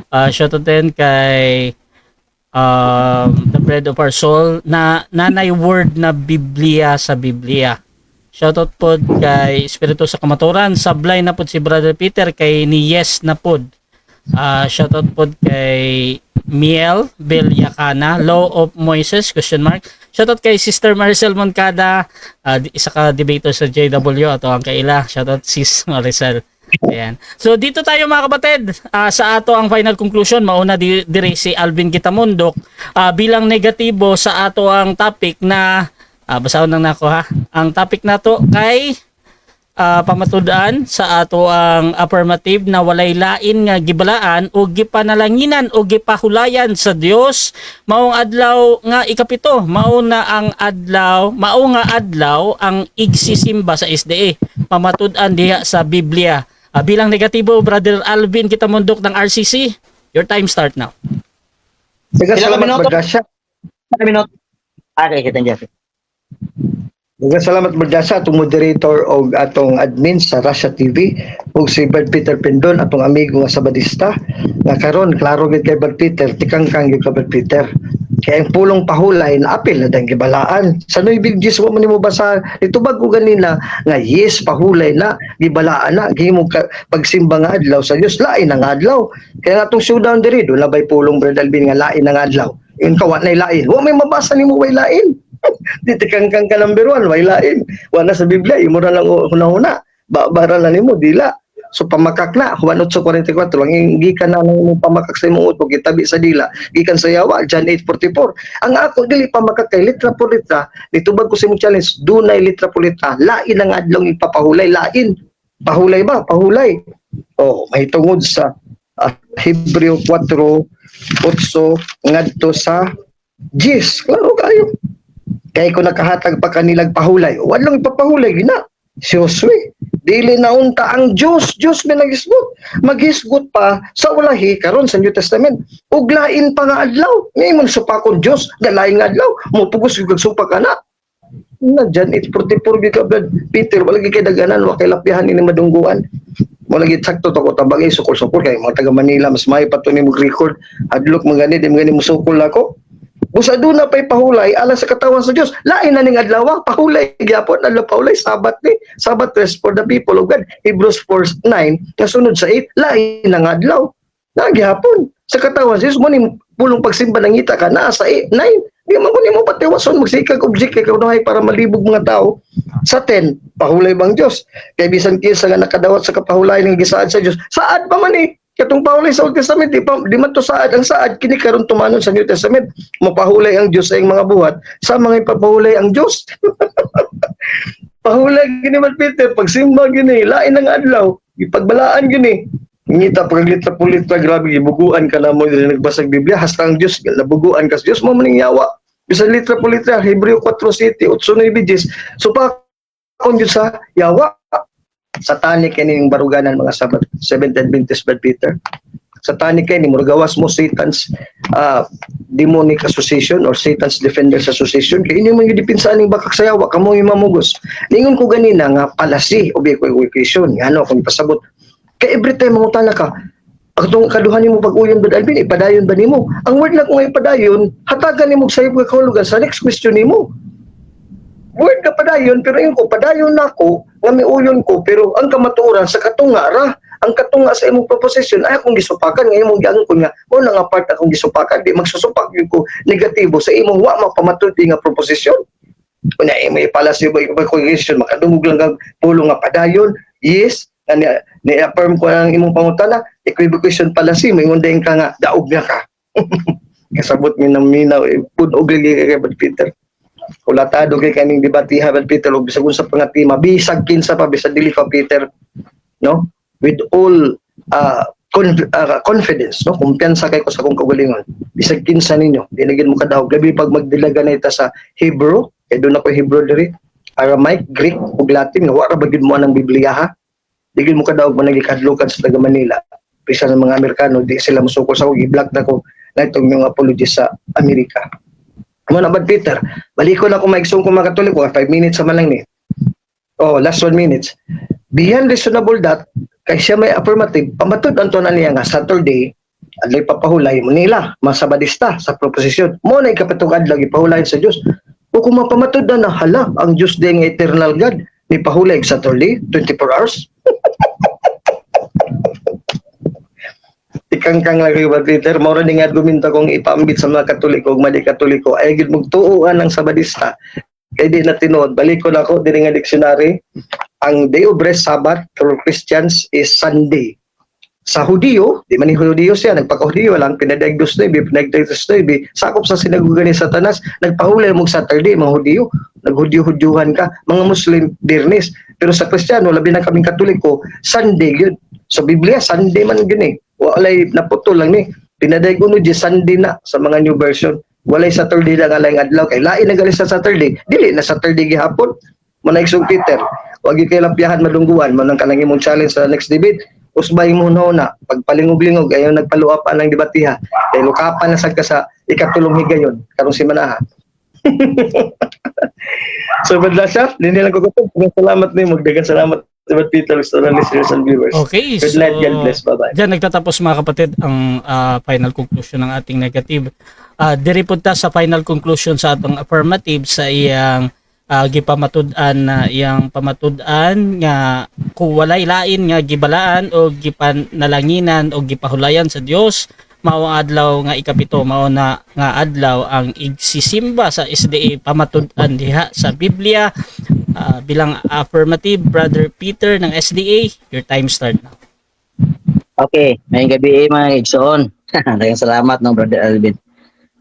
Shoutout din kay The Bread of Our Soul na nanay word na Biblia sa Biblia. Shoutout po kay Espiritu sa Kamaturan. Sablay na po si Brother Peter kay ni Yes na po. Shoutout po kay Miel Villacana, Law of Moses, question mark. Shoutout kay Sister Maricel Moncada, isa ka debater sa JW at ang kaila. Shoutout Sis Maricel. Ayan. So dito tayo mga kapatid, sa ato ang final conclusion. Mauna dire si Alvin Kitamundok bilang negatibo sa ato ang topic na basahon lang nako ha. Ang topic na to kay pamatud-an sa ato ang affirmative na walay lain nga gibalaan o gipanalanginan o gipahulayan sa Dios. Maong adlaw nga ikapito, mao nga adlaw ang igsisimba sa SDA. Pamatud-an diha sa Biblia. Bilang negatibo, Brother Alvin Kitamundok ng RCC, your time start now. Sige, salamat Bardasya. Okay, kita dyan. Sige, salamat Bardasya, atong moderator o atong admin sa Russia TV o si Brad Peter Pendon, atong amigo nga Sabadista. Nga karon klaro gid kay Brad Peter, tikang-kang gid kay Brad Peter. Kaya ang pulong pahulay na apil na dang gibalaan. Sa Noy Big Gis, mo nimo basa itubag ko ganina nga yes pahulay na gibalaan na gihimo pagsimba nga adlaw sa Dios lain ang adlaw. Kaya atong showdown diri do labay pulong Brad Alvin nga lain ang adlaw. Yun kawa na lain. Wa may mabasa nimo way lain. Dito kang ka number 1 way lain. Wa na sa Biblia imo na lang una-una. Bara lang nimo dila. So pamakak na 1844 ang gikan na ng pamakak sa imong utok gitabi sa dila gikan sa yawa John 8:44. Ang ako dili pamakak kay litra por litra nitubag ko sa imong challenge dunay litra por litra lain ang adlaw ipapahulay lain pahulay ba pahulay may tungod sa Hebreo 4:8 ngadto sa 10 klaro kayo kay ko nakahatag pa kanilang pahulay wadlong ipapahulay gina si Josue dili na unta ang Diyos may maghisgot pa sa ulahi karon sa New Testament ug lain pa nga adlaw ngayon supakon Diyos dalain nga adlaw mo pugos ug supak kana na John 8:44 ka Brad Peter wala gid kay daganan wa kay lapyahan ini madungguan wala gid sakto to ko tabagay sukol-sukol kay mga taga Manila mas may pa to ni mo record hadlok mangani di mangani mo sukol ako busa doon na pa'y pahulay alang sa katawan sa Diyos. Lain na ning adlaw, pahulay gyapon adlaw pahulay sabat ni. Sabat rest for the people of God. Hebrews 4:9 kasunod sa 8, lain na nga adlaw. Na gyapon sa katawan sa Diyos mo ni pulong pagsimba ng ngita ka na sa 8, 9. Di man kunin mo patiwason magsikag object kay kaunahay para malibog mga tao. Sa 10, pahulay bang Diyos? Kay bisan kinsa nga nakadawat sa kapahulay ng gisaad sa Diyos. Saad pa man eh. Katong pahulay sa Old Testament, di man to saad. Ang saad, kini karon tumanon sa New Testament. Mapahulay ang Diyos sa iyong mga buhat. Sa mga ipapahulay ang Diyos. Pahulay gini man Peter, pagsimba gini, lain ang adlaw. Ipagbalaan gini. Ngita paglitra po litra, grabe, ibuguan ka na mo din nagbasag Biblia. Hasta ang Diyos, nabuguan ka sa Diyos, mo maning yawa. Bisan litra po litra, Hebreo 4:7, 8:9. So pa, kung Diyos sa yawa, satanic kaning baruganan mga sabat Seventh Adventist Brad Peter satanic kay ni murgawas mo Satan's demonic association or Satan's defenders association kay inyo man gidipinsa ning bakak sayawa kamo mamugos ningon ko ganina nga palasi of equivocation ngano kung pasabot kay every time mangutana ka atong kaduhan nimo pag-uyon Brad Alvin ipadayon ba nimo ang word na kung ipadayon hatagan nimo sayop ka kahulugan sa next question nimo word ka padayon pero yung ko padayon nako nga miuyon ko pero ang kamatuoran sa katunga ra ang katunga sa imong proposition ay akong gisupakan nga imong giangkon nga mo na nga part akong gisupakan di magsusupak yun ko negatibo sa imong wa mapamatuti nga proposition una may palasyo ba question makadungog lang kag pulong nga padayon yes ni-affirm ko ang imong pangutana equivocation fallacy may ngundaing ka nga daog na ka kasabot mi nang minaw punog lagi kay Peter kulatado kay kaning debatiha Brad Peter og bisag unsa pa nga tema bisag kinsa pa bisag dili pa Peter no with all confidence no kumpiyansa kay ko sa akong kaugalingon bisag kinsa ninyo dinagin mo kadawog labi pag magdilaga na ita sa Hebrew kay doon ako Hebrew diri Aramaic, Greek, ug Latin, nga wala ba gid mo ang Biblia ha? Di gid mo kadaog man nagikadlukan sa taga Manila. Bisa ng mga Amerikano, di sila musukol sa i-block na ko na itong yung apologies sa Amerika. Ano na ba, Peter? Baliko na kung maigsong kung mga Katoliko, 5 minutes sa lang ni. Oh, last 1 minutes. Beyond reasonable that, kay siya may affirmative, pamatod ang tunan niya nga Saturday, adlay papahulay mo nila, mga Sabadista sa proposisyon. Mo na ikapitong adlaw, ipahulay sa Diyos. O kung mapamatod na hala, ang Diyos din ng eternal God, ni pahulay Saturday, 24 hours. Ikangkang lagi ba, Peter? Maura ni nga guminta kong ipaambit sa mga Katoliko, mali Katoliko, ay gid magtuuan ng Sabadista. Kaya di na tinuod, balik ko na ako, din nga dictionary, ang Day of Rest Sabbath for Christians is Sunday. Sa Hudiyo, di man ni Hudiyo siya, nagpaka-Hudiyo lang, pinadiagnose na ibi, sakop sa sinaguga ni Satanas, nagpahulay mong Saturday, mga Hudiyo, naghudiyo-hudyuhan ka, mga Muslim, Birnis, pero sa Kristiyano, labi na kaming Katoliko, Sunday yun. Sa Biblia, Sunday man yun eh. Walay naputol lang ni, pinadiagnose di Sunday na sa mga new version. Walay Saturday na nga lang adlaw, kay lain na gali sa Saturday, dili na Saturday gihapon. Managsong Peter, wag yung kailapiyahan madungguan, manang kanang imong challenge sa next debate, usbay mo na, pagpalingog-lingog, ayaw nagpaluapan ng debatiha, kay lukapan na sad ka sa ikatulong higayon, karong si Manaha. So, badla siya, hindi lang ko gusto, salamat ni magdagan salamat sa Peter, sa listeners and viewers. Okay, Good night, God bless, bye-bye. Diyan nagtatapos mga kapatid ang final conclusion ng ating negative. Diri punta sa final conclusion sa atong affirmative sa iyang gipamatud-an na iyang pamatud-an nga kung walay lain nga gibalaan o gipanalanginan o gipahulayan sa Dios, mao ang adlaw nga ikapito, mao na nga adlaw ang igsisimba sa SDA pamatud-an diha sa Biblia. Bilang affirmative, Brother Peter ng SDA, your time start now. Okay, ngayong gabi mga igsoon. Daghang salamat no Brother Alvin.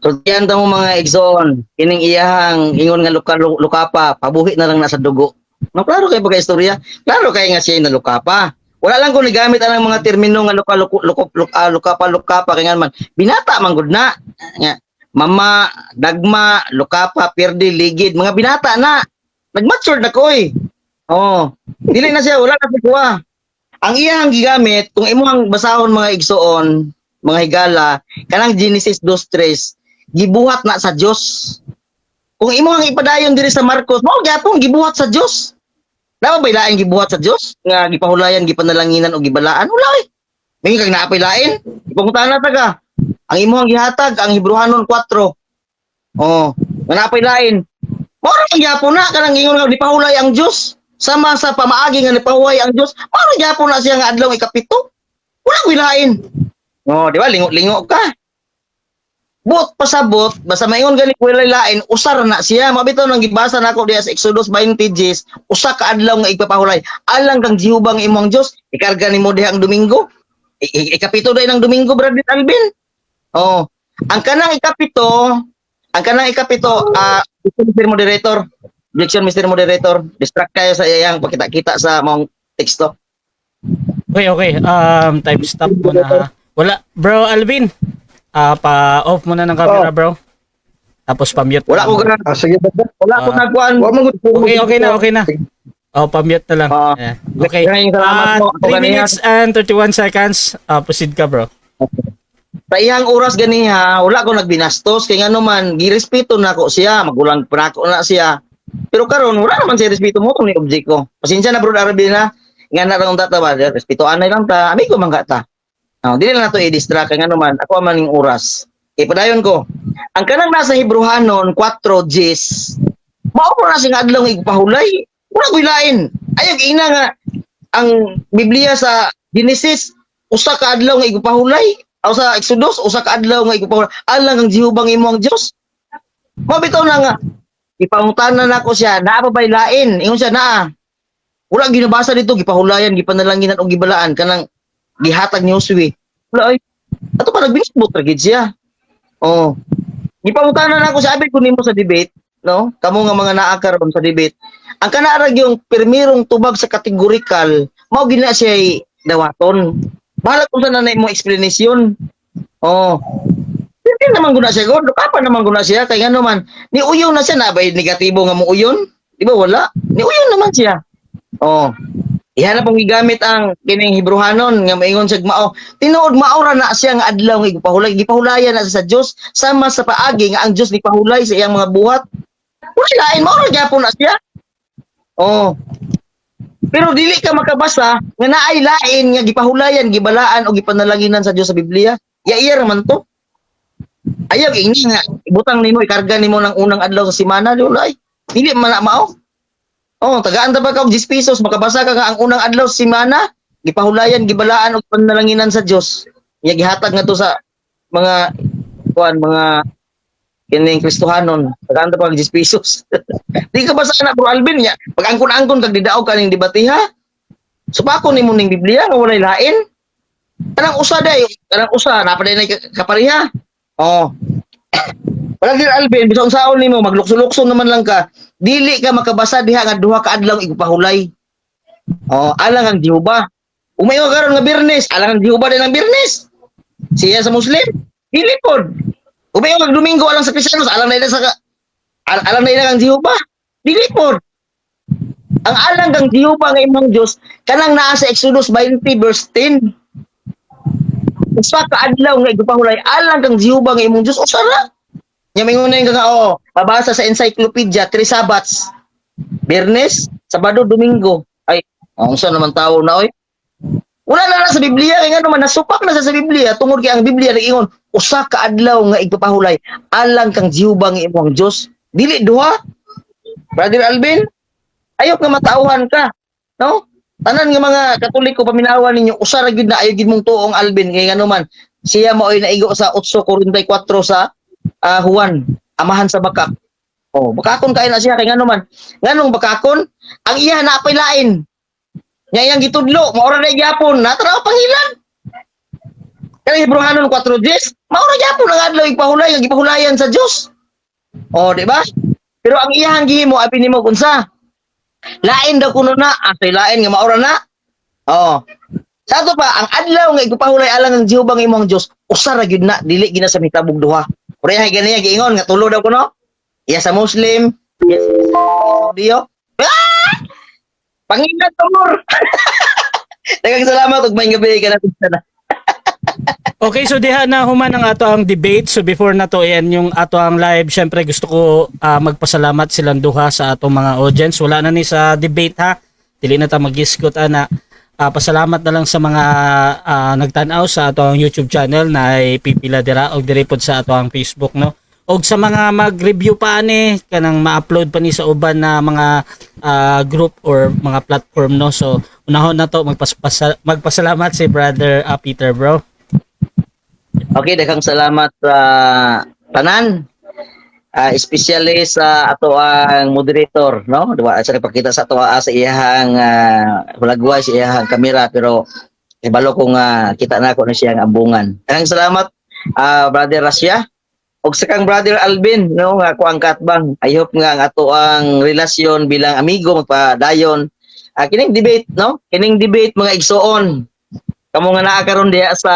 So diyan mo mga igsoon, kining iyahang ingon nga lukapa, pabuhi na lang nasa dugo. No, klaro kay pagka istorya, klaro kay nga siya nalukapa. Wala lang ko nigamit ang mga termino nga lukapa kay nga man. Binata man gud na. Nga mama, dagma, lukapa, perdi, ligid, mga binata na. Nag-mature na ko eh. Oh, dili na siya, wala na siya kuha. Ang iyang gigamit, kung imuhang basahon mga igsoon, mga higala, kanang Genesis 2:3, gibuhat na sa Dios. Kung imuhang ipadayon diri sa Marcos, mao gyapon gibuhat sa Dios. Daw ba lain gibuhat sa Dios nga gipahulayan, gipanalanginan o gibalaan? Wala eh. May kag naapay lain. Ipangutan na taga. Ang imuhang gihatag ang Hebrewanon 4. Oh, nga naapay lain. Mao ra gyapon na kanang ingon nga gipahulay ang Dios. Sama sa pamaagi nga nipahuway ang Dios. Mao ra gyapon na siya nga adlaw ikapito. Wala wilain. Oh, di ba lingo-lingo ka. Bot pasabot, basta maingon gani walay lain, usar na siya. Mabitaw nang gibasa nako diha sa Exodus 20 pages, usa ka adlaw nga igpapahulay. Alang kang Jehova nga imong Dios, ikarga nimo diha ang Domingo. Ikapito day ng Domingo, Brother Alvin. Oh, ang kanang ikapito, Mr. Moderator, objection Mr. Moderator, distract kayo sa iyang pagkita-kita sa mong teksto. Okay. Time stop muna ha. Wala, Bro Alvin. Pa-off muna ng camera, bro. Tapos pa-mute. Wala ko ganun. Sige ba? Wala ko nagkuhan. Okay na. Oh, pa-mute na lang. Yeah. Okay. 3 minutes and 31 seconds. Proceed ka, bro. Sa iyang oras ganiha, wala ko nagbinastos kay ngano man girespeto nako siya, magulang pa nako na siya. Pero karon wala naman siya respeto mo tong ni object ko. Pasensya na bro Arabina, nga na ra unta ta ba, respetuan na lang ta. Amigo man ta. No, dili na to i-distract kay ngano man ako man ning oras. Ipadayon ko. Ang kanang nasa Hebrewanon 4 Gs. Mao na sing adlaw nga igpahulay. Wala ko ilain. Ayog ina nga ang Biblia sa Genesis usa ka adlaw nga igpahulay. O sa Exodus usa ka adlaw nga igpahulay. Alang ang Jehova nga imong Dios. Mabitaw na nga. Ipangutanan nako siya, naa pa bay lain. Ingon siya naa. Wala ginabasa dito gipahulayan, gipanalanginan o gibalaan kanang gihatag ni Josue. Wala ay. Ato pa nagbisbot ra gid siya. Oh. Gipangutanan nako siya abi kun nimo sa debate, no? Kamo nga mga naa karon sa debate. Ang kanarag yung permirong tubag sa categorical, mao gina siya dawaton. Bahala kung saan na mo explanation. Oh. Hindi naman guna siya, God. Kapa naman guna siya. Kaya nga naman, ni uyon na siya na ba negatibo nga mo uyon? Di ba wala? Niuyon naman siya. Oh. Ihanap pong gigamit ang kining Hebrehanon nga maingon siya mao. Tinuod maura na siya nga adlaw nga gipahulay. Gipahulayan na sa Dios sama sa paagi nga ang Dios gipahulay sa iyang mga buhat. Wala lain maura gyapon na siya. Oh. Pero dili ka makabasa nga naay lain nga gipahulayan, gibalaan o gipanalanginan sa Dios sa Biblia. Iya raman to. Ayaw ini nga ibutang nimo ikarga nimo ng unang adlaw sa semana dulay. Dili man na mao. Oh, tagaan ta ba ka og 10 pesos makabasa ka nga ang unang adlaw sa semana, gipahulayan, gibalaan og panalanginan sa Dios. Iya gihatag nga to sa mga mga kining Kristohanon. Tagaan ta ba og 10 pesos. Di ka basa na Bro Alvin nya. Pag angkon-angkon kag didaog ka ning debatiha. Supakon nimo ning Biblia nga walay lain. Kanang usa day, kanang usa napaday na kapariha. Oh. Parang Sir Alvin, bisang saon nimo maglukso-lukso naman lang ka. Dili ka makabasa diha nga duha ka adlaw igpahulay. Oh, alang ang Jehova. Umayo karon nga Biyernes, alang ang Jehova din ang Biyernes. Siya sa Muslim, dili pod. Umayo kag Domingo alang sa Kristiyanos, alang na sa alang na ang Jehova. Dili pod. Ang alang kang Jehova nga imong Dios kanang naa sa Exodus 20 verse 10. Usa ka adlaw nga igpahulay alang kang Jehova nga imong Dios usara. Nya mingon nga mabasa sa encyclopedia 3 Sabbats. Biyernes, Sabado, Domingo. Ay, unsa naman tawo na oy? Wala na sa Biblia kay nga naman nasupak na sa Biblia tungod kay ang Biblia nag-ingon usa ka adlaw nga igpahulay alang kang Jehova nga imong Dios. Dili duha. Brother Alvin, ayok nga matauhan ka, no? Tanan nga mga Katoliko paminawan ninyo usa ra gyud na ayo gid mong tuong Alvin kay ngano man siya maoy naigo sa 8:44 sa Juan, amahan sa bakak. Oh, bakakon kay na siya kay ngano man. Nganong bakakon? Ang iya na apay lain. Nya iyang gitudlo, maura na gyapon, natara pangilan. Kay Hebrehanon 4:10, maura gyapon ang adlaw igpahulay, nga gipahulayan sa Dios. Oh, di ba? Pero ang iyang gihimo abi nimo kunsa? Lain daw kuno na, apay lain nga maura na. Oh. Sa ato pa, ang adlaw nga igpahulay alang ang Jehova nga imong Dios, usa ra gyud na, dili gina sa mitabog duha. Uri hay ganiya giingon nga tulo daw kuno. Iya sa Muslim, iya sa Dio. Pangilan tumor. Daghang salamat ug maayong gabi ka natin sana. Okay, so diha na human ang ato ang debate. So before na to yan yung ato ang live, syempre gusto ko magpasalamat silang duha sa atong mga audience. Wala na ni sa debate ha. Dili na ta mag-iskot ana. Pasalamat na lang sa mga nagtanaw sa ato ang YouTube channel na ipipila dira og diri pod sa ato ang Facebook, no. Og sa mga mag-review pa ani kanang ma-upload pa ni sa uban na mga group or mga platform, no. So unahon na to magpasalamat si Brother Peter, bro. Okay, daghang salamat sa tanan. Especially sa ato ang moderator, no? Diba? Sa nagpakita sa ato sa iyahang hulagway, sa iyahang kamera, pero ibalo ko nga kita na ako na siyang ambungan. Daghang salamat, Brother Rasya. Og sa kang Brother Alvin, no? Nga ako ang katbang. I hope nga ang ato ang relasyon bilang amigo magpadayon. Kining debate, no? Kining debate mga igsoon. Kamo nga naa karon diha sa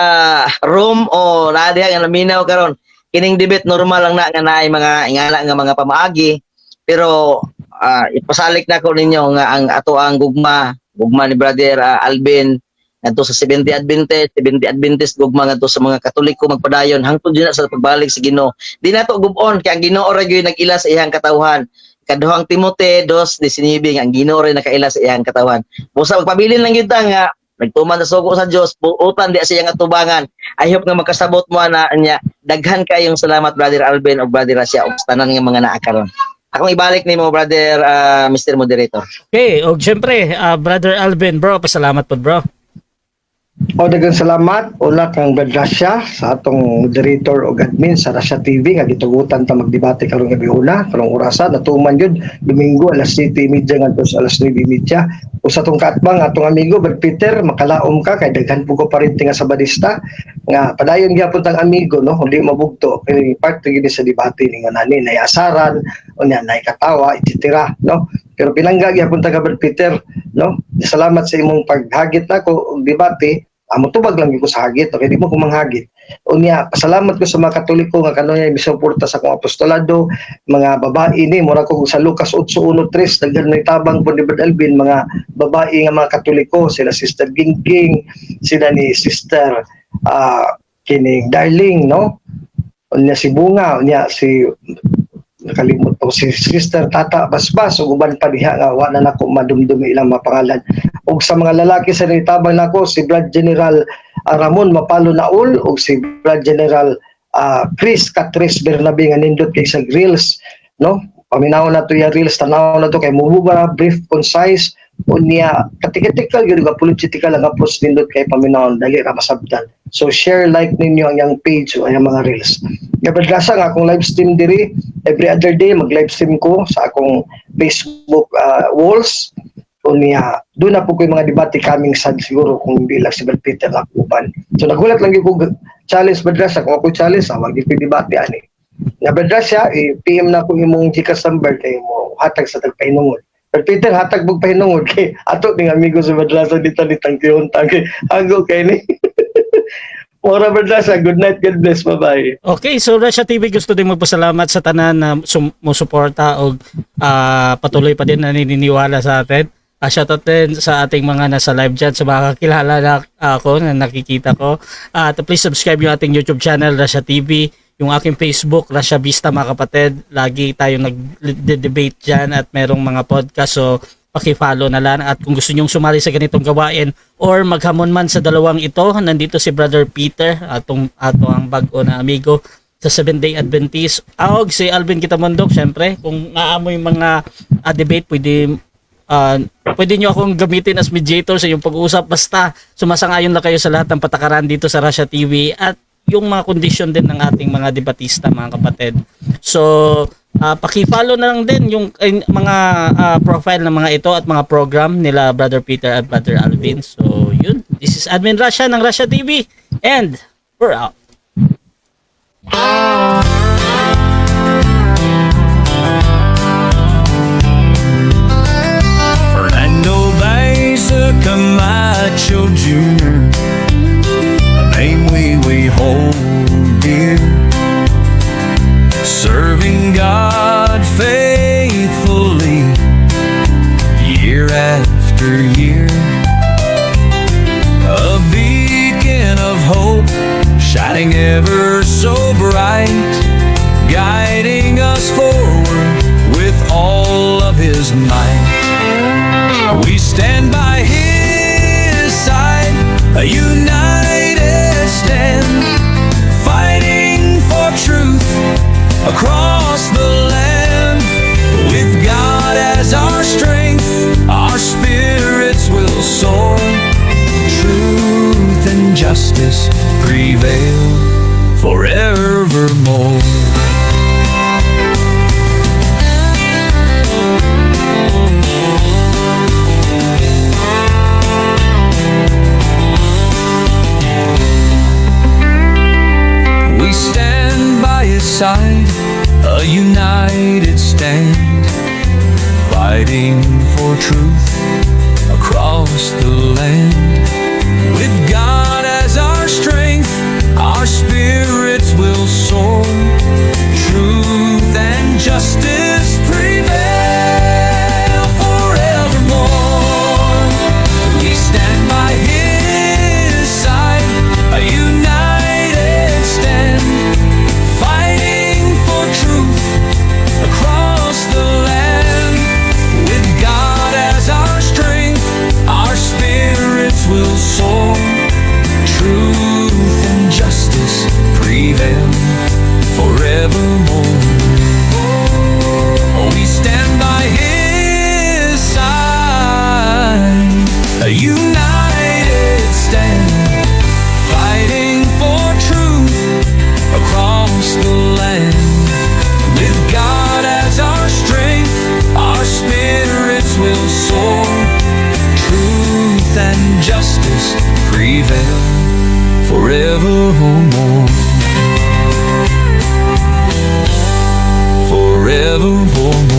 room o naa diha nga naminaw karon. Kining debate normal lang na nga naay mga ingala nga mga pamaagi, pero ipasalik na ko ninyo nga ang ato ang gugma ni Brother Alvin ngadto sa 70 Adventist gugma ngadto sa mga Katoliko magpadayon hangtod din sa pagbalik sa Ginoo. Di na to gubon kay ang Ginoo ra gyud nag-ila sa iyang katawhan. Kaduhang Timote 2:19 ang Ginoo ra nakaila sa iyang katawhan. Busa magpabilin lang gyud ta nga nagtuman sa sugo sa Dios, puutan di sa iyang atubangan. I hope nga magkasabot mo na niya. Daghan kayong salamat Brother Alvin o Brother Rasya o tanan nga mga naa karon. Akong ibalik nimo Brother Mr. Moderator. Okay, og syempre Brother Alvin, bro, pasalamat po, bro. O daghang salamat una kang Brad Rasya sa atong moderator o admin sa Rasya TV nga gitugutan ta magdebate karon nga una karong orasan natuman gyud Domingo alas 7:30 ngadto sa alas 9:30 o sa atong katbang atong amigo Brad Peter makalaom ka kay daghan pugo pa rin nga sabadista nga padayon gyapon tang amigo no hindi mabugto kay part gyud sa debate ning nani nay asaran o nya nay katawa etc. no pero pinangga gyapon ta ka Brad Peter no salamat sa imong paghagit nako og debate. Mutubag lang ko sa hagit, okay, di mo ko manghagit. Unya, pasalamat ko sa mga Katoliko nga kanoya misuporta sa akong apostolado, mga babae ni mura ko sa Lucas 8:1-3 daghan may tabang po ni Brad Alvin, mga babae nga mga Katoliko, sila Sister Gingging, sila ni Sister kining Darling, no? Unya si Bunga, unya si nakalimot ko si Sister Tata Basbas ug uban pa diha nga wa na nako madumdumi ilang mapangalan. Ug sa mga lalaki sa nitabang nako si Brad General Ramon Mapalo Naul ug si Brad General Chris Catris Bernabe nga nindot kay sa Reels, no? Paminaw na to ya Reels, tanaw na to kay mubuga, brief, concise, unya katiktikal gyud nga political ang approach nindot kay paminaw dali ra masabtan. So share, like ninyo ang yang page o ang mga Reels. Gabadgasa nga akong live stream diri every other day, mag live stream ko sa akong Facebook walls. Unya doon na po ko yung mga debate coming sad siguro kung hindi lang si Brad Peter nakupan. So nagulat lang yung challenge Badrasya, kung ako challenge wag yung debate ani. Na Badrasya, PM na ko imong Gcash number kay mo hatag sa tagpahinungod. Brad Peter hatag bug pahinungod kay ato ning amigo sa Badrasya dito ni tangkiyon tangki. Hago kay ni. Ora Badrasya, good night, God bless, bye-bye. Okay, so Rasha TV gusto din magpasalamat sa tanan na sumusuporta o patuloy pa din na naniniwala sa atin. Shoutout din sa ating mga nasa live dyan, sa mga kakilala na ako na nakikita ko. Please subscribe yung ating YouTube channel, Rasha TV, yung aking Facebook, Rasha Vista mga kapatid. Lagi tayong nag-debate dyan at merong mga podcast, so paki-follow na lang. At kung gusto nyong sumali sa ganitong gawain or maghamon man sa dalawang ito, nandito si Brother Peter, ato ang bago na amigo sa 7-Day Adventist. Ako si Alvin Kitamondok, syempre. Kung aamoy mga debate, pwede nyo akong gamitin as mediator sa iyong pag-uusap. Basta sumasangayon na kayo sa lahat ng patakaran dito sa Rasha TV at yung mga kondisyon din ng ating mga debatista mga kapatid. So paki-follow na lang din yung mga profile ng mga ito at mga program nila Brother Peter at Brother Alvin. So yun, this is Admin Rasha ng Rasha TV and we're out. Fernando Baeza Camacho Jr., a name we hold dear, serving God faithfully year after year, a beacon of hope shining ever so bright, guiding us forward with all of his might. We stand by his side, a united stand, fighting for truth across the land. With God as our strength, our spirits will soar. Truth and justice prevail forevermore. We stand by his side, a united stand, fighting for truth across the land. With God as our strength, our spirits will soar. Truth and justice prevail forevermore. We stand by his side, a united stand, fighting for truth across the land. With God as our strength, our spirits will soar. Truth and justice prevail forevermore. We stand by his side, a united stand, fighting for truth across the land. With God as our strength, our spirits will soar. Truth and justice prevail forevermore. Forevermore.